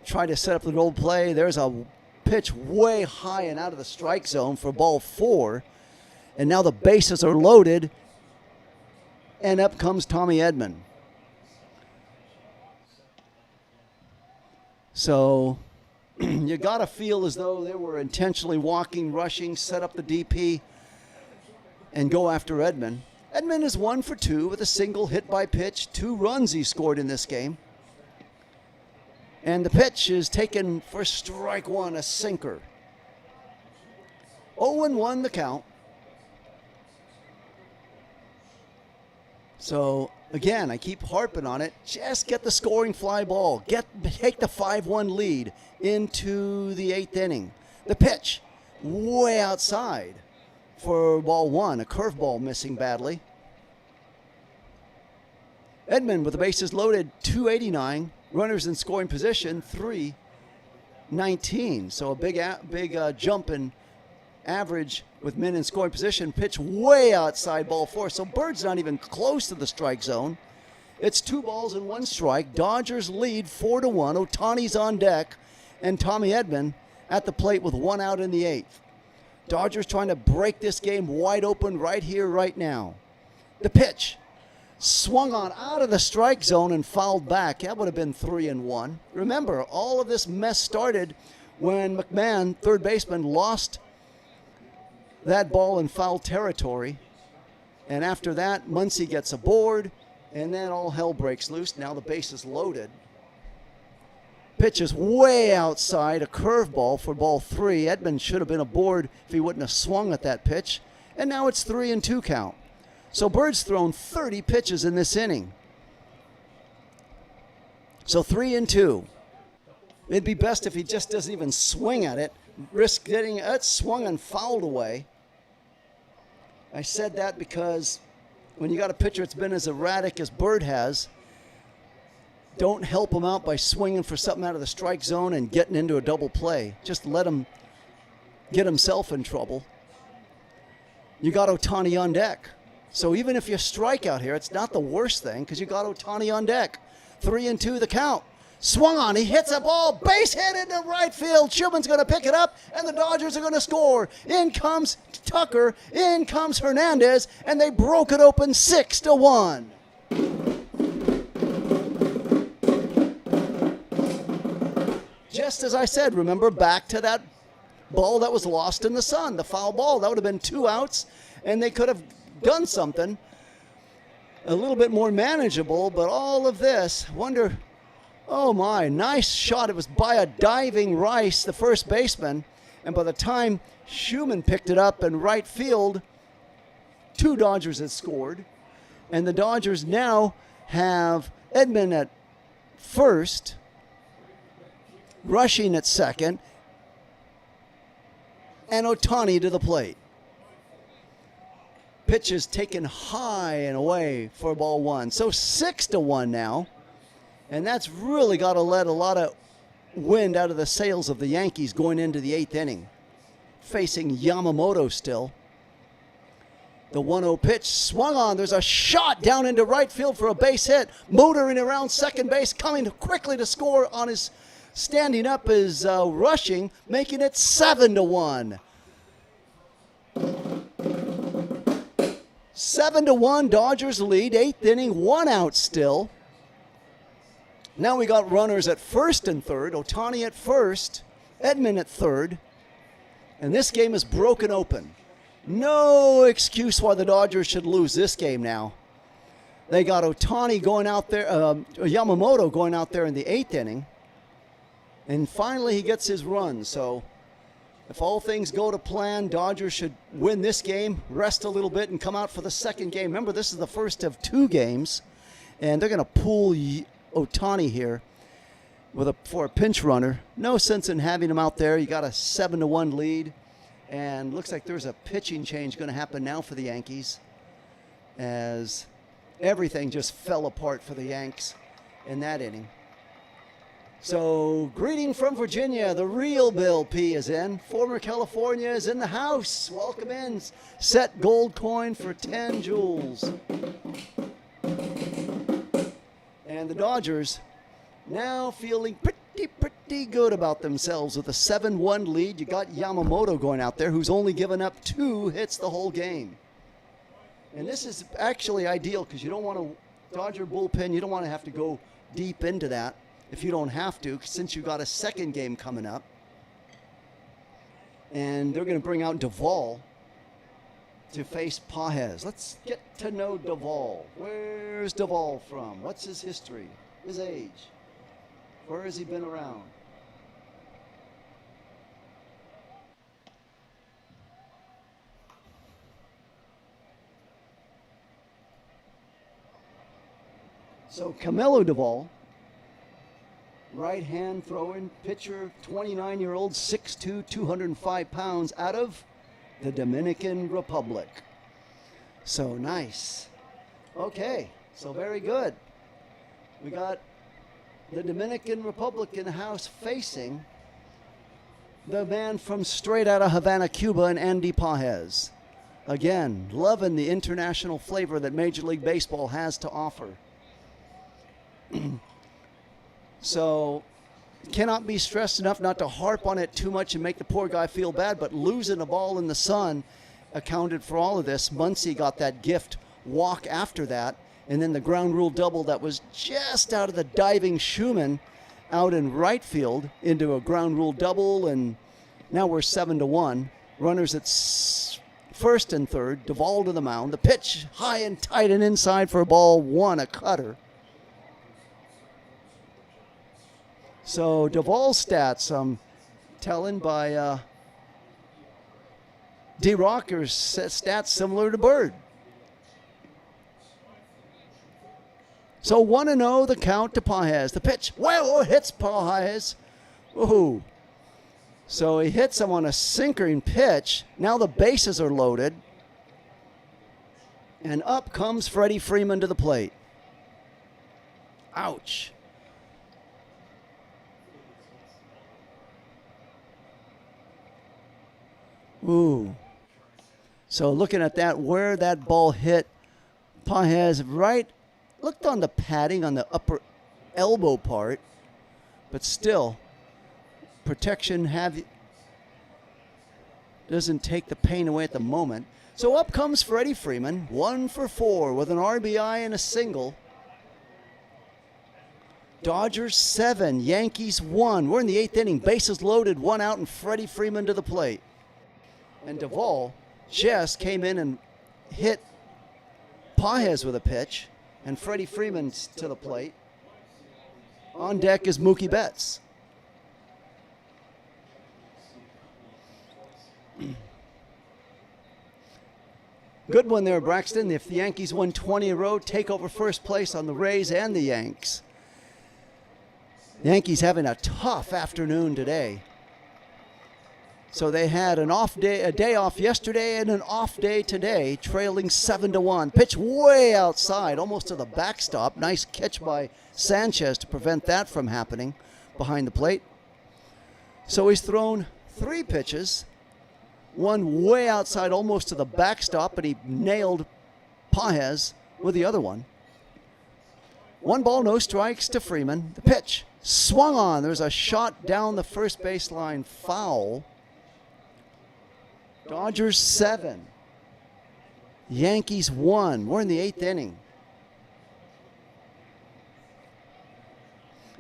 try to set up the goal play. There's a pitch way high and out of the strike zone for ball 4. And now the bases are loaded. And up comes Tommy Edman. So you got to feel as though they were intentionally walking, rushing, set up the DP, and go after Edman. Edman is 1 for 2 with a single hit by pitch. 2 runs he scored in this game. And the pitch is taken for strike 1, a sinker. 0-1 the count. So, again, I keep harping on it. Just get the scoring fly ball. Take the 5-1 lead into the 8th inning. The pitch, way outside for ball 1. A curveball missing badly. Edman with the bases loaded, 289. Runners in scoring position, 319. So a big jump in average with men in scoring position. Pitch way outside ball 4. So Bird's not even close to the strike zone. It's 2 balls and 1 strike. Dodgers lead 4-1. Ohtani's on deck. And Tommy Edman at the plate with 1 out in the 8th. Dodgers trying to break this game wide open right here, right now. The pitch. Swung on out of the strike zone and fouled back. That would have been 3-1. Remember, all of this mess started when McMahon, third baseman, lost that ball in foul territory. And after that, Muncy gets aboard, and then all hell breaks loose. Now the base is loaded. Pitch is way outside, a curveball for ball 3. Edman should have been aboard if he wouldn't have swung at that pitch. And now it's 3-2 count. So Bird's thrown 30 pitches in this inning. So 3-2. It'd be best if he just doesn't even swing at it. Risk getting it swung and fouled away. I said that because when you got a pitcher that's been as erratic as Bird has, don't help him out by swinging for something out of the strike zone and getting into a double play. Just let him get himself in trouble. You got Ohtani on deck. So even if you strike out here, it's not the worst thing because you got Ohtani on deck. 3-2 the count. Swung on, he hits a ball, base hit into right field. Shubman's going to pick it up, and the Dodgers are going to score. In comes Tucker, in comes Hernandez, and they broke it open 6-1. Just as I said, remember back to that ball that was lost in the sun, the foul ball. That would have been 2 outs, and they could have done something a little bit more manageable, but all of this, wonder, oh my, nice shot. It was by a diving Rice, the first baseman, and by the time Shubman picked it up in right field, 2 Dodgers had scored, and the Dodgers now have Edman at first, Rushing at second, and Ohtani to the plate. Pitch is taken high and away for ball 1. So 6-1 now. And that's really got to let a lot of wind out of the sails of the Yankees going into the 8th inning. Facing Yamamoto still. The 1-0 pitch swung on. There's a shot down into right field for a base hit. Motoring around second base, coming quickly to score on his standing up is Rushing, making it 7-1. 7-1, Dodgers lead, 8th inning, 1 out still. Now we got runners at first and third, Ohtani at first, Edman at third, and this game is broken open. No excuse why the Dodgers should lose this game now. They got Ohtani going out there, Yamamoto going out there in the 8th inning, and finally he gets his run, so if all things go to plan, Dodgers should win this game, rest a little bit, and come out for the second game. Remember, this is the first of 2 games, and they're going to pull Ohtani here for a pinch runner. No sense in having him out there. You got a 7-1 lead, And looks like there's a pitching change going to happen now for the Yankees, as everything just fell apart for the Yanks in that inning. So, greeting from Virginia, the real Bill P is in. Former California is in the house. Welcome in. Set gold coin for 10 joules. And the Dodgers now feeling pretty good about themselves with a 7-1 lead. You got Yamamoto going out there, who's only given up 2 hits the whole game. And this is actually ideal because you don't want to, Dodger bullpen, you don't want to have to go deep into that if you don't have to, since you've got a second game coming up. And they're going to bring out Duvall to face Pages. Let's get to know Duvall. Where's Duvall from? What's his history? His age? Where has he been around? So Camilo Duvall, right-hand throwing pitcher, 29-year-old, 6'2", 205 pounds, out of the Dominican Republic. So nice. Okay, so very good. We got the Dominican Republic in the house facing the man from straight out of Havana, Cuba, and Andy Pages. Again, loving the international flavor that Major League Baseball has to offer. So, cannot be stressed enough not to harp on it too much and make the poor guy feel bad, but losing a ball in the sun accounted for all of this. Muncy got that gift walk after that, and then the ground rule double that was just out of the diving Schumann out in right field into a ground rule double, and now we're 7-1. Runners at first and third. Duvall to the mound. The pitch high and tight and inside for a ball one, a cutter. So Duvall's stats, I'm telling by D-Rocker's stats similar to Bird. So 1-0 the count to Pages. The pitch, well, hits Pages. Woohoo. So he hits him on a sinkering pitch. Now the bases are loaded. And up comes Freddie Freeman to the plate. Ouch. Ooh. So looking at that, where that ball hit, Pages right, looked on the padding on the upper elbow part, but still, protection doesn't take the pain away at the moment. So up comes Freddie Freeman, 1 for 4 with an RBI and a single. Dodgers 7, Yankees 1. We're in the 8th inning, bases loaded, 1 out, and Freddie Freeman to the plate. And Duvall just came in and hit Pages with a pitch, and Freddie Freeman's to the plate. On deck is Mookie Betts. Good one there, Braxton. If the Yankees win 20 in a row, take over first place on the Rays and the Yanks. The Yankees having a tough afternoon today. So they had an off day, a day off yesterday and an off day today, trailing 7-1. Pitch way outside, almost to the backstop. Nice catch by Sanchez to prevent that from happening behind the plate. So he's thrown 3 pitches, one way outside, almost to the backstop, but he nailed Pages with the other one. 1 ball, no strikes to Freeman. The pitch swung on. There's a shot down the first baseline, foul. Dodgers 7, Yankees 1. We're in the 8th inning.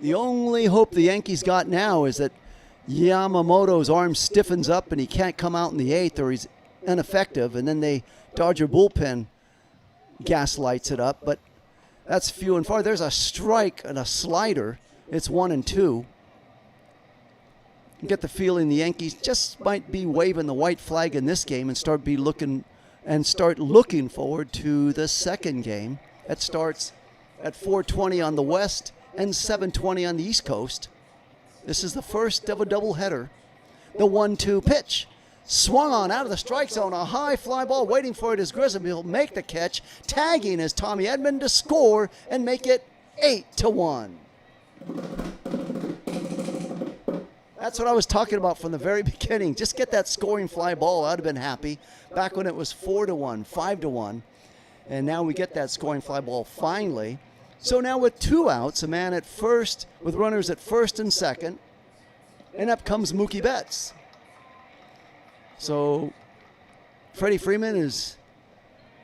The only hope the Yankees got now is that Yamamoto's arm stiffens up and he can't come out in the 8th, or he's ineffective, and then the Dodger bullpen gaslights it up. But that's few and far. There's a strike and a slider. It's 1-2. Get the feeling the Yankees just might be waving the white flag in this game and start looking forward to the second game. That starts at 4:20 on the West and 7:20 on the East Coast. This is the first of a doubleheader. The 1-2 pitch Swung on out of the strike zone. A high fly ball waiting for it is Grissom. He'll make the catch. Tagging is Tommy Edman to score and make it 8-1. That's what I was talking about from the very beginning. Just get that scoring fly ball. I'd have been happy. Back when it was 4-1, 5-1. And now we get that scoring fly ball finally. So now with 2 outs, a man at first, with runners at first and second, and up comes Mookie Betts. So Freddie Freeman is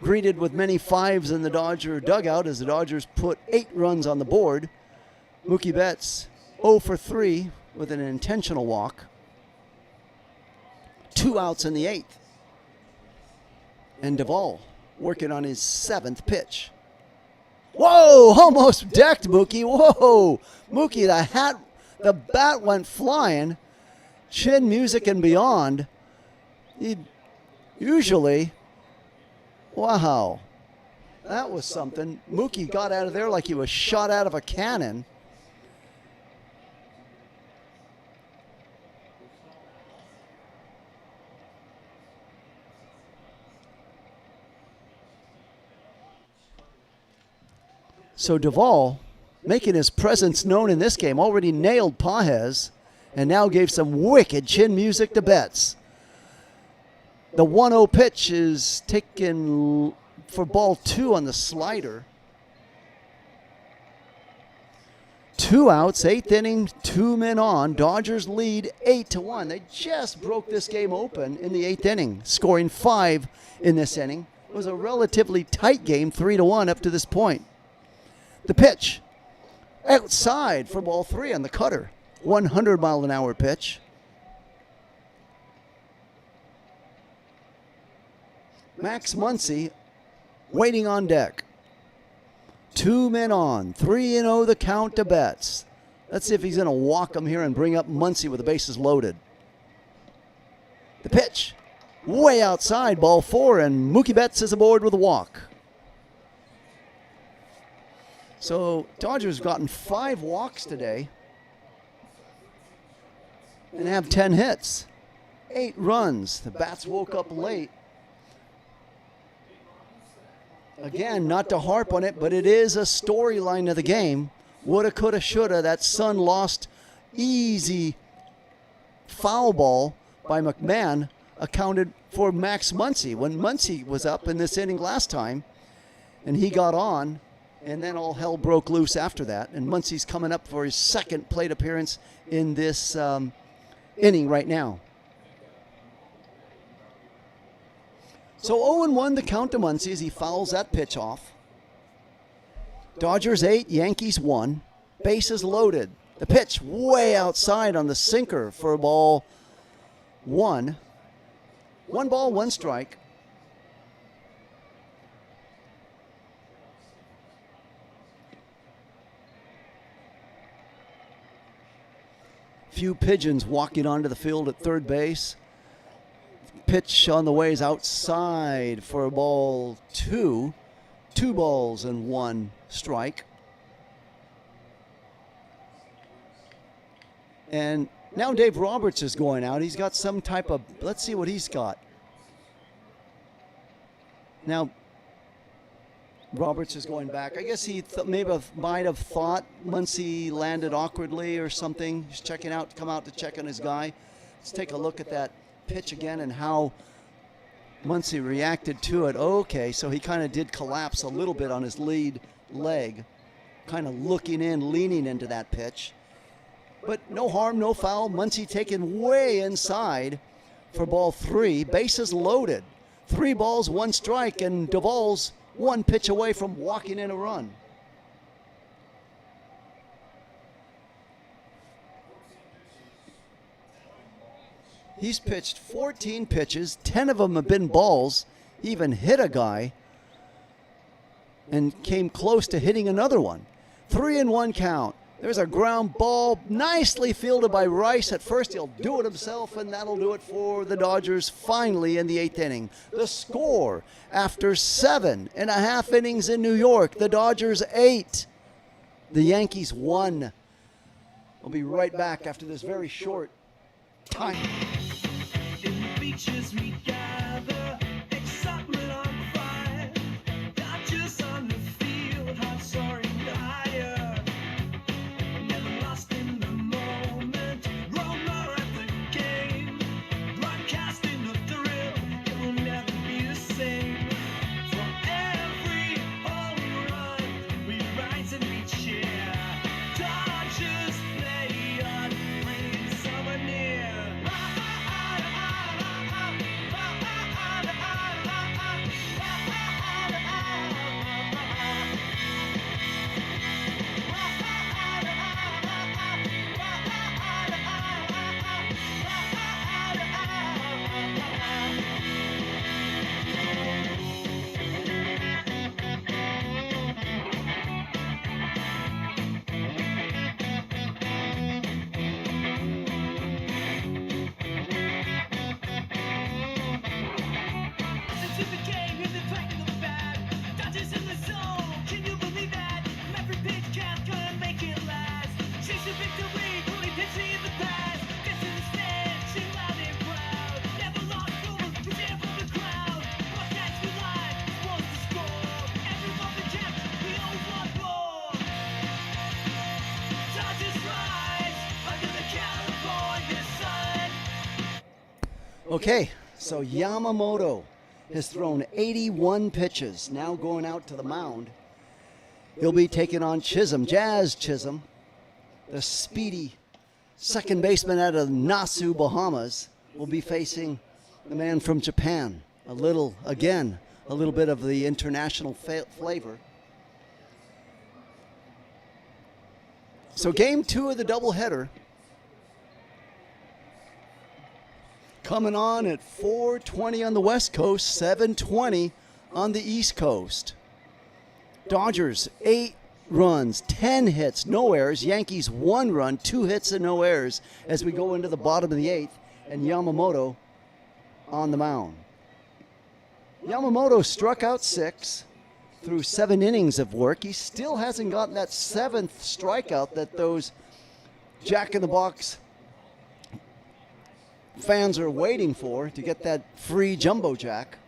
greeted with many fives in the Dodger dugout as the Dodgers put 8 runs on the board. Mookie Betts 0 for 3 with an intentional walk. 2 outs in the 8th. And Duvall working on his 7th pitch. Whoa, almost decked Mookie. Whoa, Mookie, the bat went flying. Chin music and beyond. Usually, wow, that was something. Mookie got out of there like he was shot out of a cannon. So Duvall, making his presence known in this game, already nailed Pages and now gave some wicked chin music to Betts. The 1-0 pitch is taken for ball 2 on the slider. 2 outs, 8th inning, 2 men on. Dodgers lead 8-1. They just broke this game open in the 8th inning, scoring 5 in this inning. It was a relatively tight game, 3-1 up to this point. The pitch, outside for ball 3 on the cutter. 100-mile-an-hour pitch. Max Muncy waiting on deck. 2 men on, 3-0 the count to Betts. Let's see if he's going to walk him here and bring up Muncy with the bases loaded. The pitch, way outside, ball 4, and Mookie Betts is aboard with a walk. So Dodgers gotten 5 walks today and have 10 hits. 8 runs. The bats woke up late. Again, not to harp on it, but it is a storyline of the game. Woulda, coulda, shoulda. That Sun lost easy foul ball by McMahon accounted for Max Muncy. When Muncy was up in this inning last time, and he got on, and then all hell broke loose after that. And Muncy's coming up for his 2nd plate appearance in this inning right now. So 0-1 the count to Muncy as he fouls that pitch off. Dodgers 8, Yankees 1. Bases loaded. The pitch way outside on the sinker for ball 1. 1 ball, 1 strike. Few pigeons walking onto the field at third base. Pitch on the way is outside for ball 2. 2 balls and 1 strike. And now Dave Roberts is going out. He's got some type of, let's see what he's got. Now, Roberts is going back. I guess he might have thought Muncy landed awkwardly or something. He's checking out, come out to check on his guy. Let's take a look at that pitch again and how Muncy reacted to it. Okay, so he kind of did collapse a little bit on his lead leg, kind of looking in, leaning into that pitch. But no harm, no foul. Muncy taken way inside for ball 3. Bases loaded. 3 balls, 1 strike, and Duvall's 1 pitch away from walking in a run. He's pitched 14 pitches, 10 of them have been balls. He even hit a guy and came close to hitting another one. 3-1 count. There's a ground ball, nicely fielded by Rice. At first, he'll do it himself, and that'll do it for the Dodgers finally in the 8th inning. The score, after 7.5 innings in New York, the Dodgers 8, the Yankees 1. We'll be right back after this very short time.
It'd be beaches we gather, excitement on fire. Dodgers on the field, hearts soaring higher. Never lost in the moment, roamer at the game. Broadcasting the thrill, it will never be the same. For every home run, we rise and we cheer. Dodgers play on, bringing summer near. To the game, here's the track in the bag. Dodgers in the zone, can you believe that? Every pitch count, gonna make it last. Chase a victory, only pitching in the past. Get to the stand, sing loud and proud. Never lost over, we stand from the crowd. Broadcast we live, wants to score. Everyone the champs, we always want more. Dodgers rise under the California sun.
Okay, so Yamamoto has thrown 81 pitches, now going out to the mound. He'll be taking on Chisholm, Jazz Chisholm, the speedy second baseman out of Nassau, Bahamas, will be facing the man from Japan. A little bit of the international flavor. So game 2 of the doubleheader coming on at 4:20 on the West Coast, 7:20 on the East Coast. Dodgers, 8 runs, 10 hits, no errors. Yankees, 1 run, 2 hits and no errors as we go into the bottom of the 8th, and Yamamoto on the mound. Yamamoto struck out 6 through 7 innings of work. He still hasn't gotten that 7th strikeout that those jack-in-the-box fans are waiting for to get that free jumbo jack.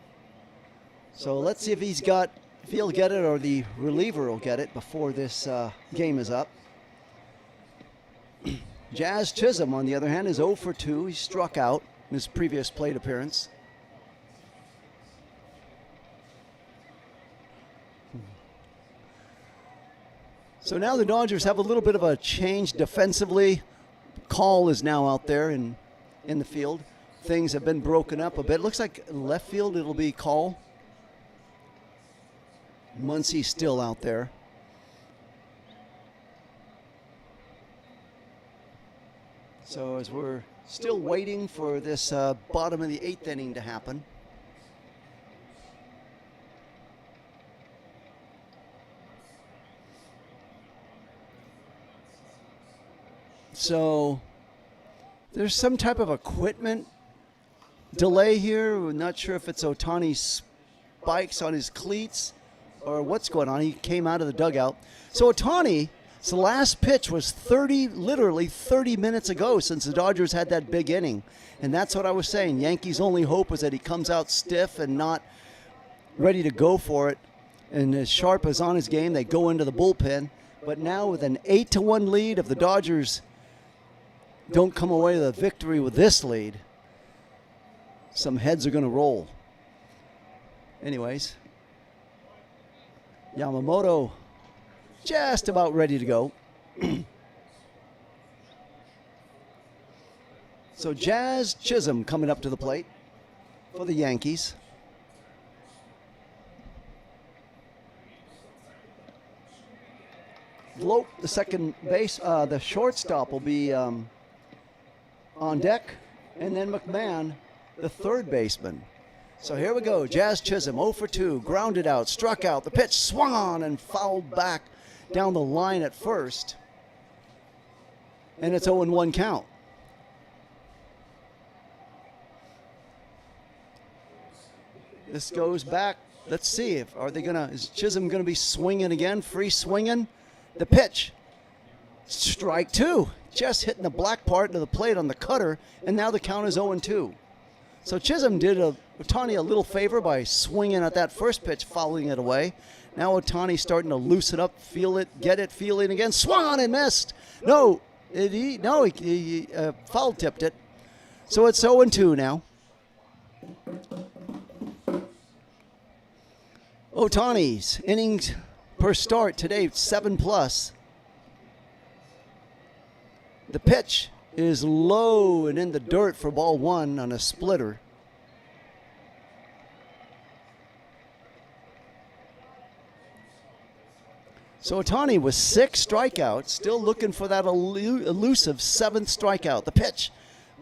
So let's see if he'll get it or the reliever will get it before this game is up. Jazz Chisholm, on the other hand, is 0 for 2. He struck out in his previous plate appearance. So now the Dodgers have a little bit of a change defensively. Call is now out there in the field. Things have been broken up a bit. Looks like left field it'll be Call. Muncy's still out there. So as we're still waiting for this bottom of the 8th inning to happen. So there's some type of equipment delay here. We're not sure if it's Ohtani's spikes on his cleats or what's going on. He came out of the dugout. So Ohtani, the last pitch was literally 30 minutes ago since the Dodgers had that big inning. And that's what I was saying. Yankees' only hope was that he comes out stiff and not ready to go for it. And as sharp as on his game, they go into the bullpen. But now with an 8-1 lead, if the Dodgers don't come away with a victory with this lead, some heads are going to roll. Anyways, Yamamoto just about ready to go. So Jazz Chisholm coming up to the plate for the Yankees. Glope, the second base, the shortstop will be on deck, and then McMahon, the third baseman. So here we go. Jazz Chisholm, 0 for 2, grounded out, struck out. The pitch swung on and fouled back down the line at first. And it's 0-1 count. This goes back. Let's see if is Chisholm gonna be swinging again? Free swinging. The pitch. Strike 2. Just hitting the black part of the plate on the cutter, and now the count is 0-2. So Chisholm did Ohtani a little favor by swinging at that first pitch, fouling it away. Now Ohtani's starting to loosen up, feel it, get it, feel it again. Swung on and missed. No, he foul tipped it. So it's 0-2 now. Ohtani's innings per start today, 7+. The pitch is low and in the dirt for ball 1 on a splitter. So Ohtani with 6 strikeouts, still looking for that elusive 7th strikeout. The pitch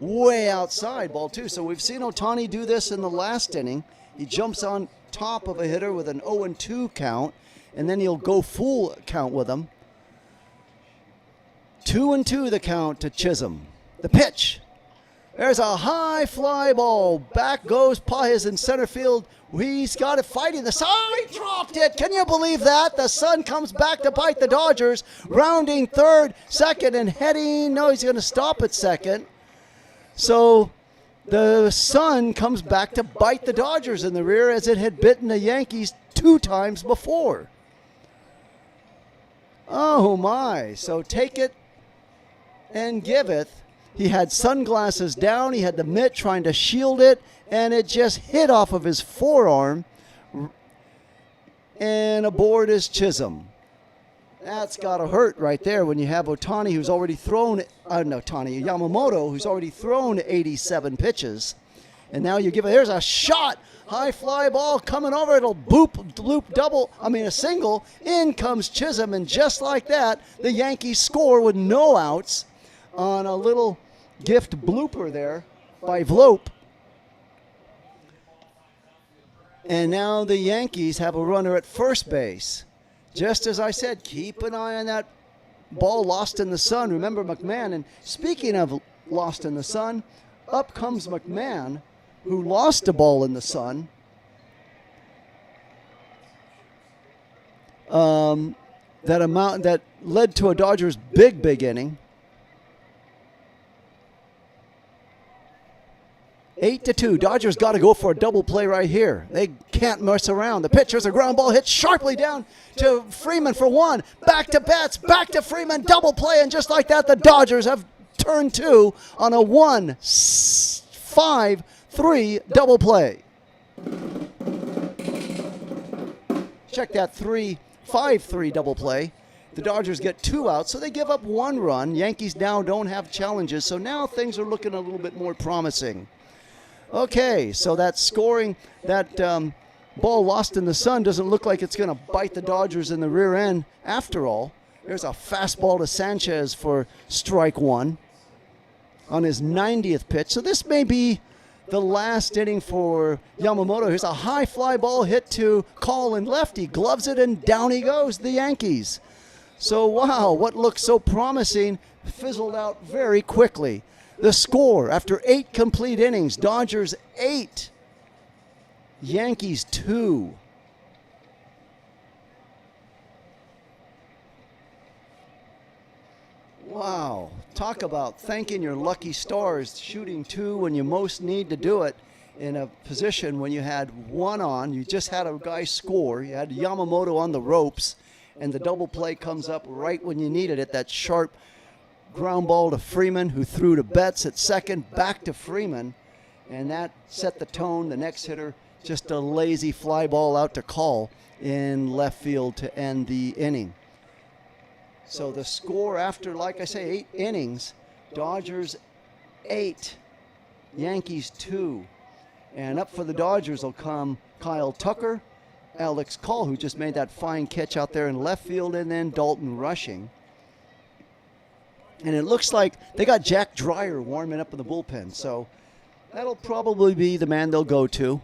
way outside, ball 2. So we've seen Ohtani do this in the last inning. He jumps on top of a hitter with an 0-2 count, and then he'll go full count with him. 2-2 the count to Chisholm. The pitch. There's a high fly ball. Back goes Pajes in center field. He's got it fighting the side. He dropped it. Can you believe that? The Sun comes back to bite the Dodgers. Rounding third, second, and heading. No, he's going to stop at second. So the Sun comes back to bite the Dodgers in the rear as it had bitten the Yankees 2 times before. Oh my. So take it and giveth. He had sunglasses down. He had the mitt trying to shield it, and it just hit off of his forearm. And aboard is Chisholm. That's got to hurt right there when you have Ohtani, who's already thrown, Yamamoto, who's already thrown 87 pitches. And now you give it, there's a shot. High fly ball coming over. It'll a single. In comes Chisholm, and just like that, the Yankees score with no outs on a little gift blooper there by Vlope. And now the Yankees have a runner at first base. Just as I said, keep an eye on that ball lost in the sun. Remember McMahon. And speaking of lost in the sun, up comes McMahon, who lost a ball in the sun. That led to a Dodgers big inning. 8-2. Dodgers got to go for a double play right here. They can't mess around. The pitcher's a ground ball hit sharply down to Freeman for 1. Back to Betts. Back to Freeman. Double play. And just like that, the Dodgers have turned 2 on a 1-5-3 double play. Check that 3-5-3 double play. The Dodgers get 2 outs, so they give up 1 run. Yankees now don't have challenges, so now things are looking a little bit more promising. Okay, so that scoring, that ball lost in the sun doesn't look like it's going to bite the Dodgers in the rear end after all. There's a fastball to Sanchez for strike 1 on his 90th pitch. So this may be the last inning for Yamamoto. Here's a high fly ball hit to Colin lefty. Gloves it, and down he goes, the Yankees. So, wow, what looked so promising fizzled out very quickly. The score after 8 complete innings, Dodgers 8, Yankees 2. Wow, talk about thanking your lucky stars, shooting 2 when you most need to do it in a position when you had 1 on. You just had a guy score. You had Yamamoto on the ropes, and the double play comes up right when you needed it, that sharp ground ball to Freeman, who threw to Betts at second, back to Freeman, and that set the tone. The next hitter, just a lazy fly ball out to Call in left field to end the inning. So the score after, like I say, 8 innings, Dodgers 8, Yankees 2. And up for the Dodgers will come Kyle Tucker, Alex Call, who just made that fine catch out there in left field, and then Dalton rushing. And it looks like they got Jack Dreyer warming up in the bullpen. So that'll probably be the man they'll go to.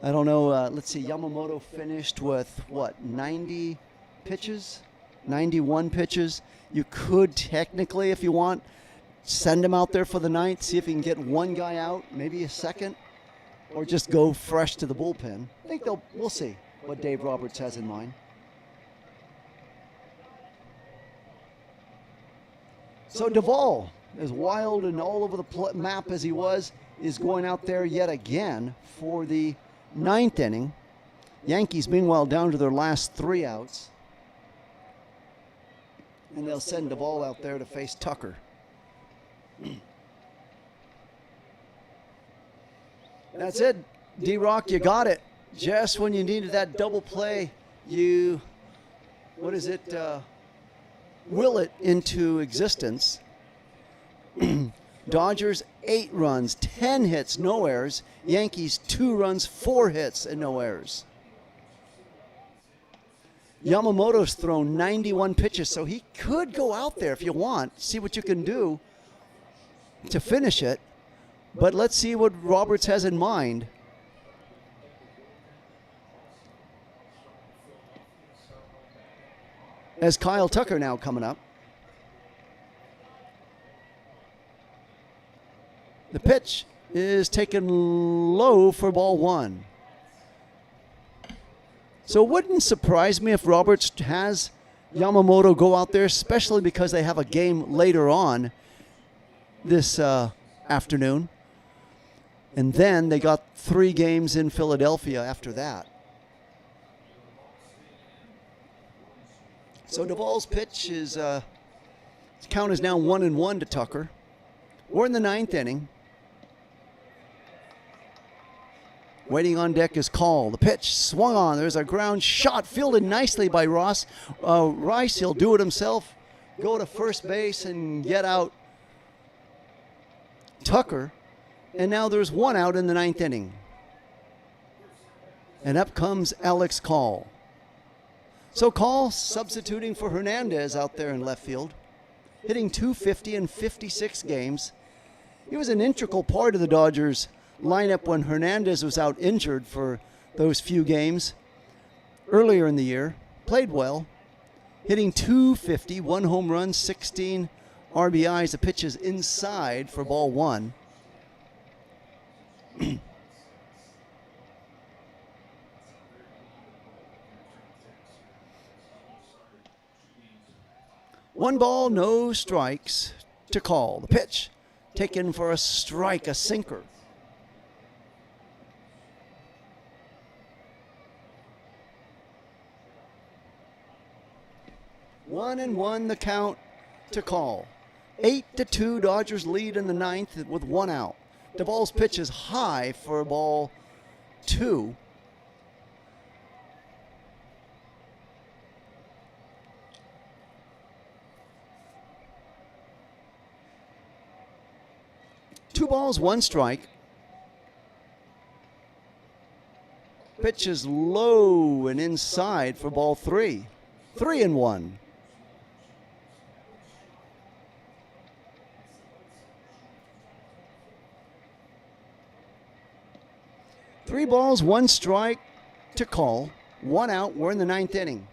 I don't know. Let's see. Yamamoto finished with, 90 pitches? 91 pitches. You could technically, if you want, send him out there for the ninth, see if he can get 1 guy out, maybe a second, or just go fresh to the bullpen. I think we'll see what Dave Roberts has in mind. So Duvall, as wild and all over the map as he was, is going out there yet again for the ninth inning. Yankees, meanwhile, down to their last 3 outs. And they'll send Duvall out there to face Tucker. That's it, D-Rock, you got it. Just when you needed that double play, you, will it into existence. Dodgers 8 runs, 10 hits, no errors. Yankees 2 runs, 4 hits, and no errors. Yamamoto's thrown 91 pitches, so he could go out there if you want, see what you can do to finish it. But let's see what Roberts has in mind. As Kyle Tucker now coming up. The pitch is taken low for ball 1. So it wouldn't surprise me if Roberts has Yamamoto go out there, especially because they have a game later on this afternoon. And then they got 3 games in Philadelphia after that. So Duvall's pitch is, count is now 1-1 to Tucker. We're in the 9th inning. Waiting on deck is Call. The pitch swung on. There's a ground shot fielded nicely by Rice. He'll do it himself. Go to first base and get out Tucker. And now there's 1 out in the 9th inning. And up comes Alex Call. So Call substituting for Hernandez out there in left field. Hitting .250 in 56 games. He was an integral part of the Dodgers lineup when Hernandez was out injured for those few games earlier in the year. Played well, hitting .250, 1 home run, 16 RBIs. The pitch is inside for ball 1. One ball, no strikes to Call. The pitch taken for a strike, a sinker. One and one the count to Call. 8-2 Dodgers lead in the 9th with 1 out. Duvall's pitch is high for ball 2. Two balls, 1 strike. Pitch is low and inside for ball 3. 3-1. 3 balls, 1 strike to Call. 1 out. We're in the 9th inning.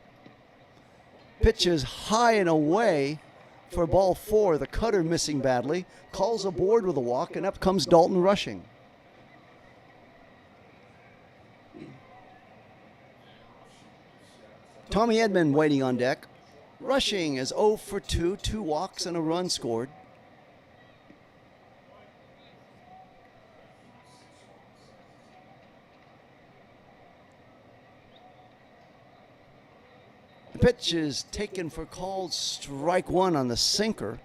Pitch is high and away for ball 4. The cutter missing badly. Calls aboard with a walk, and up comes Dalton rushing. Tommy Edman waiting on deck. Rushing is 0 for 2. 2 walks and a run scored. The pitch is taken for called strike 1 on the sinker.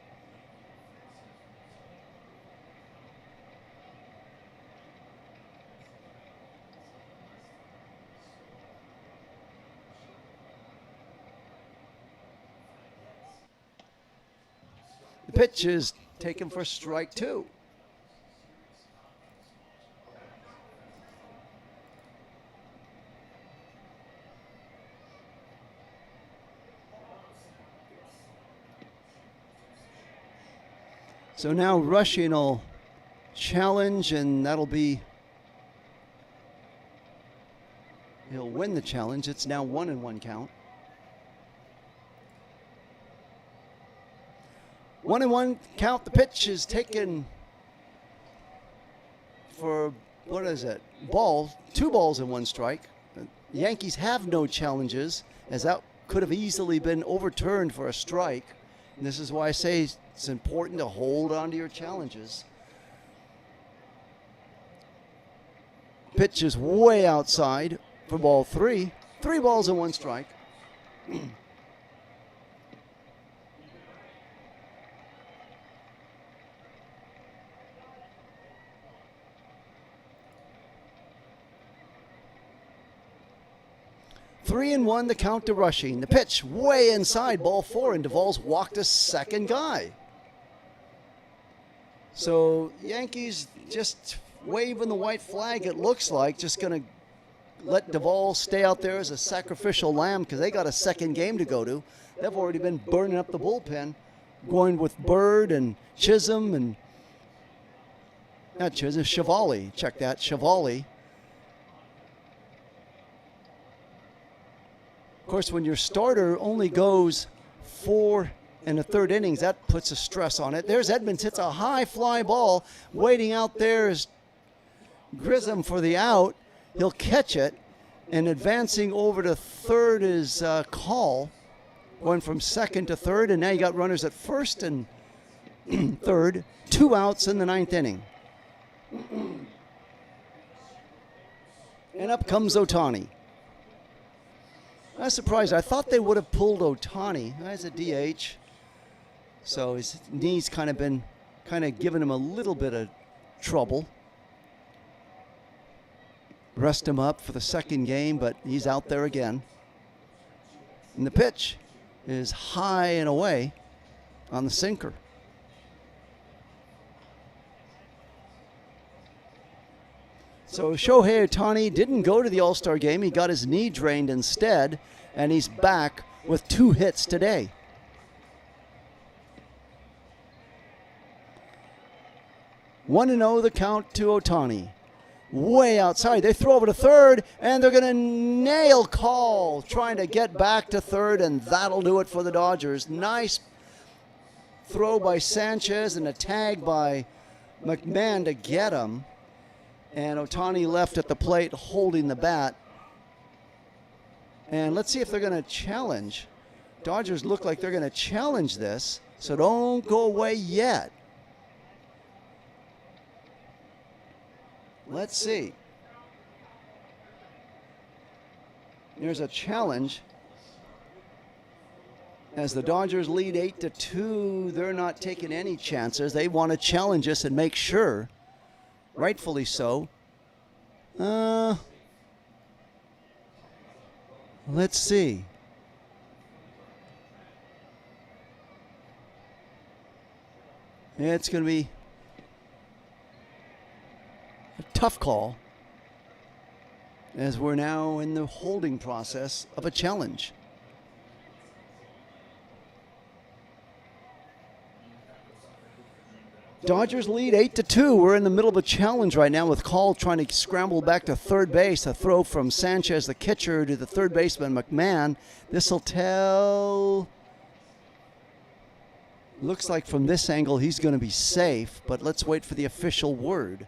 The pitch is taken for strike 2. So now Rushing will challenge, and that'll be, he'll win the challenge. It's now 1-1 count. 1-1 count. The pitch is taken for, what is it? Ball, 2 balls and 1 strike. The Yankees have no challenges, as that could have easily been overturned for a strike. And this is why I say it's important to hold on to your challenges. Pitch is way outside for ball 3. 3 balls and 1 strike. 3-1 the count to Rushing. The pitch way inside, ball 4, and Duvall's walked a second guy. So Yankees just waving the white flag, it looks like, just going to let Duvall stay out there as a sacrificial lamb because they got a second game to go to. They've already been burning up the bullpen, going with Bird and Chisholm and not Chisholm, Chevali. Check that, Chevali. Of course, when your starter only goes 4 in the 3rd innings, that puts a stress on it. There's Edmonds, hits a high fly ball. Waiting out there is Grissom for the out. He'll catch it. And advancing over to 3rd is Call, going from 2nd to 3rd. And now you got runners at 1st and 3rd. 2 outs in the 9th inning. And up comes Ohtani. I was surprised. I thought they would have pulled Ohtani as a DH. So his knees kind of giving him a little bit of trouble. Rest him up for the second game, but he's out there again. And the pitch is high and away on the sinker. So Shohei Ohtani didn't go to the All-Star game. He got his knee drained instead, and he's back with 2 hits today. One to 0 the count to Ohtani. Way outside. They throw over to 3rd, and they're going to nail Call, trying to get back to 3rd, and that'll do it for the Dodgers. Nice throw by Sanchez and a tag by McMahon to get him. And Ohtani left at the plate holding the bat. And let's see if they're going to challenge. Dodgers look like they're going to challenge this, so don't go away yet. Let's see. There's a challenge. As the Dodgers lead 8-2, they're not taking any chances. They want to challenge us and make sure. Rightfully so. Let's see. It's going to be a tough call as we're now in the holding process of a challenge. Dodgers lead 8-2. We're in the middle of a challenge right now with Call trying to scramble back to 3rd base. A throw from Sanchez, the catcher, to the 3rd baseman, McMahon. This will tell... Looks like from this angle he's going to be safe, but let's wait for the official word.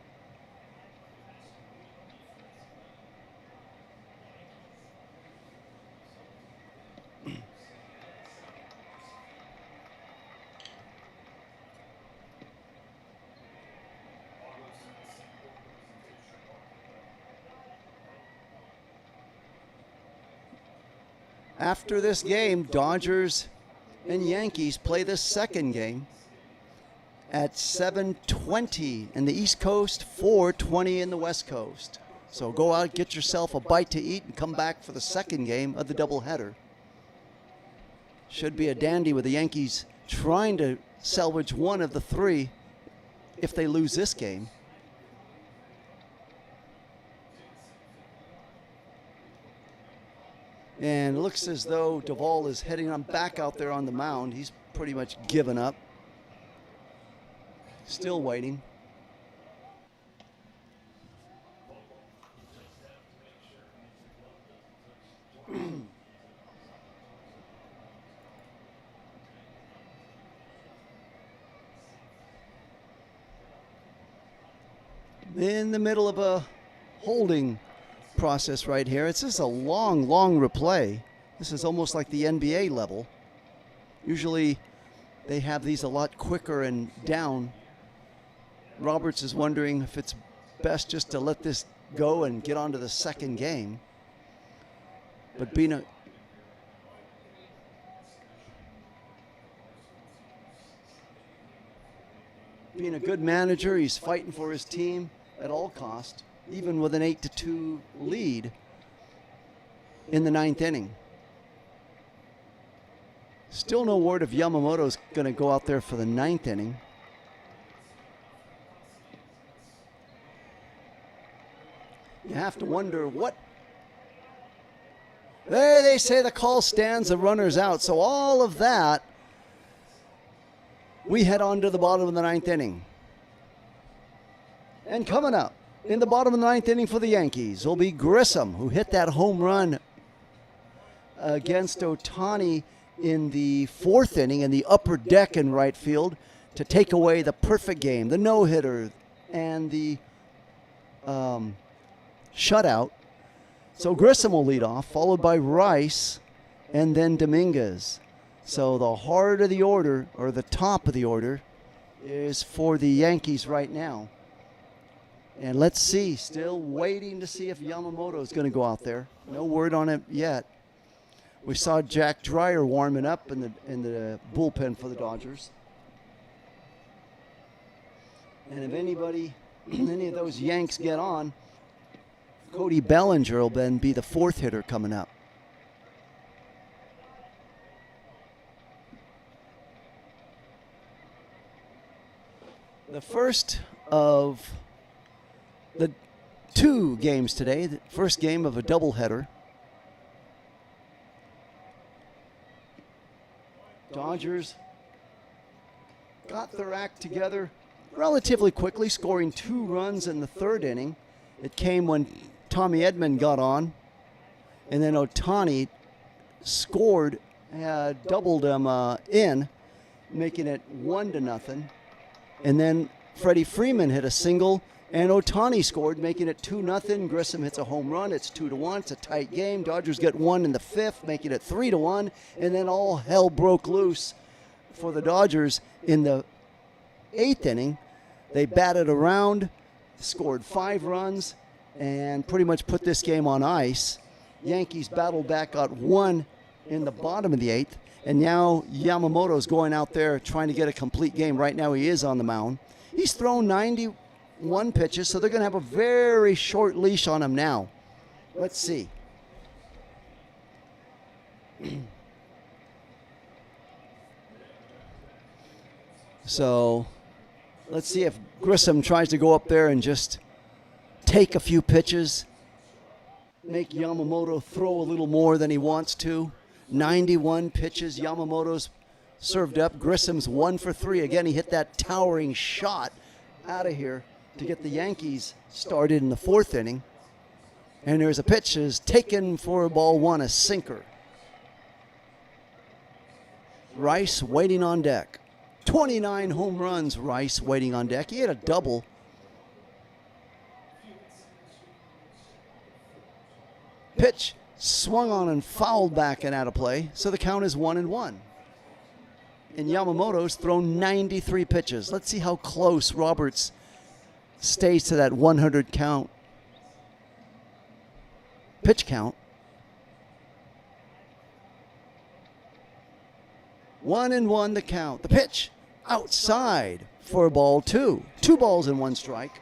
After this game, Dodgers and Yankees play the second game at 7:20 in the East Coast, 4:20 in the West Coast. So go out, get yourself a bite to eat, and come back for the second game of the doubleheader. Should be a dandy with the Yankees trying to salvage one of the 3 if they lose this game. And it looks as though Duvall is heading on back out there on the mound. He's pretty much given up. Still waiting. In the middle of a holding process right here. It's just a long replay. This is almost like the NBA level. Usually they have these a lot quicker and down. Roberts is wondering if it's best just to let this go and get on to the second game. But being a good manager, he's fighting for his team at all cost, even with an 8-2 lead in the ninth inning. Still no word if Yamamoto's going to go out there for the ninth inning. You have to wonder what. They say the call stands, the runner's out. So all of that, we head on to the bottom of the ninth inning. And coming up in the bottom of the ninth inning for the Yankees will be Grissom, who hit that home run against Ohtani in the fourth inning in the upper deck in right field to take away the perfect game, the no-hitter, and the shutout. So Grissom will lead off, followed by Rice and then Dominguez. So the heart of the order, or the top of the order, is for the Yankees right now. And let's see, still waiting to see if Yamamoto is going to go out there. No word on it yet. We saw Jack Dreyer warming up in the bullpen for the Dodgers. And if any of those Yanks get on, Cody Bellinger will then be the fourth hitter coming up. The first of the two games today, the first game of a doubleheader. Dodgers got their act together relatively quickly, scoring 2 runs in the third inning. It came when Tommy Edman got on, and then Ohtani scored, doubled them in, making it 1-0. And then Freddie Freeman hit a single, and Ohtani scored, making it 2-0. Grissom hits a home run. It's 2-1. It's a tight game. Dodgers get one in the fifth, making it 3-1. And then all hell broke loose for the Dodgers in the eighth inning. They batted around, scored 5 runs, and pretty much put this game on ice. Yankees battled back, got 1 in the bottom of the eighth. And now Yamamoto's going out there trying to get a complete game. Right now he is on the mound. He's thrown 91 pitches, so they're going to have a very short leash on him now. Let's see. So let's see if Grissom tries to go up there and just take a few pitches, make Yamamoto throw a little more than he wants to. 91 pitches, Yamamoto's served up. Grissom's 1 for 3. Again, he hit that towering shot out of here to get the Yankees started in the fourth inning. And there's a pitch is taken for ball 1, a sinker. Rice waiting on deck. 29 home runs, Rice waiting on deck. He had a double. Pitch swung on and fouled back and out of play, so the count is 1-1. And Yamamoto's thrown 93 pitches. Let's see how close Roberts stays to that 100 count. Pitch count. 1-1 the count. The pitch outside for ball 2. 2 balls and 1 strike.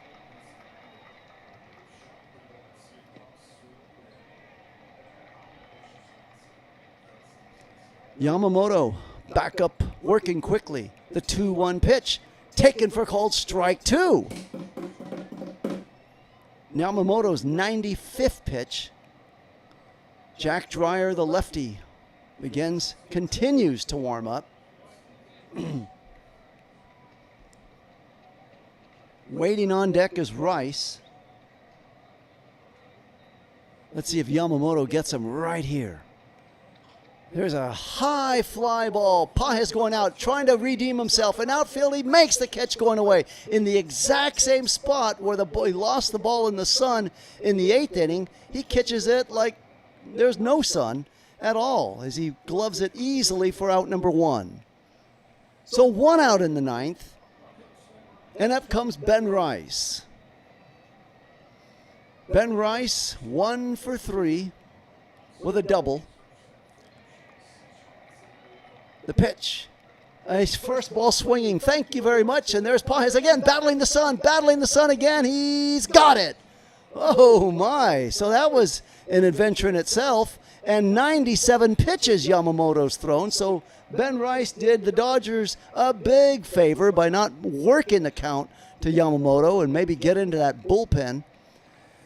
Yamamoto back up, working quickly. The 2-1 pitch taken for called strike 2. Yamamoto's 95th pitch. Jack Dreyer, the lefty, continues to warm up. Waiting on deck is Rice. Let's see if Yamamoto gets him right here. There's a high fly ball. Pages going out, trying to redeem himself. In outfield, he makes the catch going away. In the exact same spot where he lost the ball in the sun in the 8th inning, he catches it like there's no sun at all as he gloves it easily for out number 1. So 1 out in the 9th, and up comes Ben Rice. Ben Rice, 1 for 3 with a double. The pitch. His first ball swinging. Thank you very much. And there's Pages again, battling the sun again. He's got it. Oh, my. So that was an adventure in itself. And 97 pitches Yamamoto's thrown. So Ben Rice did the Dodgers a big favor by not working the count to Yamamoto and maybe get into that bullpen.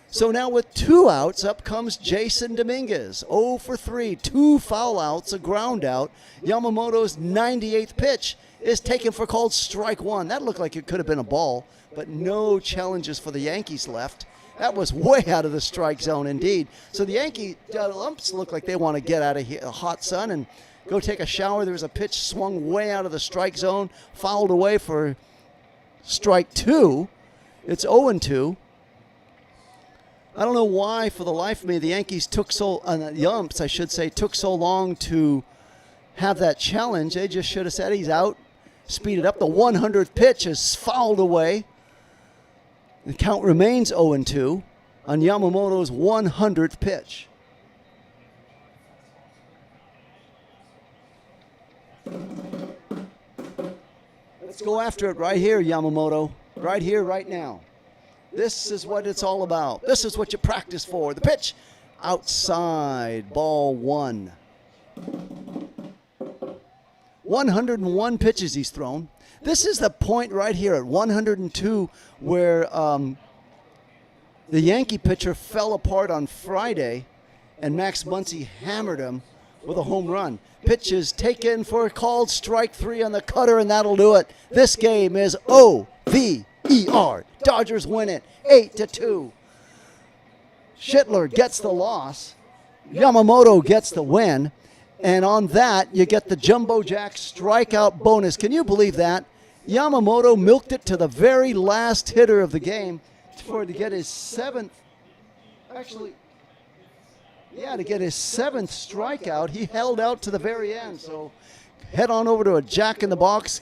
So now with 2 outs, up comes Jason Dominguez. 0 for 3, 2 foul outs, a ground out. Yamamoto's 98th pitch is taken for called strike 1. That looked like it could have been a ball, but no challenges for the Yankees left. That was way out of the strike zone indeed. So the Yankee umps look like they want to get out of the hot sun and go take a shower. There was a pitch swung way out of the strike zone, fouled away for strike 2. It's 0-2. I don't know why, for the life of me, the Yankees took the umps, I should say, took so long to have that challenge. They just should have said he's out, speed it up. The 100th pitch is fouled away. The count remains 0-2 on Yamamoto's 100th pitch. Let's go after it right here, Yamamoto. Right here, right now. This is what it's all about. This is what you practice for. The pitch outside, ball 1. 101 pitches he's thrown. This is the point right here at 102 where the Yankee pitcher fell apart on Friday and Max Muncy hammered him with a home run. Pitch is taken for a called strike 3 on the cutter, and that'll do it. This game is OVER. Dodgers win it 8-2. Schittler gets the loss. Yamamoto gets the win. And on that, you get the Jumbo Jack strikeout bonus. Can you believe that? Yamamoto milked it to the very last hitter of the game to get his 7th. To get his 7th strikeout. He held out to the very end. So head on over to a Jack in the Box.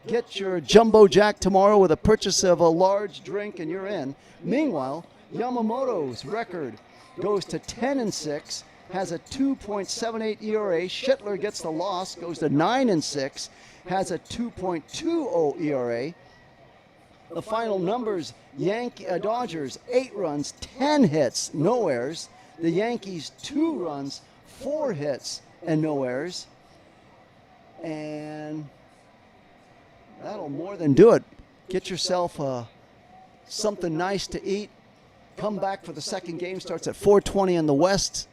Get your Jumbo Jack tomorrow with a purchase of a large drink and you're in. Meanwhile, Yamamoto's record goes to 10-6, has a 2.78 ERA. Schittler gets the loss, goes to 9-6, has a 2.20 ERA. The final numbers, Dodgers 8 runs, 10 hits, no errors. The Yankees 2 runs, 4 hits, and no errors. And that'll more than do it. Get yourself something nice to eat. Come back for the second game. Starts at 4:20 in the West,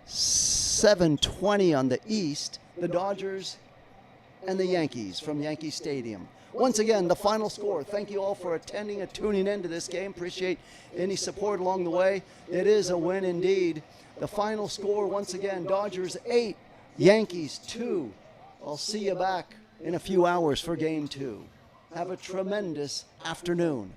7:20 on the East. The Dodgers and the Yankees from Yankee Stadium. Once again, the final score. Thank you all for attending and tuning into this game. Appreciate any support along the way. It is a win indeed. The final score, once again, Dodgers 8, Yankees 2. I'll see you back in a few hours for game 2. Have a tremendous afternoon.